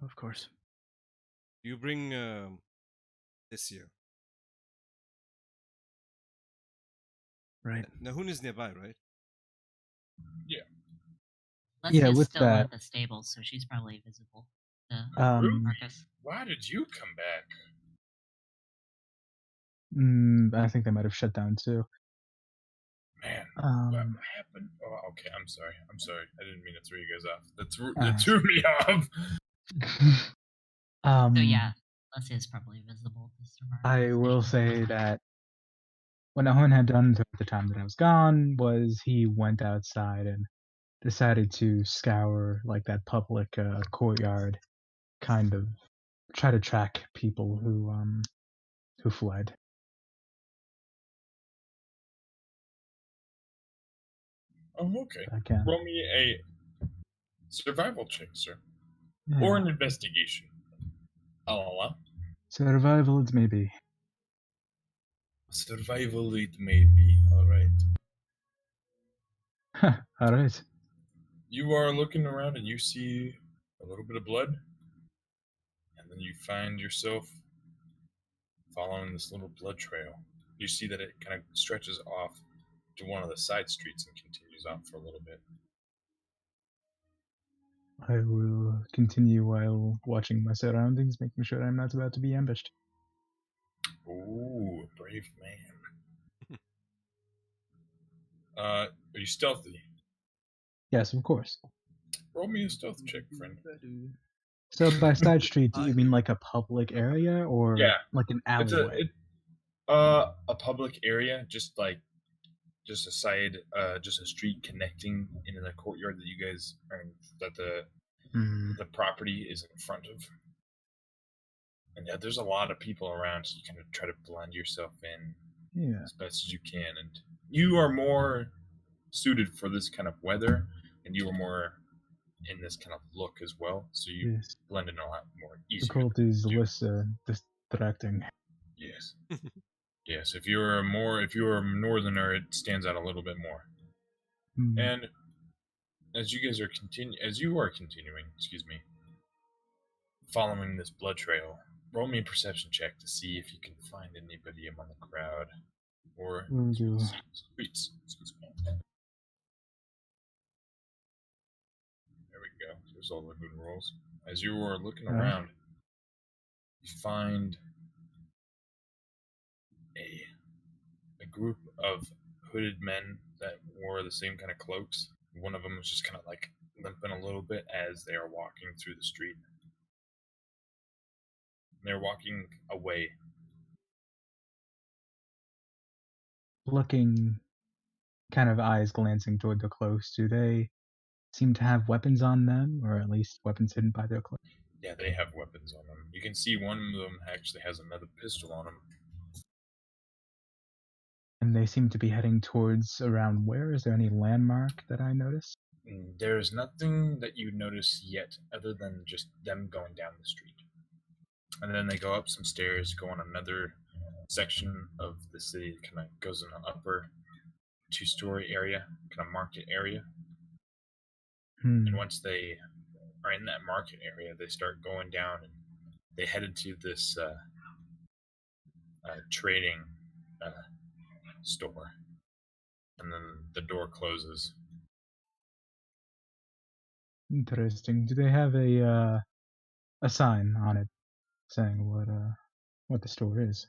Of course. You bring this here. Right. Nahun is nearby, right? Leslie's with still that- at the stables, so she's probably visible to Um, Marcus. Why did you come back? I think they might have shut down too. Man, what Um, happened? Oh, okay. I'm sorry. I didn't mean to throw you guys off. That Uh. threw me off. So yeah, Leslie is probably visible to Sir Marcus. I will say that what Nahun had done throughout the time that I was gone was he went outside and decided to scour like that public courtyard, kind of try to track people who fled. Oh, okay. I can. Roll me a survival check, sir, Yeah. or an investigation. I'll allow. Survival it may be. Survival it may be. All right. All right. You are looking around and you see a little bit of blood, and then you find yourself following this little blood trail. You see that it kind of stretches off to one of the side streets and continues on for a little bit. I will continue while watching my surroundings, making sure I'm not about to be ambushed. Ooh, a brave man. Are you stealthy? Yes, of course. Roll me a stealth check, friend. So by side street, do you mean like a public area or Yeah. like an It's alleyway? a public area, just a side, just a street connecting into the courtyard that you guys are in, that the property is in front of. And yeah, there's a lot of people around, so you kind of try to blend yourself in Yeah. as best as you can. And you are more suited for this kind of weather, and you are more in this kind of look as well, so you Yes. blend in a lot more easier. Difficulty is do. less distracting. Yes. Yes, if you're a northerner, it stands out a little bit more. Hmm. And as you are continuing, following this blood trail, roll me a perception check to see if you can find anybody among the crowd or Will do. streets. Excuse me. There we go. There's all the good rolls. As you are looking Alright. around, you find a group of hooded men that wore the same kind of cloaks. One of them was just kind of like limping a little bit as they are walking through the street. They're walking away. Looking, kind of eyes glancing toward the cloaks, do they seem to have weapons on them, or at least weapons hidden by their cloaks? Yeah, they have weapons on them. You can see one of them actually has another pistol on him. And they seem to be heading towards around where? Is there any landmark that I notice? There is nothing that you notice yet other than just them going down the street. And then they go up some stairs, go on another section of the city that kind of goes in an upper two-story area, kind of market area. And once they are in that market area, they start going down and they head into this trading store. And then the door closes. Interesting. Do they have a sign on it saying what the store is?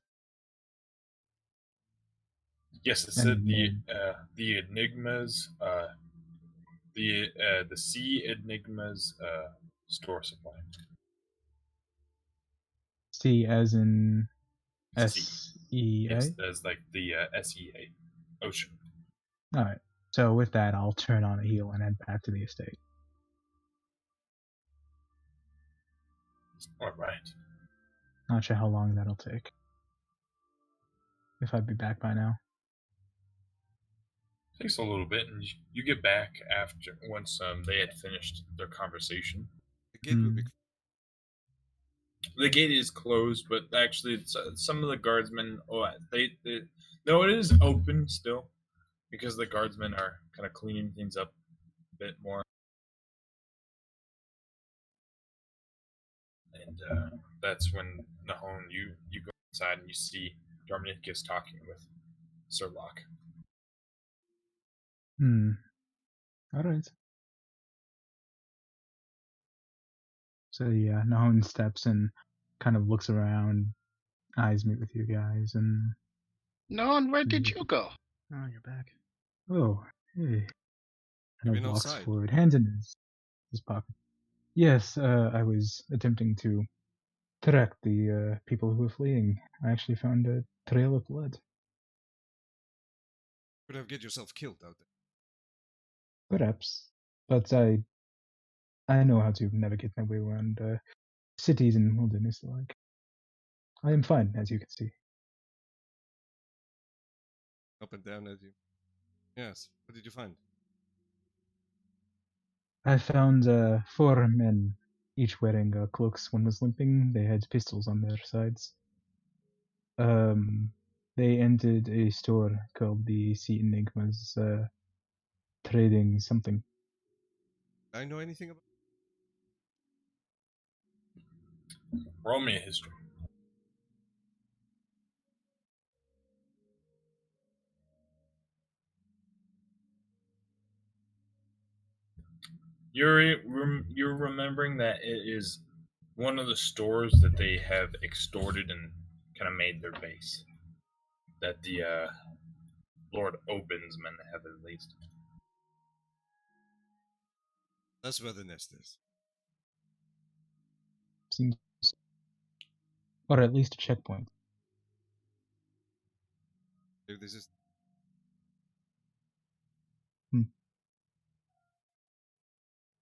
Yes, it Any said name? the Enigmas The Sea Enigma's store supply. C as in Sea. SEA. Yes, as like the SEA, ocean. All right. So with that, I'll turn on a heel and head back to the estate. All right. Not sure how long that'll take. If I'd be back by now. Takes a little bit, and you get back after once they had finished their conversation. The gate will be. The gate is closed, but actually, it's, some of the guardsmen. Oh, no, it is open still, because the guardsmen are kind of cleaning things up a bit more. And that's when Nahon, you go inside and you see Darmanicus talking with Sir Locke. Alright. So yeah, Nahon steps and kind of looks around, eyes meet with you guys, and No, and where did you go? Oh, you're back. oh, hey. And been walks outside? forward, hands in his pocket. Yes, I was attempting to track the people who were fleeing. I actually found a trail of blood. Could have get yourself killed out there. Perhaps, but I know how to navigate my way around cities and wilderness alike. I am fine, as you can see. Up and down at you. Yes. What did you find? I found 4 men, each wearing cloaks. One was limping. They had pistols on their sides. They entered a store called the Sea Enigmas, trading something. Do I know anything about? Roll me a history. You're remembering that it is one of the stores that they have extorted and kind of made their base. That the Lord Opensmen have at least. That's where the nest is. Seems, or at least a checkpoint. If this is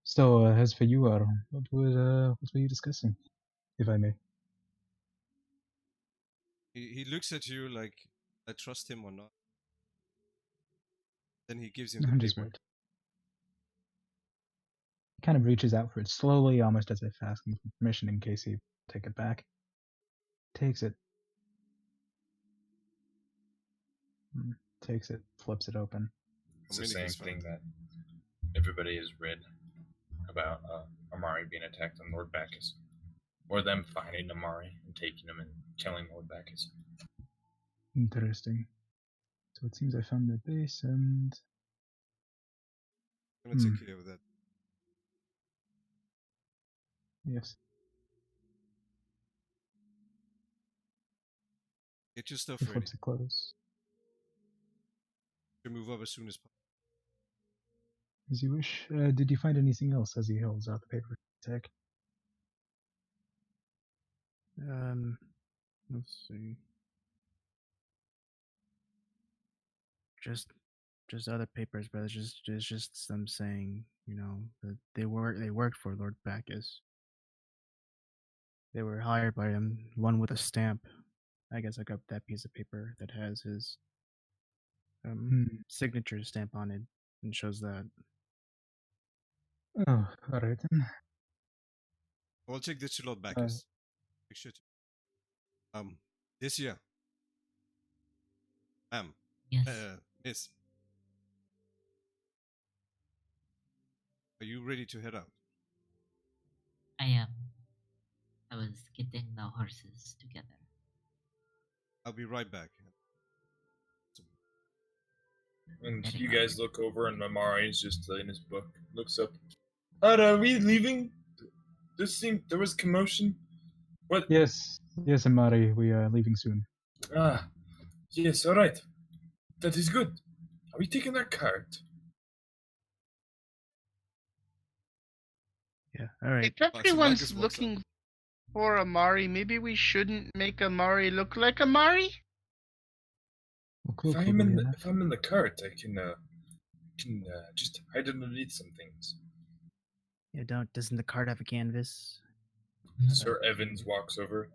So, as for you, Aaron, what were you discussing, if I may? he looks at you like I trust him or not. Then he gives him the I'm just paper. worried. He kind of reaches out for it slowly, almost as if asking for permission in case he take it back. Takes it. Takes it, flips it open. It's the same thing that everybody has read about Amari being attacked on Lord Bacchus. Or them finding Amari and taking him and killing Lord Bacchus. Interesting. So it seems I found the base and... I'm gonna take care of that. Yes. Get your stuff He ready. flips it close. To move up as soon as possible. As you wish. Did you find anything else as he holds out the paper tag? Let's see. Just other papers, but it's just them saying, you know, that they work for Lord Bacchus. They were hired by him. One with a stamp. I guess I got that piece of paper that has his signature stamp on it and shows that. Oh, alright then. I'll check this to Lord Bacchus. Make sure to. This year. Yes. Miss. Are you ready to head out? I am. I was getting the horses together. I'll be right back. And you guys look over, and Amari is just in his book. Looks up. Are we leaving? There was commotion. What? Yes, Amari, we are leaving soon. Ah, yes, alright. That is good. Are we taking our cart? Yeah. All right. If so everyone's Marcus walks up. looking for Amari, maybe we shouldn't make Amari look like Amari? Well, If cool, I'm cool, in yeah. if I'm in the cart, I can just hide underneath some things. Yeah. Doesn't the card have a canvas? Sir Evans walks over.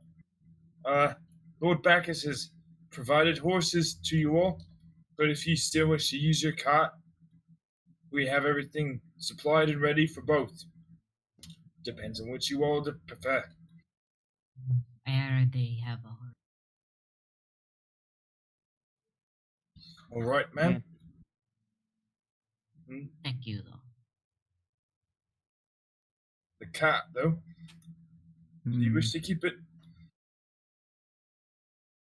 Lord Bacchus has provided horses to you all, but if you still wish to use your cart, we have everything supplied and ready for both. Depends on what you all prefer. Where they have a horse. All right, ma'am. Thank you, though. The cart, though. Do you wish to keep it?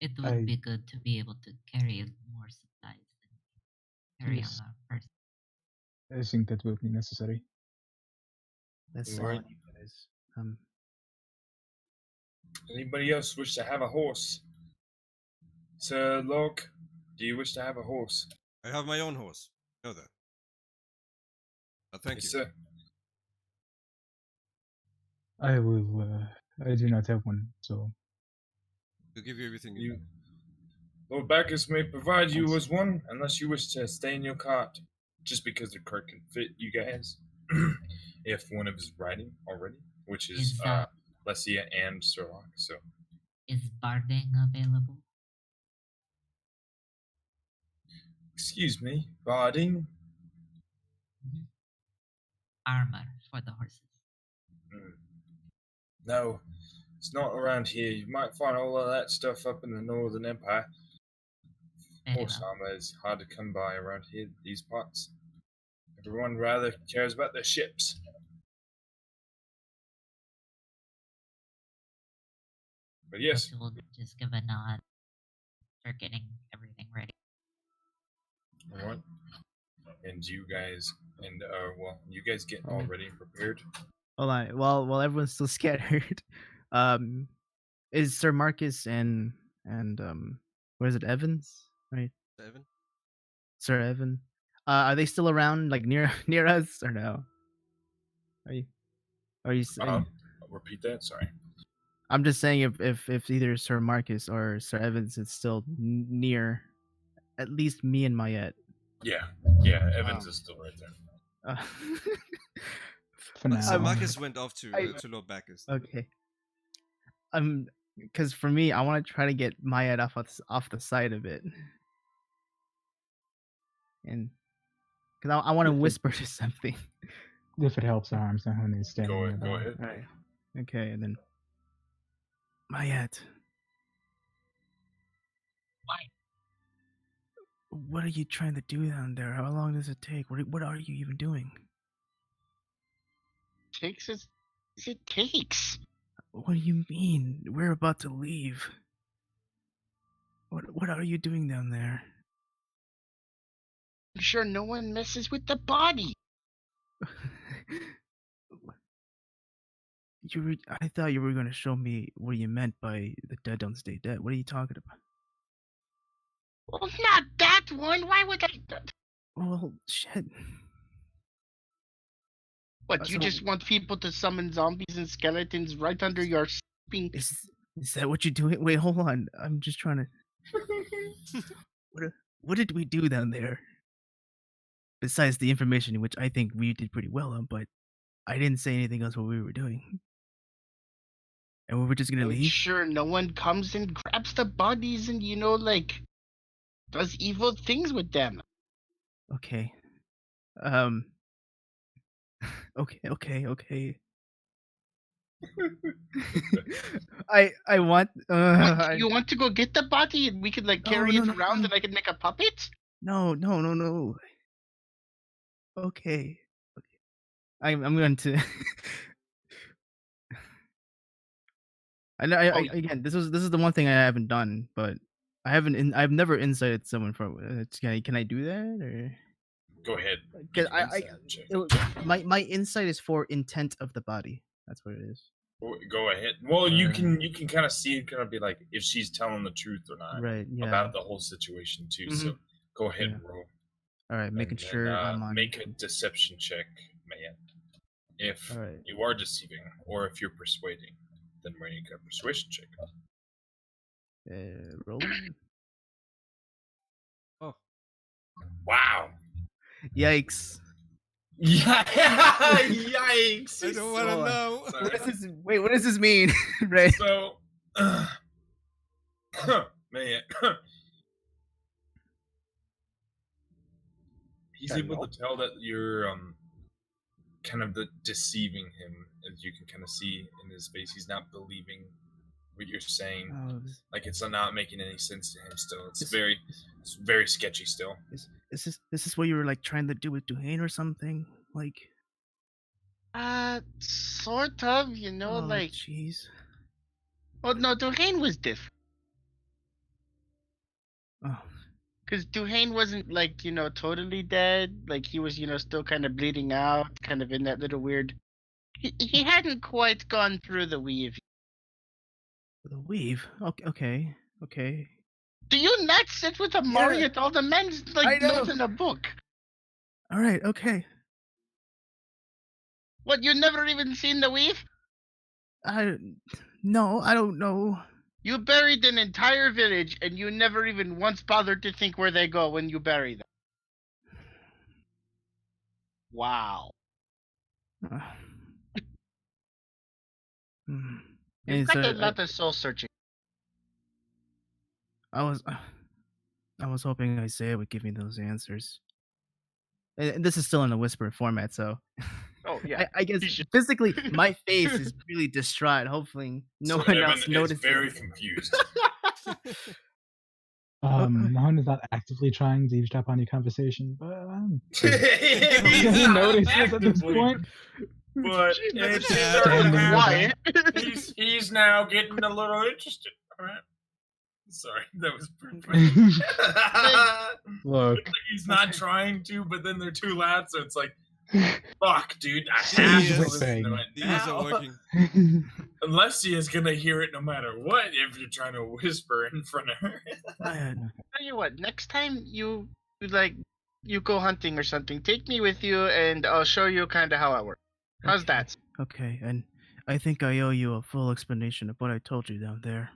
It would I- be good to be able to carry more supplies than carry Yes. on our person. I think that will be necessary. That's Right. all you guys. Anybody else wish to have a horse? Sir Locke, do you wish to have a horse? I have my own horse. You know that. Thank Yes, you. sir. I will. I do not have one, so We'll give you everything you You, need. Lord Bacchus may provide you Thanks. with one, unless you wish to stay in your cart, just because the cart can fit you guys. If one of us is riding already, which is Is that- Lesia and Sir Locke. So Is barding available? excuse me, barding. Armor for the horses. No, it's not around here. You might find all of that stuff up in the Northern Empire. Very Horse well. armor is hard to come by around here, these parts. Everyone rather cares about their ships. But yes, We'll just give a nod for getting everything ready. alright. And you guys, you guys get all ready and prepared. Hold on. While everyone's still scattered, is Sir Marcus and what is it, Evans? Right, 7. Sir Evan. Are they still around, like near us, or no? Are you? Repeat that. Sorry. I'm just saying if either Sir Marcus or Sir Evans is still near, at least me and Mayette. Yeah. Evans is still right there. for now. So Marcus went off to I- Lord Bacchus. Okay. Because for me, I want to try to get Mayette off the side of it, and because I want to If it- whisper to something. If it helps, arms down when he's standing Go nearby. ahead. All right. Okay, and then Mayette. What are you trying to do down there? How long does it take? What are you even doing? Takes as it takes. What do you mean? We're about to leave. What are you doing down there? I'm sure no one messes with the body. I thought you were going to show me what you meant by the dead don't stay dead. What are you talking about? Well, not that one. Why would I? Well, shit. What, you So- just want people to summon zombies and skeletons right under your sleeping? Is that what you're doing? Wait, hold on. I'm just trying to. What did we do down there? Besides the information, which I think we did pretty well on, but I didn't say anything else what we were doing. And we were just gonna Make leave. sure no one comes and grabs the bodies and, does evil things with them. Okay. Okay. I want. What, you want to go get the body and we could, carry no, it no, around no. and I could make a puppet? No. Okay. I'm going to. I know. Again, this is the one thing I haven't done, but I've never incited someone from. Can I do that or? Go ahead. Because my insight is for intent of the body. That's what it is. Go ahead. Well, you can kind of see, kind of be like if she's telling the truth or not Right. Yeah. about the whole situation too. So go ahead and roll. All right. Making And then, sure I'm on. make a deception check, man. If All right. you are deceiving, or if you're persuading, then make a persuasion check. Rolling. Oh, Wow. Yikes. Yeah. Yikes. I don't want to So, know. Sorry. What does this? Wait, what does this mean? Right. So, man, he's able to tell that you're kind of deceiving him, as you can kind of see in his face. He's not believing what you're saying. Oh, Like it's not making any sense to him. Still, it's Is- very sketchy. Still, is this what you were like trying to do with Duhane or something? Like, Sort of, you know, oh, like. jeez. Well, no, Duhane was different. Oh, Because Duhane wasn't, like, you know, totally dead. Like, he was, you know, still kind of bleeding out, kind of in that little weird. He hadn't quite gone through the weave. the weave. Okay. Do you not sit with a Mariot? All the men's, I like, know. notes in a book. All right. Okay. What, you never even seen the weave? No, I don't know. You buried an entire village, and you never even once bothered to think where they go when you bury them. Wow. Uh, hmm. You've And got so a lot of soul searching. I was hoping Isaiah would give me those answers. And this is still in a whisper format, so Oh, yeah. I guess You should- physically my face is really distraught. Hopefully, no one else Evan notices. is very confused. Mohan is not actively trying to eavesdrop on your conversation, but He's he not notices at this actively, point. but Jesus, it's she's starting to standing happen. quiet. He's now getting a little interested. All right. Sorry, that was pretty funny. Look, He's not trying to, but then they're too loud, so it's like, fuck, dude, I He have is to listen to saying- it The ears now. are working. Unless he is gonna hear it no matter what if you're trying to whisper in front of her. Tell you what, next time you go hunting or something, take me with you, and I'll show you kind of how I work. How's that? Okay, and I think I owe you a full explanation of what I told you down there.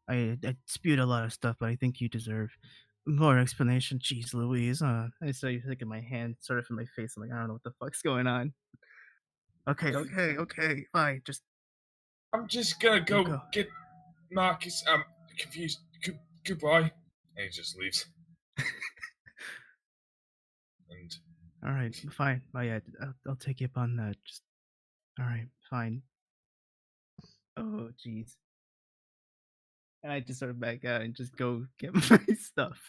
I spewed a lot of stuff, but I think you deserve more explanation. Jeez Louise. I saw you thinking my hand sort of in my face. I'm like, I don't know what the fuck's going on. Okay, fine. Just I'm just gonna go Go. get Marcus. I'm confused. Goodbye. And he just leaves. And all right, fine. Oh yeah, I'll take you up on that. Just all right, fine. Oh jeez. And I just sort of back out and just go get my stuff.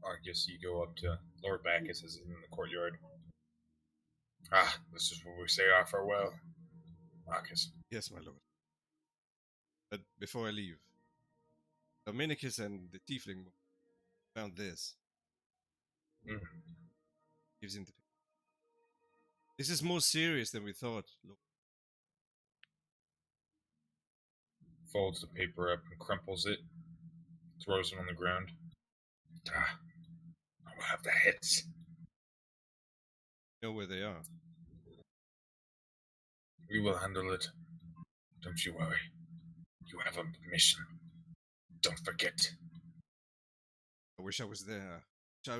I guess you go up to Lord Bacchus is in the courtyard. Ah, this is where we say our farewell. Marcus. Yes, my lord. But before I leave, Dominicus and the tiefling found this. Mm. Gives him the. This is more serious than we thought. Look, Folds the paper up and crumples it. Throws it on the ground. Ah, I will have the heads. you know where they are. We will handle it. Don't you worry. You have a mission. Don't forget. I wish I was there.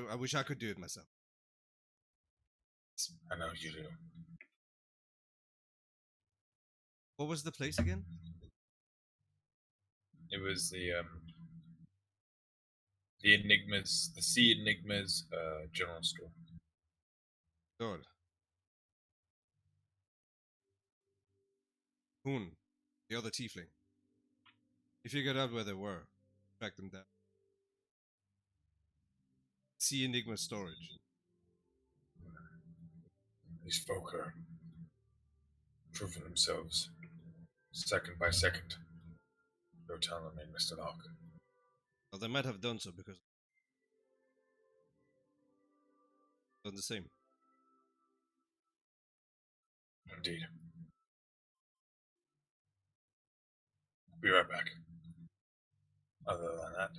I wish I could do it myself. I know you do. What was the place again? It was the Enigmas, the Sea Enigmas general store. Good. Hoon, the other tiefling. He figured out where they were. Tracked them down. Sea Enigma storage. These folk are proving themselves second by second. You're telling me, Mr. Locke. Well, they might have done so because done the same. Indeed. Be right back. Other than that,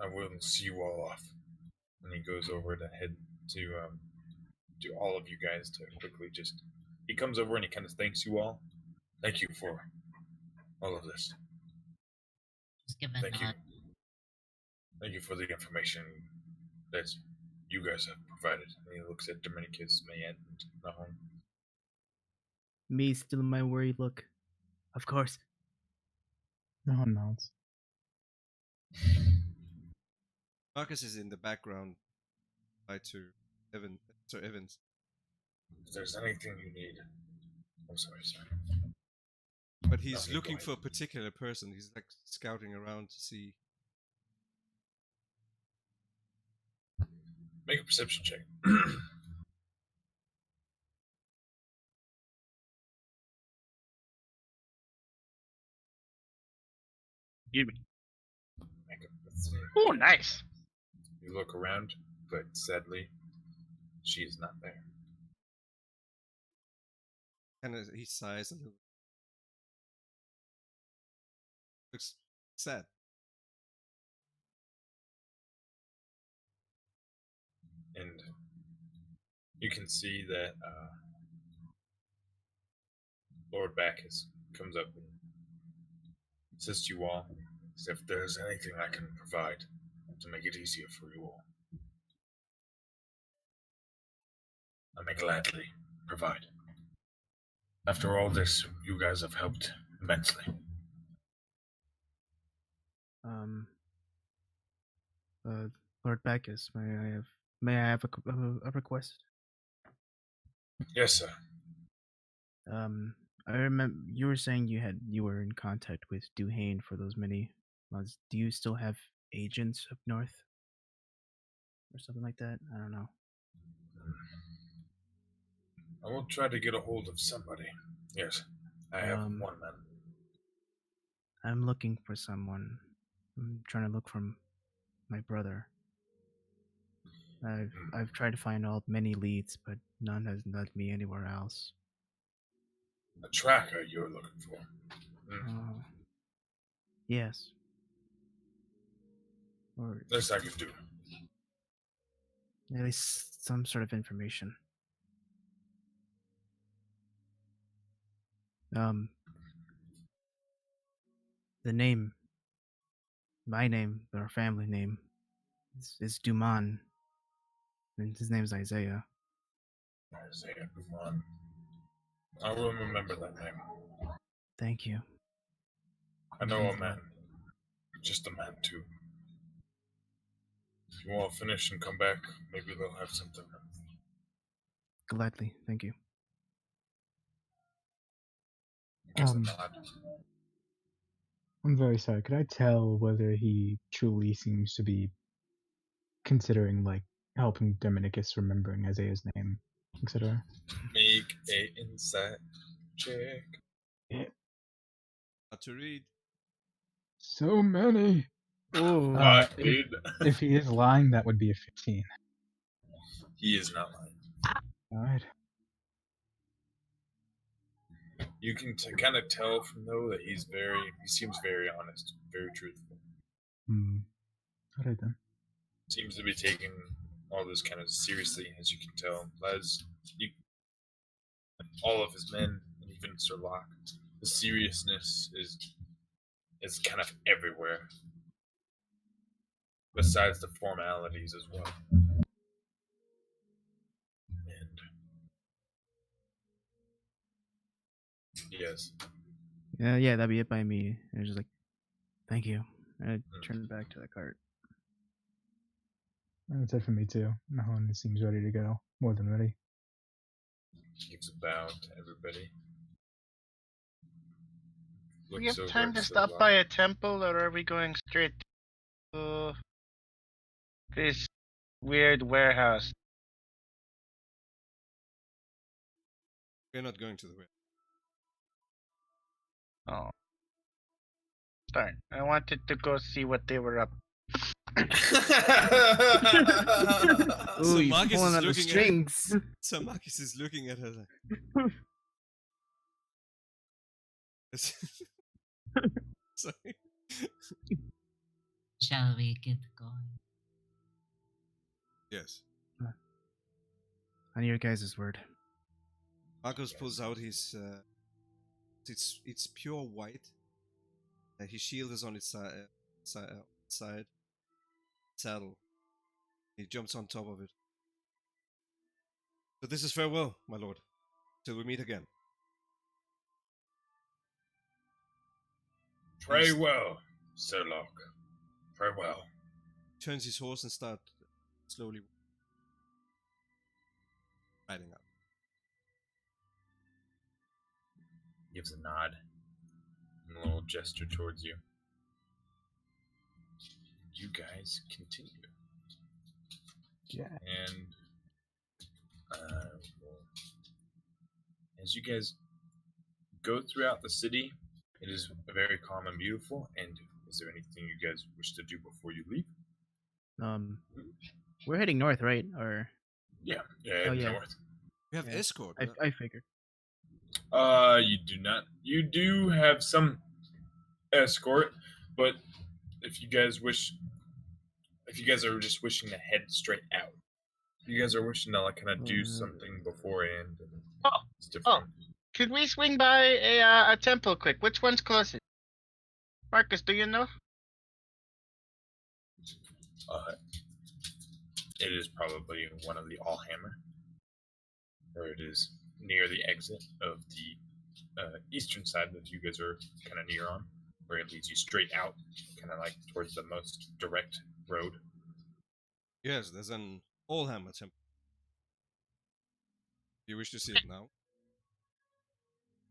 I will see you all off. And he goes over to head to to all of you guys to quickly just. He comes over and he kind of thanks you all. Thank you for all of this. Just give a Thank you. nod. Thank you for the information that you guys have provided. And he looks at Dominicus, Mayan, and Nahon. Me still in my worried look. Of course. No one nods. Marcus is in the background. By to Sir Evans. If there's anything you need, I'm sorry, sir. But he's Nothing, looking go for a ahead. particular person. He's like scouting around to see. Make a perception check. Give me. Let's see. Oh, nice. You look around, but sadly, she is not there. Kind of, he sighs a little. Looks sad. And you can see that Lord Bacchus comes up and says to you all, if there's anything I can provide to make it easier for you all, I may gladly provide. After all this, you guys have helped immensely. Lord Bacchus, may I have a request? Yes, sir. I remember you were saying you were in contact with Duhane for those many months. Do you still have agents up north? Or something like that? I don't know. I will try to get a hold of somebody. Yes, I have one man. I'm looking for someone. I'm trying to look for my brother. I've tried to find many leads, but none has led me anywhere else. A tracker you're looking for. Yes. Or This I can do. at least some sort of information. The name, my name, our family name, is Duman. And his name's Isaiah. Isaiah Duman. I will remember that name. Thank you. I know a man. Just a man, too. If you all finish and come back, maybe they'll have something. Gladly, thank you. Gives a nod. I'm very sorry. Could I tell whether he truly seems to be considering like helping Dominicus remembering Isaiah's name, etc.? Make a insight check. Yeah. Not to read. So many. Oh, What, dude? If he is lying, that would be a 15. He is not lying. All right. You can kind of tell from though that he seems very honest, very truthful. All right then. Seems to be taking all this kind of seriously, as you can tell. All of his men, and even Sir Locke, the seriousness is kind of everywhere. Besides the formalities as well. And yes. yeah, that'd be it by me. And it's just like, thank you. And I turn back to the cart. That's it for me too. Nahon seems ready to go. More than ready. Gives a bow to everybody. Do we have time to stop by a temple, or are we going straight to this weird warehouse? We're not going to the way. Oh. Darn. I wanted to go see what they were up. Ooh, So he's Marcus pulling is on the looking strings. So Marcus is looking at her like. Sorry. Shall we get going? Yes. On your guys' word. Marcus pulls out his. It's pure white. His shield is on its side. Saddle. He jumps on top of it. So this is farewell, my lord. Till we meet again. Pray well, Sir Locke. Farewell. Turns his horse and starts slowly riding up. Gives a nod and a little gesture towards you. You guys continue. Yeah. And as you guys go throughout the city, it is very calm and beautiful. And is there anything you guys wish to do before you leave? We're heading north, right? Or Yeah, Oh, yeah. north. We have Yeah, escort. I figured. You do not. You do have some escort, but if you guys are just wishing to head straight out, if you guys are wishing to like kind of do something beforehand, Oh, it's different. Could we swing by a temple quick? Which one's closest? Marcus, do you know? It is probably one of the Allhammer, or it is near the exit of the eastern side that you guys are kind of near on, where it leads you straight out, kind of like towards the most direct road. Yes, there's an Allhammer temple. Do you wish to see it now?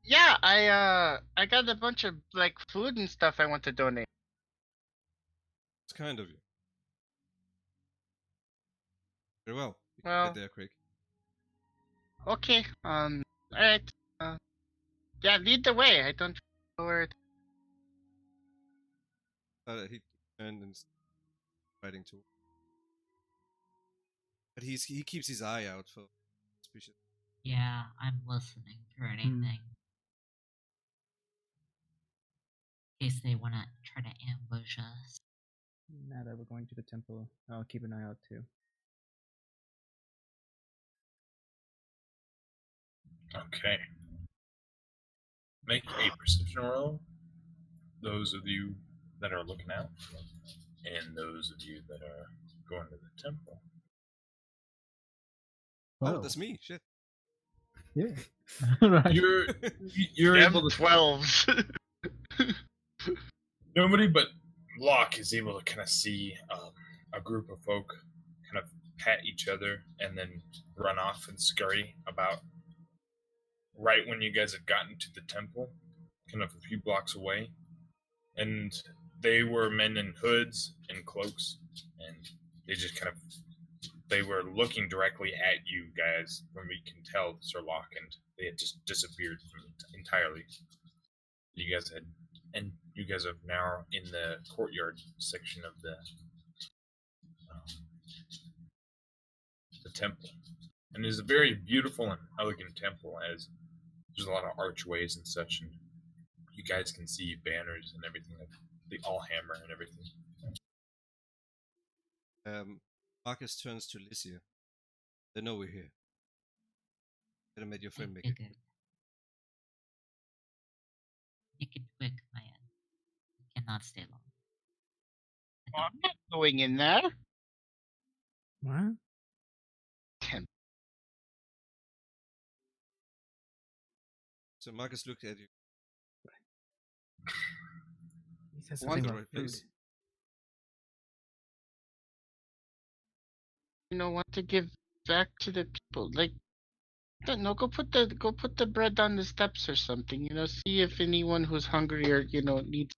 Yeah, I got a bunch of like food and stuff I want to donate. It's kind of you. Very well. You can Well- get there quick. Okay, alright. Yeah, lead the way. I don't know where it. He turned and riding to. But he keeps his eye out for suspicious. Yeah, I'm listening for anything. In case they want to try to ambush us. Now that we're going to the temple, I'll keep an eye out too. Okay. Make a perception roll. Those of you that are looking out, and those of you that are going to the temple. Oh, that's me. Shit. Yeah. Right. You're able to 12s. Nobody but Locke is able to kind of see a group of folk kind of pat each other and then run off and scurry about right when you guys had gotten to the temple, kind of a few blocks away. And they were men in hoods and cloaks, and they were looking directly at you guys, when we can tell, Sir Locke, and they had just disappeared entirely. You guys are now in the courtyard section of the temple, and it is a very beautiful and elegant temple, as there's a lot of archways and such, and you guys can see banners and everything, like the Allhammer and everything. Marcus turns to Lycia. They know we're here. Better make your friend I make it. figured. Make it quick, man. We cannot stay long. I'm not going in there. What? So Marcus looked at you. He said Wonder something about right food. place. You know what to give back to the people? Like, I don't know. Go put the bread on the steps or something. You know, see if anyone who's hungry or needs.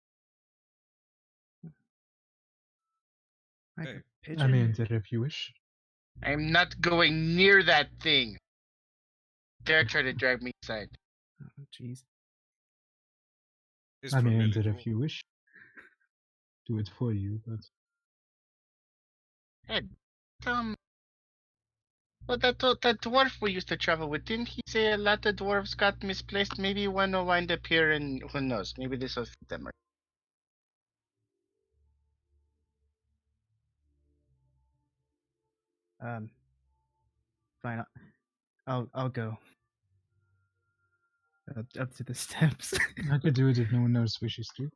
Like Hey. a pigeon? I mean, if you wish. I'm not going near that thing. Dare try to drag me inside. Oh, jeez. It's I mean, familiar. if you wish. Do it for you, but Ed, well, that dwarf we used to travel with, didn't he say a lot of dwarves got misplaced? Maybe one will wind up here, and who knows? Maybe this will fit them. Fine. I'll go. Up to the steps. I could do it if no one else wishes to.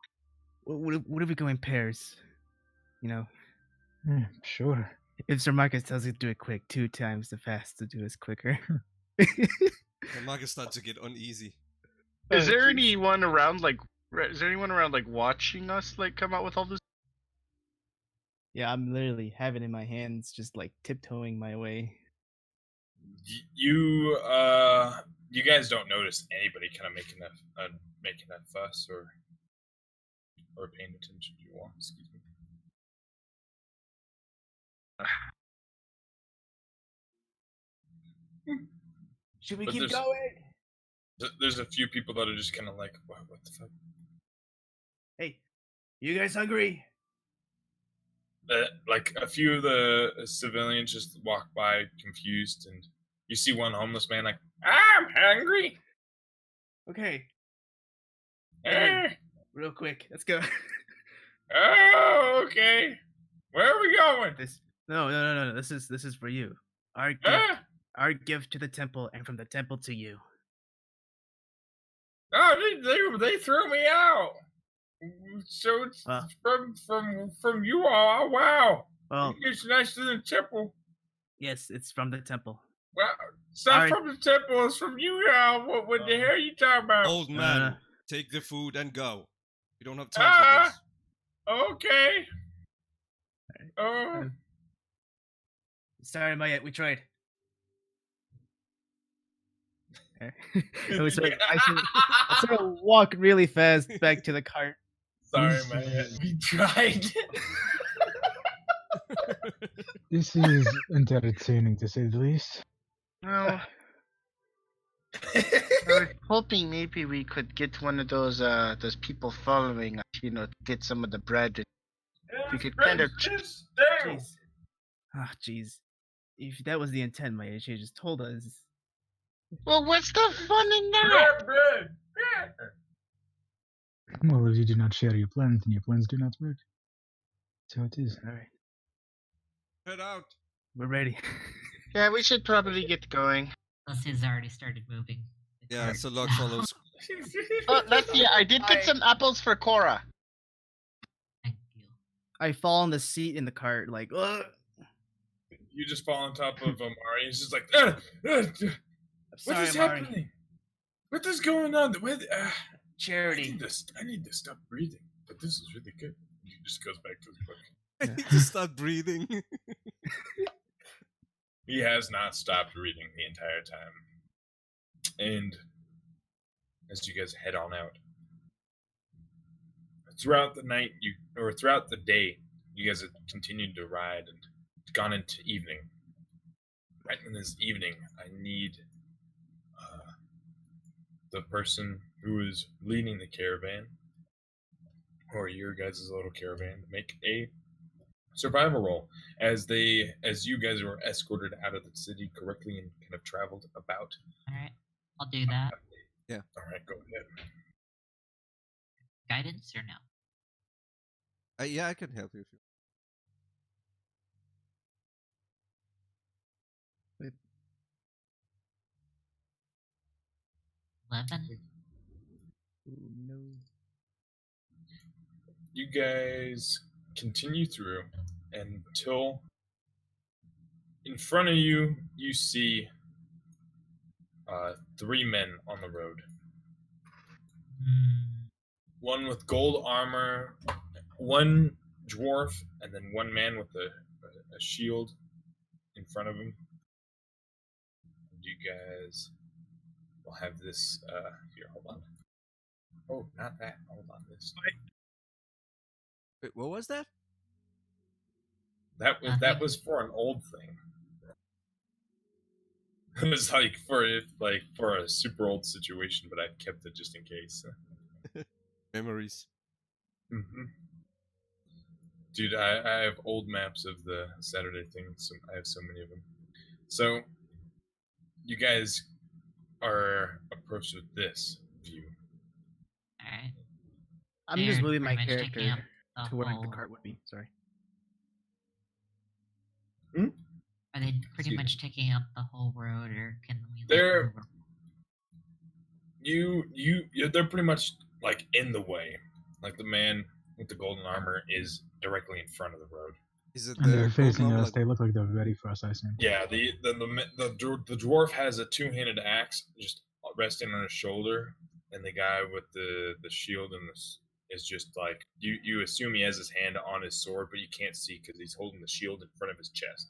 What if we go in pairs? You know, Sure. if Sir Marcus tells you to do it quick, 2 times the fast to do is quicker. And Marcus starts to get uneasy. Is Oh, there jeez. anyone around like? Is there anyone around like watching us like come out with all this? Yeah, I'm literally having it in my hands, just like tiptoeing my way. You guys don't notice anybody kind of making a fuss or paying attention to you all. Excuse me. Should we But keep there's- going? There's a few people that are just kind of like, what the fuck? Hey, you guys hungry? Like a few of the civilians just walk by confused, and you see one homeless man like, I'm hungry. Okay, Eh, real quick, let's go. oh, okay. Where are we going? No. This is for you. Our gift to the temple, and from the temple to you. Oh, they threw me out. So it's from you all. Oh, wow. Well, It's nice to the temple. yes, it's from the temple. Well, it's not Alright. from the temple. It's from you all. What the hell are you talking about? Old man, take the food and go. We don't have time for Ah, this. okay. Oh, Sorry, Mayet, we tried. I sort of walk really fast back to the cart. sorry, man. We tried. This is entertaining to say the least. No. I was hoping maybe we could get one of those people following us, to get some of the bread. We could kind of. Jeez. Ah, jeez. If that was the intent, Mayet, she just told us. Well, what's the fun in that? Bread. Well, if you do not share your plans, then your plans do not work. So it is. All right, Head out. we're ready. Yeah, we should probably get going. Lucy's already started moving. the Yeah, cart. so Log follows. Oh, let's see. I did get some apples for Cora. Thank you. I fall on the seat in the cart, like, ugh. You just fall on top of Amari. He's just like, what Sorry, is Mari. happening? What is going on? Charity. I need to stop breathing. But this is really good. He just goes back to his book. I need to start breathing. He has not stopped reading the entire time. And as you guys head on out, throughout the night, throughout the day, you guys have continued to ride and gone into evening. Right in this evening, I need the person who is leading the caravan, or your guys' little caravan, to make a survival roll as you guys were escorted out of the city correctly and kind of traveled about. Alright, I'll do that. All right, go ahead. Guidance or no? Yeah, I can help you if you. 11? Ooh, no. You guys continue through until in front of you see 3 men on the road. One with gold armor, one dwarf, and then one man with a shield in front of him. And you guys will have this here, hold on. Oh, not that. Hold on, this. Wait, what was that? That was for an old thing. It was like for a super old situation, but I kept it just in case. Memories. Mm-hmm. Dude, I have old maps of the Saturday thing. So I have so many of them. So you guys are approached with this view. Alright. I'm just They're moving my pretty much taking character up to where the whole- cart would be. Sorry. Are they pretty Excuse me. much taking up the whole road, or can we They're they're pretty much like in the way. Like the man with the golden armor is directly in front of the road. Is it And they're the facing golden armor, us. like, They look like they're ready for us, I think. Yeah, the dwarf has a two-handed axe just resting on his shoulder, and the guy with the shield and this is just like you assume he has his hand on his sword, but you can't see because he's holding the shield in front of his chest.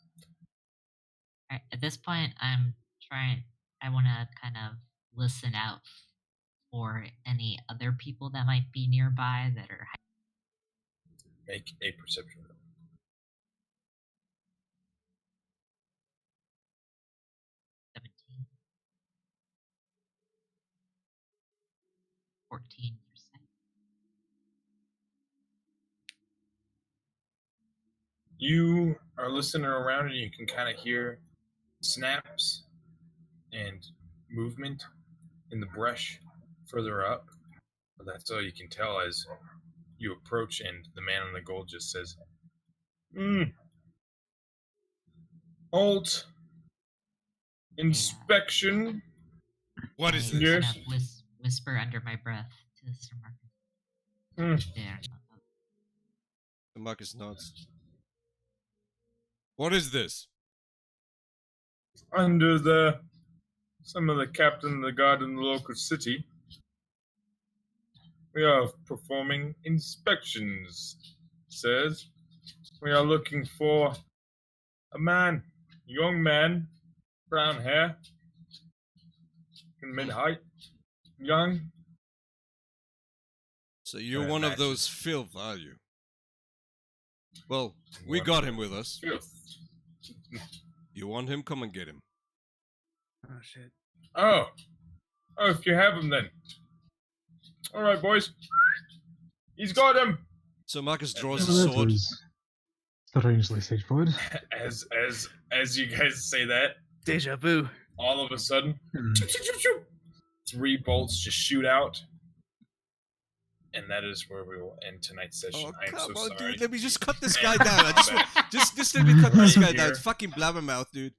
Alright, at this point, I want to kind of listen out for any other people that might be nearby that are Make a perception roll. 17. 14%. You are listening around and you can kind of hear snaps and movement in the brush further up. But that's all you can tell as you approach, and the man on the gold just says, Halt. Inspection. what is I this? Yes. kind of whisper under my breath to Sir Marcus. There. The Marcus nods. What is this? Under some of the captain of the guard in the local city, we are performing inspections, says. We are looking for a man, young man, brown hair, in mid-height, young. So you're That one of matches. those filth, are you? Well, we One got of him with us. Filth. You want him? Come and get him. Oh shit. Oh, if you have him then. All right, boys. He's got him. So Marcus draws Well, his That sword. was strangely straightforward. As you guys say that, Deja vu. all of a sudden, Hmm. 3 bolts just shoot out, and that is where we will end tonight's session. Oh, I am come so on, sorry. dude. Let me just cut this Man, guy down. just Just let me cut this guy down. Here. Fucking blabbermouth, dude.